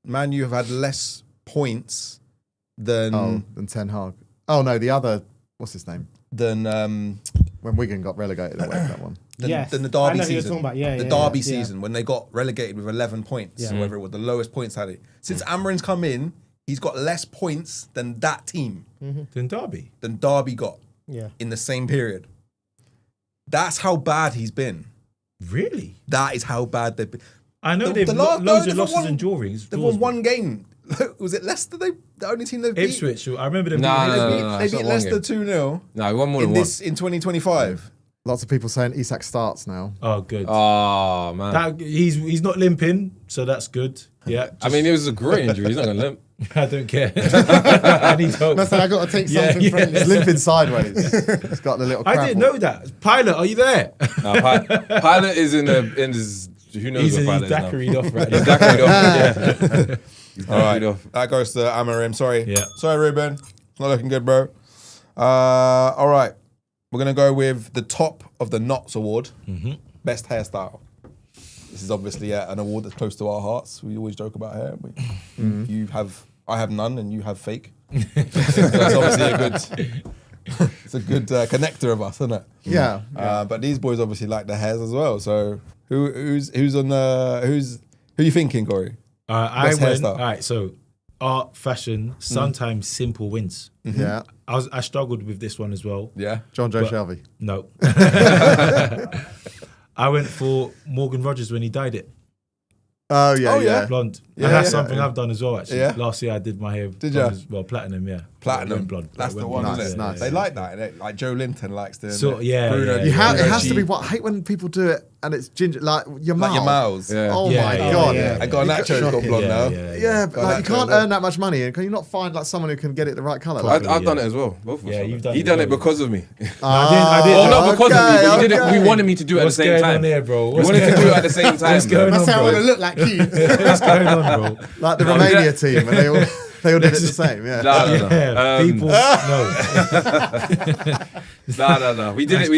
Man U have had less points than Than Ten Hag. Oh no, the other. What's his name? than When Wigan got relegated away from that one. Yes. than the I Derby know who you're season. talking about. Yeah, the yeah, Derby yeah. season when they got relegated with 11 points, Yeah. or whatever it was, the lowest points had it. Since Amorim's come in, he's got less points than that team, Then Derby. than Derby got Yeah. in the same period. That's how bad he's been. Really? That is how bad they've been. I know The- they've the last- loads no, of they've losses won- and drawings. They've won one game. Was it Leicester? The only team they've beat. Ipswich. I remember them. Nah, beating no, Ipswich. no, no. They it's beat not one Leicester game. 2-0 No, he won more in than one. this in 2025. Lots of people saying Isak starts now. Oh, good. Oh man. That, he's not limping, so that's good. Yeah. I mean, it was a groin injury. He's not gonna limp. I don't care. I need help. That's I got to take Yeah, something from He's this. limping sideways. He's got the little. I didn't know that. Pilot, are you there? No, Pilot is in his. Who knows He's what Pilot is now? daiquiried off right He's now. daiquiried off. Yeah. He's All right, daiquiried off. that goes to Amorim. Sorry, Yeah. sorry, Ruben. It's not looking good, bro. All right, we're gonna go with the top of the Knots Award, best hairstyle. This is obviously an award that's close to our hearts. We always joke about hair. You have I have none and you have fake. That's obviously a good. It's a good connector of us, isn't it? Yeah. But these boys obviously like the hairs as well. So who's on the who are you thinking, Corey? I Best went. hairstyle. All right, so art, fashion, sometimes simple wins. Yeah. I struggled with this one as well. Yeah. John Joe But- Shelby. No. I went for Morgan Rogers when he dyed it. Oh yeah, Oh, yeah. yeah. Blonde. Yeah, and that's yeah. something I've done as well, actually. Yeah. Last year I did my hair. Did blonde ya? as well, platinum, yeah. Platinum. Went blonde. That's Went the one, blonde, Nice, isn't it? nice. They like that, innit? Like Joe Linton likes doing So, it. yeah, Bruno, yeah, You have, yeah. it has to be G. what I hate when people do it and it's ginger like your mouth. Like your mouths. Yeah. Oh Yeah, my yeah, god. yeah. I got Nacho's got blonde now. Yeah, but Got like, you that can't too, earn that much money, and can you not find like someone who can get it the right colour? Like, I've done it as well. Both of us. Yeah, have you've done done He it done as it well. because of me. I did. Oh, not because of me, but he did it. okay. We wanted me to do it at What's the same going time. on here, bro? We What's wanted to do it at the same time. What's going bro. on, That's how I bro? want to look like you. What's going on, bro? like the Romania team, and they all did it the same. Yeah. No. Yeah, people. No. No. We did it.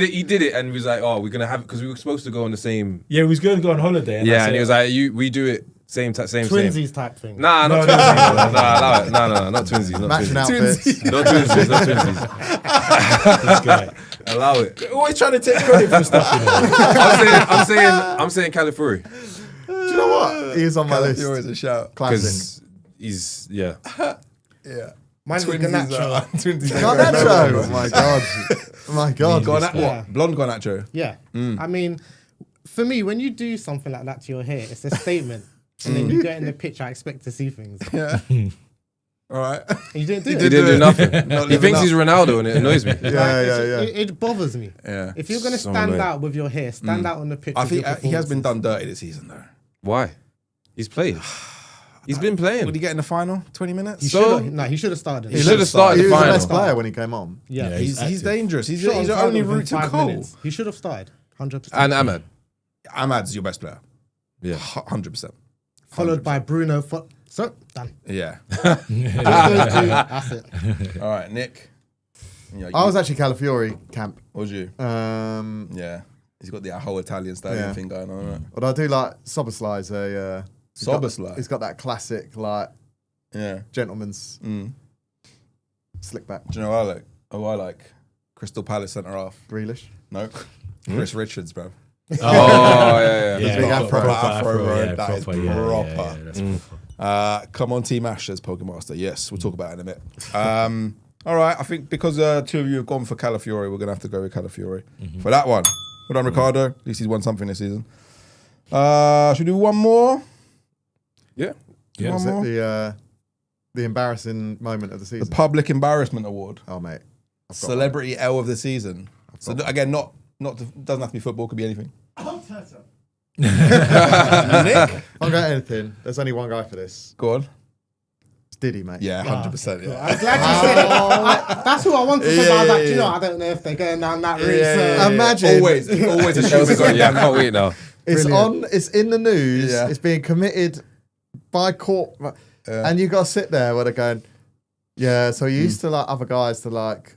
He did it, and we was like, oh, we're gonna have because we were supposed to go on the same. Yeah, we was going to go on holiday. Yeah, I and he said, was like, we do it same. Twinsies type thing. Nah, not No, twinsies. no. Allow it. No, not twinsies. Not Matching twinsies. outfits. Not twinsies. this guy. Allow it. Always trying to take credit for stuff. You know? I'm saying Califuri Do you know what? He is on my list. You're always a shout. Classic. because he's Yeah. Mine's Twinsies Ganacho. Twinsies. Garnacho. Oh my god. Oh my god. Yeah. What? Blonde Garnacho. Yeah. I mean, for me, when you do something like that to your hair, it's a statement. And then you go in the pitch, I expect to see things. Yeah. All right. And you didn't do he it. didn't do nothing. Not He living thinks up. he's Ronaldo, and it annoys me. Yeah. It bothers me. Yeah. If you're going to So stand annoying. out with your hair, stand out on the pitch. I with think your he has been performances. done dirty this season though. Why? He's played. He's been playing. Would he get in the final? 20 minutes? He So- should have started. He should have started He the was the final. best player when he came on. Yeah, He's dangerous. He's Shot on the target only within route to 5 goal. minutes. He should have started. 100%. And Ahmad. Ahmad's your best player. Yeah. 100%. Followed by Bruno. So, done. Yeah. That's it. All right, Nick. Yeah, I was actually Calafiori camp. Was you? Yeah. He's got the whole Italian stallion Yeah. thing going on. Right? But I do like Soboslai's a Soboslai? He's got that classic like Yeah. gentleman's Mm. slick back. Do you know what I like? Oh, I like Crystal Palace centre half. Grealish. No. Chris Richards, bro. Oh, yeah. Big afro. Afro, bro. yeah, That is proper, yeah, proper. yeah, that's proper. Come on, Team Ash, says Pokemaster. Yes, we'll talk about it in a bit. All right, I think because two of you have gone for Calafiori, we're going to have to go with Calafiori for that one. Well done, Ricardo. At least he's won something this season. Should we do one more? Yeah. Yeah. Was One more? it the embarrassing moment of the The season? Public Embarrassment Award. Oh mate. I've got Celebrity L of the season. So again, not doesn't have to be football, could be anything. Arteta. Nick? I'll go anything. There's only one guy for this. Go on. It's Diddy, mate. Yeah, 100%. Yeah. I'm glad you said it. That's who I wanted to say. But I was like, do you know, I don't know if they're going down that route. so- Imagine. Always a Chelsea going Yeah, I down. can't wait now. It's Brilliant. on. It's in the news. Yeah. It's being committed by court, and you got to sit there where they're going. Yeah, so you used to like other guys to like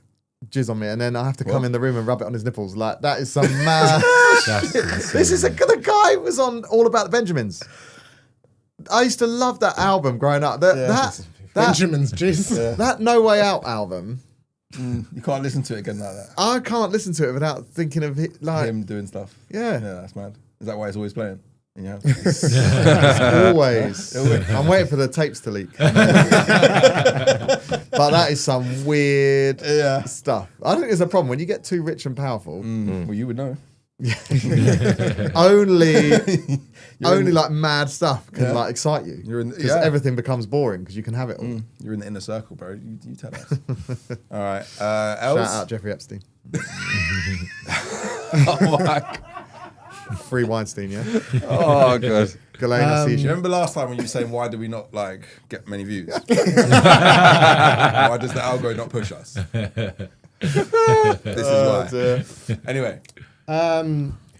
jizz on me, and then I have to come in the room and rub it on his nipples. Like that is some mad. This is the guy who was on All About the Benjamins. I used to love that album growing up. That Benjamin's jizz. that No Way Out album. You can't listen to it again like that. I can't listen to it without thinking of it like Him doing stuff. yeah. Yeah, that's mad. Is that why it's always playing? Yeah. Always. I'm waiting for the tapes to leak. But that is some weird stuff. I think there's a problem when you get too rich and powerful. Well, you would know. Only like mad stuff can like excite you. You're in- because yeah. everything becomes boring because you can have it all. You're in the inner circle, bro. You tell us. All right. Shout Els? out Jeffrey Epstein. Oh, my. Free Weinstein, yeah. Oh, God. Galena Do you Seizure. remember last time when you were saying, why do we not like get many views? Why does the algo not push us? This is why. Anyway,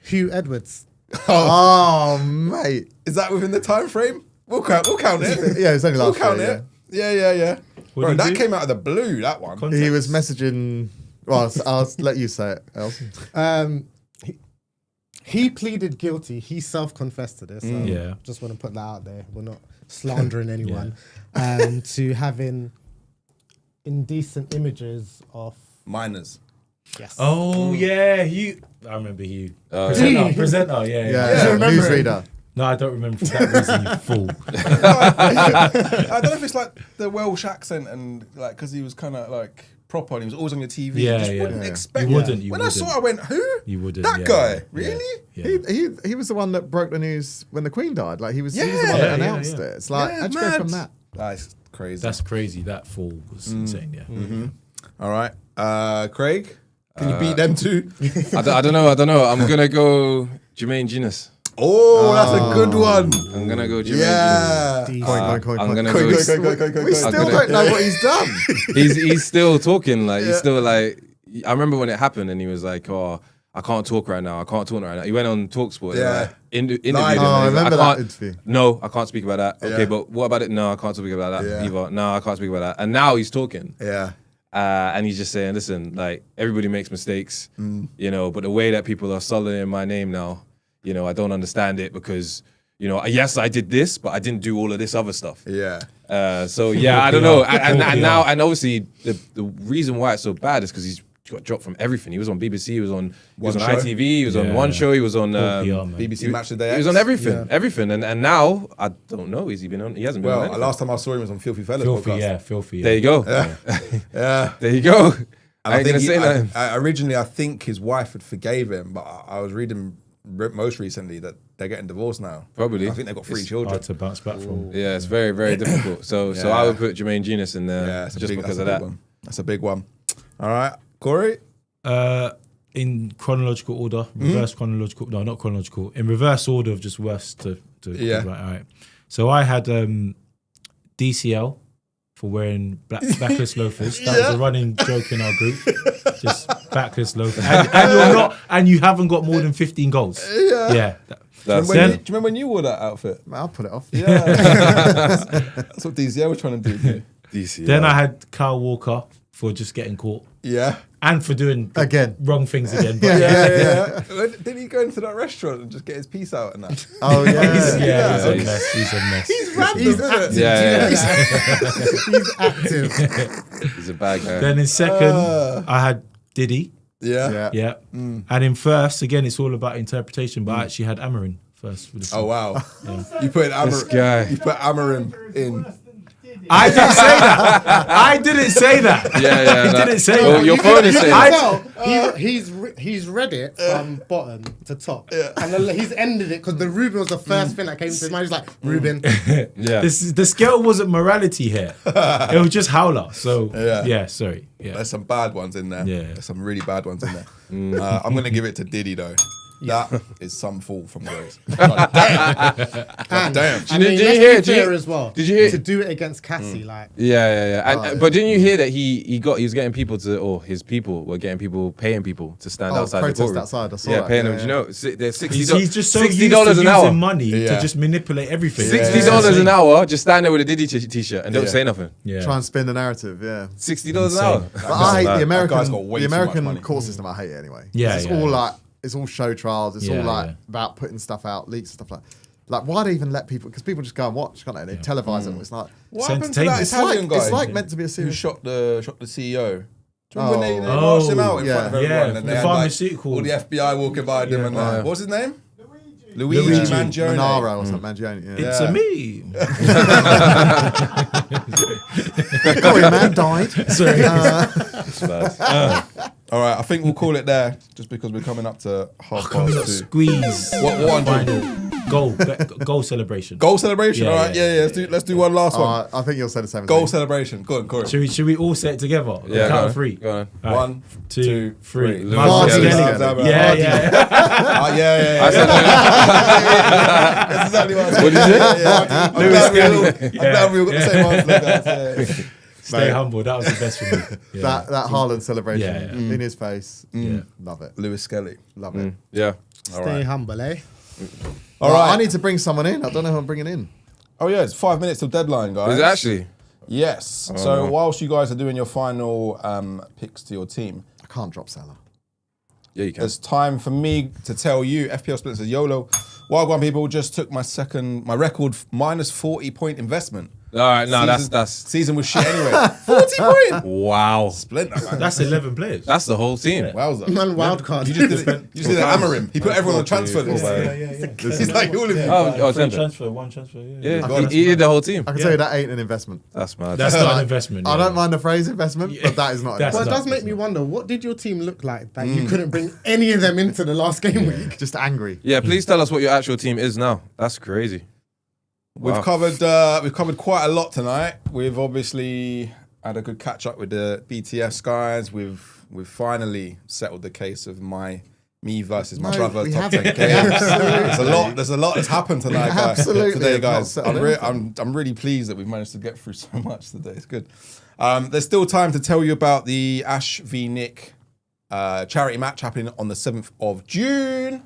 Hugh Edwards. Oh, mate. is that within the time frame? We'll count it. Yeah, it was only We'll last count year. it. Yeah. What Bro, did that he do? came out of the blue, that one. Yeah. He was messaging. Well, I'll let you say it, Els. He pleaded guilty. He self-confessed to this. So just want to put that out there. We're not slandering anyone. To having indecent images of minors. Yes. Oh yeah, Hugh. I remember Hugh. Presenter. Yeah. Newsreader. No, I don't remember for that reason, you fool. I don't know if it's like the Welsh accent and like because he was kind of like proper and he was always on your TV. Yeah, you just wouldn't expect. You wouldn't. When I saw it, I went, "Who? You wouldn't. That guy? Really? Yeah. He was the one that broke the news when the Queen died. Like he was the one that announced it. It's like how'd you go from that? That's crazy. That's crazy. That fall was insane. Yeah. Mm-hmm. All right, Craig, can you beat them two? I don't know. I'm gonna go Jermaine Genius. Oh, that's a good one. I'm gonna go Jermaine Genius. I'm gonna go. We still don't know what he's done. He's still talking. Like he's still like. I remember when it happened, and he was like, "Oh, I can't talk right now. I can't talk right now." He went on Talksport. Like, interviewed him. I remember that interview. No, I can't speak about that. Okay, but what about it? No, I can't speak about that either. No, I can't speak about that. And now he's talking. Yeah. And he's just saying, listen, like everybody makes mistakes, you know, but the way that people are sullying my name now, you know, I don't understand it because, you know, yes, I did this, but I didn't do all of this other stuff. Yeah. So yeah, I don't know. And now, and obviously the reason why it's so bad is because he's got dropped from everything. He was on BBC, he was on ITV, he was on One Show, he was on BBC Match of the Day. He was on everything. And now I don't know. Has he been on? He hasn't been on. Well, last time I saw him was on Filthy Fellas podcast. Filthy. There you go. Yeah. There you go. I ain't gonna say that. Originally, I think his wife had forgave him, but I was reading most recently that they're getting divorced now. Probably. I think they've got 3 children. Hard to bounce back from. Yeah, it's very, very difficult. So I would put Jermaine Genius in there just because of that. That's a big one. All right, Corey? In chronological order, reverse chronological, no, not chronological, in reverse order of just worst to right, all right. So I had DCL for wearing backless loafers. That was a running joke in our group. Just backless loafers. And you're not, and you haven't got more than 15 goals. Yeah. Do you remember when you wore that outfit? I'll put it off. Yeah. That's what DCL was trying to do. DCL. Then I had Kyle Walker for just getting caught. Yeah. And for doing wrong things again. But Didn't he go into that restaurant and just get his piece out and that? Oh, yeah. He's a mess. He's active. He's active. He's a bad guy. Then in second, I had Diddy. Yeah. And in first, again, it's all about interpretation, but I actually had Amarin first. For the wow. You put This guy. You put Amarin in. I didn't say that. Yeah. He didn't say that. Your phone is saying He's read it from bottom to top. And then he's ended it because the Ruben was the first thing that came to his mind. He's like, Ruben. The scale wasn't morality here. It was just howler. So, sorry. Yeah. There's some bad ones in there. Yeah. There's some really bad ones in there. I'm going to give it to Diddy, though. That is some fall from Grace. God damn. Did you hear as well? Did you hear to do it against Cassie? Like but didn't you hear that he was getting people to, or his people were getting people, paying people to stand outside the courtroom. Outside. I saw that. Paying them. Do you know they're $60? He's just so used to an hour. using money to just manipulate everything. $60 an hour. Just stand there with a Diddy t-shirt and don't say nothing. Try and spin the narrative. Yeah. $60 an hour. But I hate the the American court system. I hate it anyway. Yeah, it's all like. It's all show trials. It's all like about putting stuff out, leaks and stuff like why do they even let people? Because people just go and watch, can't they? They televise it. It's like what happened to that Italian guy? It's like meant to be a series. Who shot the CEO? Do you remember when they marched him out in front of everyone? And they the had pharmaceutical. all the FBI walking by them and what was his name? Luigi Mangione. Manaro or something. Mangione. It's a me. Sorry, man died. Sorry. All right, I think we'll call it there, just because we're coming up to half past 2. Squeeze. What final goal celebration. Goal celebration. All right, yeah. Let's do one last one. I think you'll say the same. Goal celebration. Go on, Corey. Should we all say it together? Yeah, count of 3. Go on. Right. 1, 2, 3. Yeah. That's exactly what I said. What did you say? I'm glad we got the same answer, guys. Stay humble. That was the best for me. Yeah. That Haaland celebration in his face. Love it. Lewis Skelly. Love it. Yeah. Stay humble, eh? All right. I need to bring someone in. I don't know who I'm bringing in. Oh yeah, it's 5 minutes till deadline, guys. Is it actually? Yes. So whilst you guys are doing your final picks to your team, I can't drop Salah. Yeah, you can. It's time for me to tell you, FPL Splits says, YOLO. Wild One people just took my record minus 40-point investment. All right, no, that's season was shit anyway. 40 points. Wow. Splinter, man. That's 11 players. That's the whole team. Wowza. Man, wild card. You just did it hammer him. He put everyone on transfer list. He's like all of you. One transfer. Yeah, he did the whole team. I can tell you that ain't an investment. That's mad. That's not an investment. I don't mind the phrase investment, but that is not an That's Well, it investment. does make me wonder, what did your team look like that you couldn't bring any of them into the last game week? Just angry. Yeah, please tell us what your actual team is now. That's crazy. We've covered quite a lot tonight. We've obviously had a good catch up with the BTS guys. We've finally settled the case of me versus my brother top 10K. There's a lot that's happened tonight, guys. Absolutely. Today, guys. I'm really pleased that we've managed to get through so much today. It's good. There's still time to tell you about the Ash v Nick charity match happening on the 7th of June.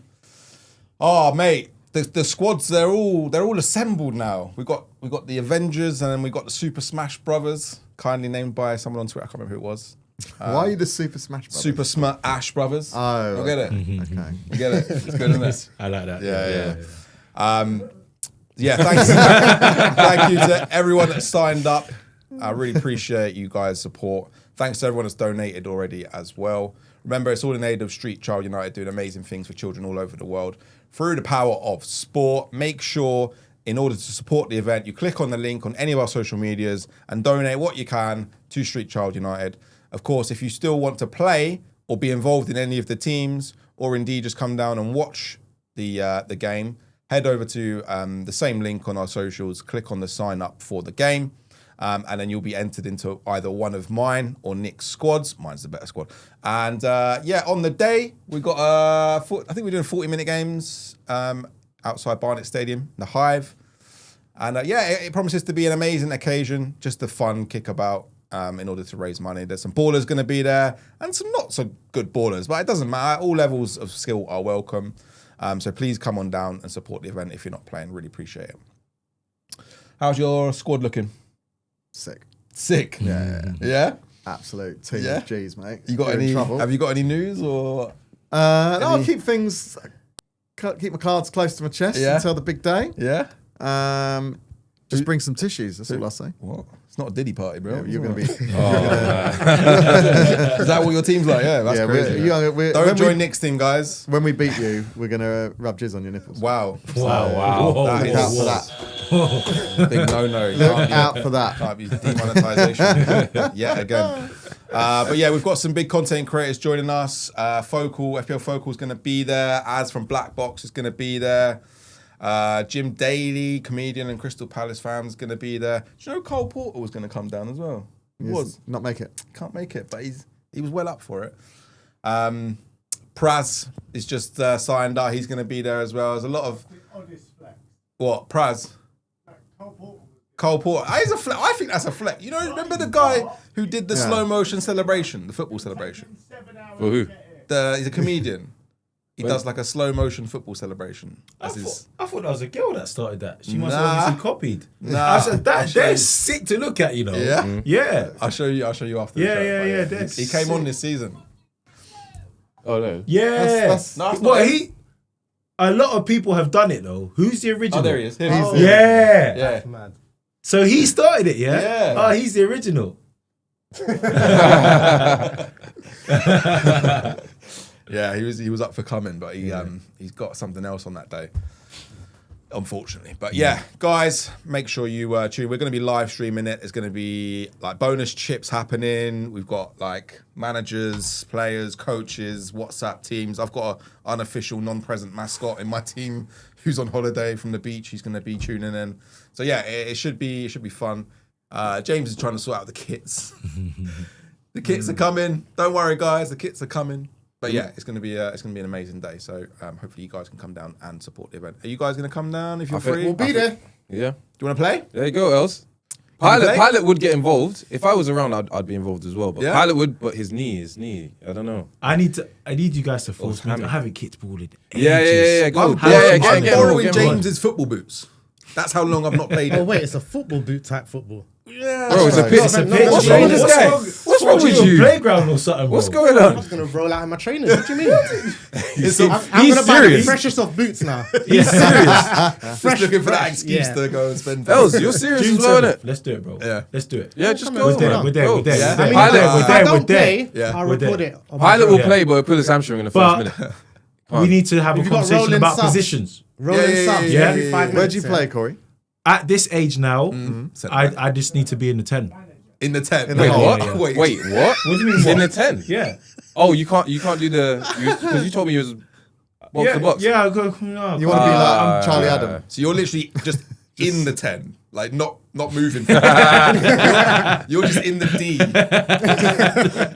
Oh, mate. The squads, they're all assembled now. We got the Avengers, and then we got the Super Smash Brothers, kindly named by someone on Twitter. I can't remember who it was. Why are you the Super Smash Brothers? Super Smart Ash Brothers. Oh, I get it. Okay. You get it. It's good, isn't it? I like that. Yeah. Thanks. Thank you to everyone that signed up. I really appreciate you guys' support. Thanks to everyone that's donated already as well. Remember, it's all in aid of Street Child United doing amazing things for children all over the world through the power of sport. Make sure, in order to support the event, you click on the link on any of our social medias and donate what you can to Street Child United. Of course, if you still want to play or be involved in any of the teams, or indeed just come down and watch the game, head over to the same link on our socials, click on the sign up for the game, and then you'll be entered into either one of mine or Nick's squads. Mine's the better squad. And on the day, we got, I think we're doing 40-minute games outside Barnet Stadium, the Hive. And it promises to be an amazing occasion, just a fun kickabout in order to raise money. There's some ballers going to be there and some not so good ballers, but it doesn't matter. All levels of skill are welcome. So please come on down and support the event if you're not playing. Really appreciate it. How's your squad looking? Sick. Yeah. Absolute team Yeah? of G's, mate. You got You're in any? trouble. Have you got any news or? No, I'll keep my cards close to my chest until the big day. Yeah. Just bring some tissues. That's all I'll say. What? It's not a Diddy party, bro. Yeah, you're going to be. Is that what your team's like? Yeah, that's crazy. Don't join Nick's team, guys. When we beat you, we're going to rub jizz on your nipples. Wow. Wow. Look out for that. Big no. Look out for that. Can't be demonetization yet again. But yeah, we've got some big content creators joining us. FPL Focal is going to be there. Az from Black Box is going to be there. Jim Daly, comedian and Crystal Palace fan, is going to be there. Do you know Cole Porter was going to come down as well? He was. Not make it. Can't make it, but he was well up for it. Praz is just signed up. He's going to be there as well. There's a lot of... What? Praz? Cole Porter. He's a flex. I think that's a flex. You know, remember the guy who did the slow motion celebration, the football celebration? For who? He's a comedian. He does like a slow motion football celebration. I thought that was a girl that started that. She must Nah. have obviously copied. Nah. I said, they're sick to look at, you know. Yeah? Yeah. I'll show you after the show. That's He came on this season. Oh, no. Yeah. That's a lot of people have done it though. Who's the original? Oh, there he is. Yeah. That's mad. So he started it, yeah? Yeah. Oh, he's the original. Yeah, he was up for coming, but he's got something else on that day, unfortunately. But yeah, guys, make sure you tune. We're going to be live streaming it. There's going to be like bonus chips happening. We've got like managers, players, coaches, WhatsApp teams. I've got an unofficial, non-present mascot in my team who's on holiday from the beach. He's going to be tuning in. So yeah, it should be fun. James is trying to sort out the kits. The kits are coming. Don't worry, guys. The kits are coming. But yeah, it's gonna be an amazing day. So hopefully you guys can come down and support the event. Are you guys gonna come down if you're free? We'll be there. Yeah. Do you want to play? There you go, Els. Pilot would get involved. If I was around, I'd be involved as well. But Yeah? Pilot would, but his knee. I don't know. I need you guys to force me. I haven't kickballed in Yeah. Go. I'm Get borrowing him. James's football boots. That's how long I've not played Oh it. wait, it's a football boot type football. Yeah. Bro, it's a pitch. It's a pitch. What's wrong with this guy? What's wrong with you? Playground or something, What's bro. going I'm on? just gonna roll out in my trainers. What do you mean? I'm He's gonna buy the serious. freshest of boots now. He's serious. Just looking for that excuse Yeah. to go and spend. Els, you're serious June as well, 7th. innit? Let's do it, bro. Yeah. Let's do it. Yeah, just Come go. on, We're there. Go. We're there. We're there. Yeah. We're I mean, there. Pilot- if We're I there. We're don't there. play, Yeah. I'll We're record there. it. on my Pilot phone. will Yeah. play, but he'll pull his hamstring in the But- first minute. We need to have a If you got conversation rolling about subs. positions. Rolling subs yeah, every yeah, 5 minutes. Where'd you yeah. play, Corey? At this age now, Centre I just need to be in the 10. in the 10. In the Wait, hole. what? Yeah, yeah. Wait. Wait, what? What do you mean? In what? the 10? Yeah. Oh, you can't do the because you told me you was box Yeah, to box. yeah, I go. No, You want to be like I'm Charlie Adam? So you're literally just in the 10, like not moving. you're just in the D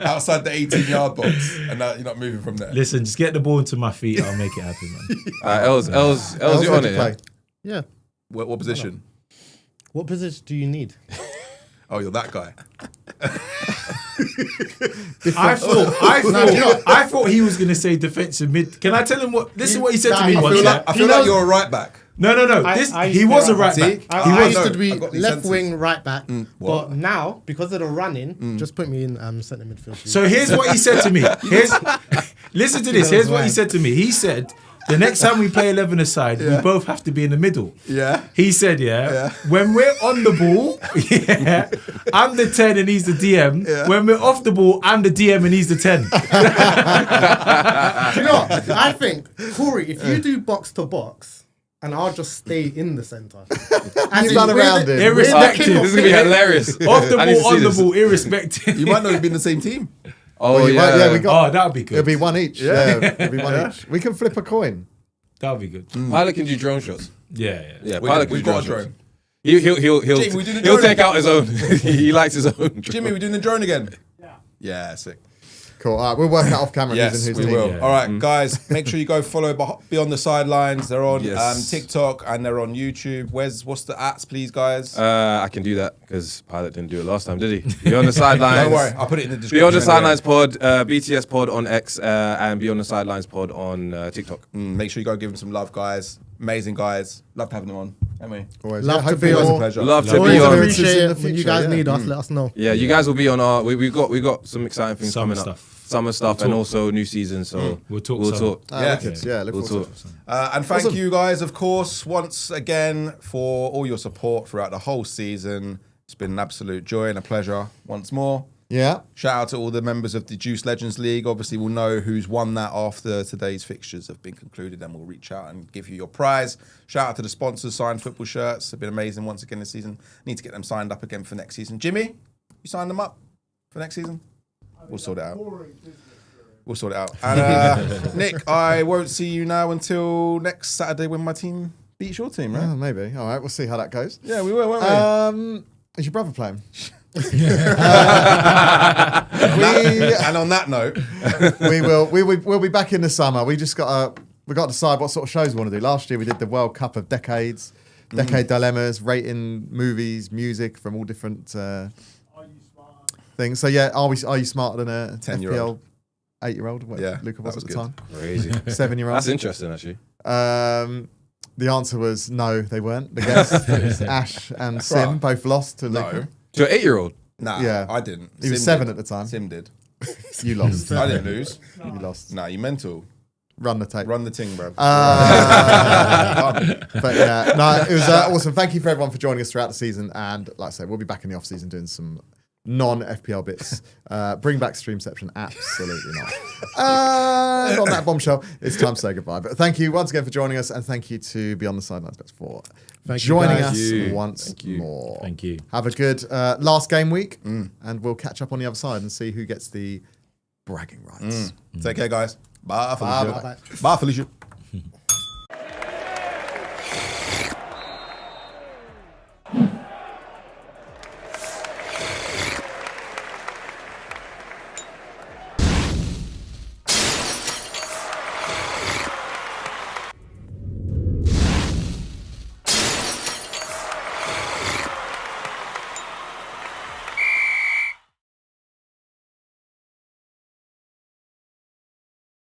outside the 18-yard box, and now you're not moving from there. Listen, just get the ball into my feet. I'll make it happen, man. Els, you're on where'd it. you Yeah? play? Yeah. What position? What position do you need? Oh, you're that guy. I thought he was gonna say defensive mid. Can I tell him what? This is what he said to me I once. feel yeah? I feel like you're a right back. No. He was a right back. I used know. to be I've got these left senses. wing right back, What? but now because of the running, just put me in centre midfield. So here's what he said to me. Listen to this. Here's what he said to me. He said, the next time we play 11 aside, we both have to be in the middle. Yeah. He said, when we're on the ball, I'm the 10 and he's the DM. Yeah. When we're off the ball, I'm the DM and he's the 10. Do you know what? I think, Corey, if you do box to box, and I'll just stay in the centre. You run around him. Irrespective. This is gonna be hilarious. Off the I need to ball, see on the this. ball, irrespective. You might not have been the same team. Oh you yeah, might- yeah, we got. Oh, that would be good. It'll be one each. Yeah, it'll be one each. We can flip a coin. That would be good. Pilot can do drone shots. Yeah. Yeah, Pilot can We've do got a drone shots. drone. He'll Jimmy, we do the he'll drone take out his own. He likes his own. Drone. Jimmy, we're doing the drone again. Yeah, sick. Cool. All right, we'll work out off camera Yes, who's in whose we team. will. Yeah. All right, guys, make sure you go follow Beyond the Sidelines. They're on Yes. TikTok and they're on YouTube. What's the @, please, guys? I can do that because Pilot didn't do it last time, did he? Beyond the sidelines. Don't worry, I'll put it in the description. Beyond the anyway. Sidelines Pod, BTS Pod on X, and Beyond the Sidelines Pod on TikTok. Make sure you go give them some love, guys. Amazing guys. Loved having them on, haven't we? Always. Love to hopefully be Always a on. pleasure. Love to Always be on. appreciate In it the when you future, guys yeah. need us. Let us know. Yeah, you guys will be on our. We got some exciting things Summer coming up. stuff. Summer stuff We'll and talk. also new season. So We'll talk We'll summer. talk. Ah, Yeah. wicked. Yeah, look We'll forward talk. to it. And thank you guys, of course, once again for all your support throughout the whole season. It's been an absolute joy and a pleasure once more. Yeah. Shout out to all the members of the Juice Legends League. Obviously, we'll know who's won that after today's fixtures have been concluded, and we'll reach out and give you your prize. Shout out to the sponsors, signed football shirts. Have been amazing once again this season. Need to get them signed up again for next season. Jimmy, you signed them up for next season? We'll sort it out. We'll sort it out. And Nick, I won't see you now until next Saturday when my team beats your team, right? Oh, maybe. All right, we'll see how that goes. Yeah, we will, won't we? Is your brother playing? And on that note, We'll be back in the summer. We got to decide what sort of shows we want to do. Last year we did the World Cup of Decades, Decade Dilemmas, rating movies, music from all different things. So yeah, are you smarter than a 10-year-old. 8-year-old? Yeah, Luca was that at the was time. Crazy. 7-year-old. That's interesting, actually. The answer was no, they weren't. The guests, Ash and Sim, both lost to no. Luca. To an 8-year-old. Nah, Yeah. I didn't. He was Sim 7 did. at the time. Sim did. You lost. I didn't lose. You lost. Nah, you mental. Run the tape. Run the ting, bro. But yeah, no, it was awesome. Thank you for everyone for joining us throughout the season. And like I said, we'll be back in the off season doing some non-FPL bits. Bring back Streamception, absolutely not. And on that bombshell, it's time to say goodbye. But thank you once again for joining us, and thank you to Beyond the Sidelines Bets for joining guys. us once more. Thank you. Have a good last game week, and we'll catch up on the other side and see who gets the bragging rights. Take care, guys. Bye, Felicia. Bye. Bye, Felicia.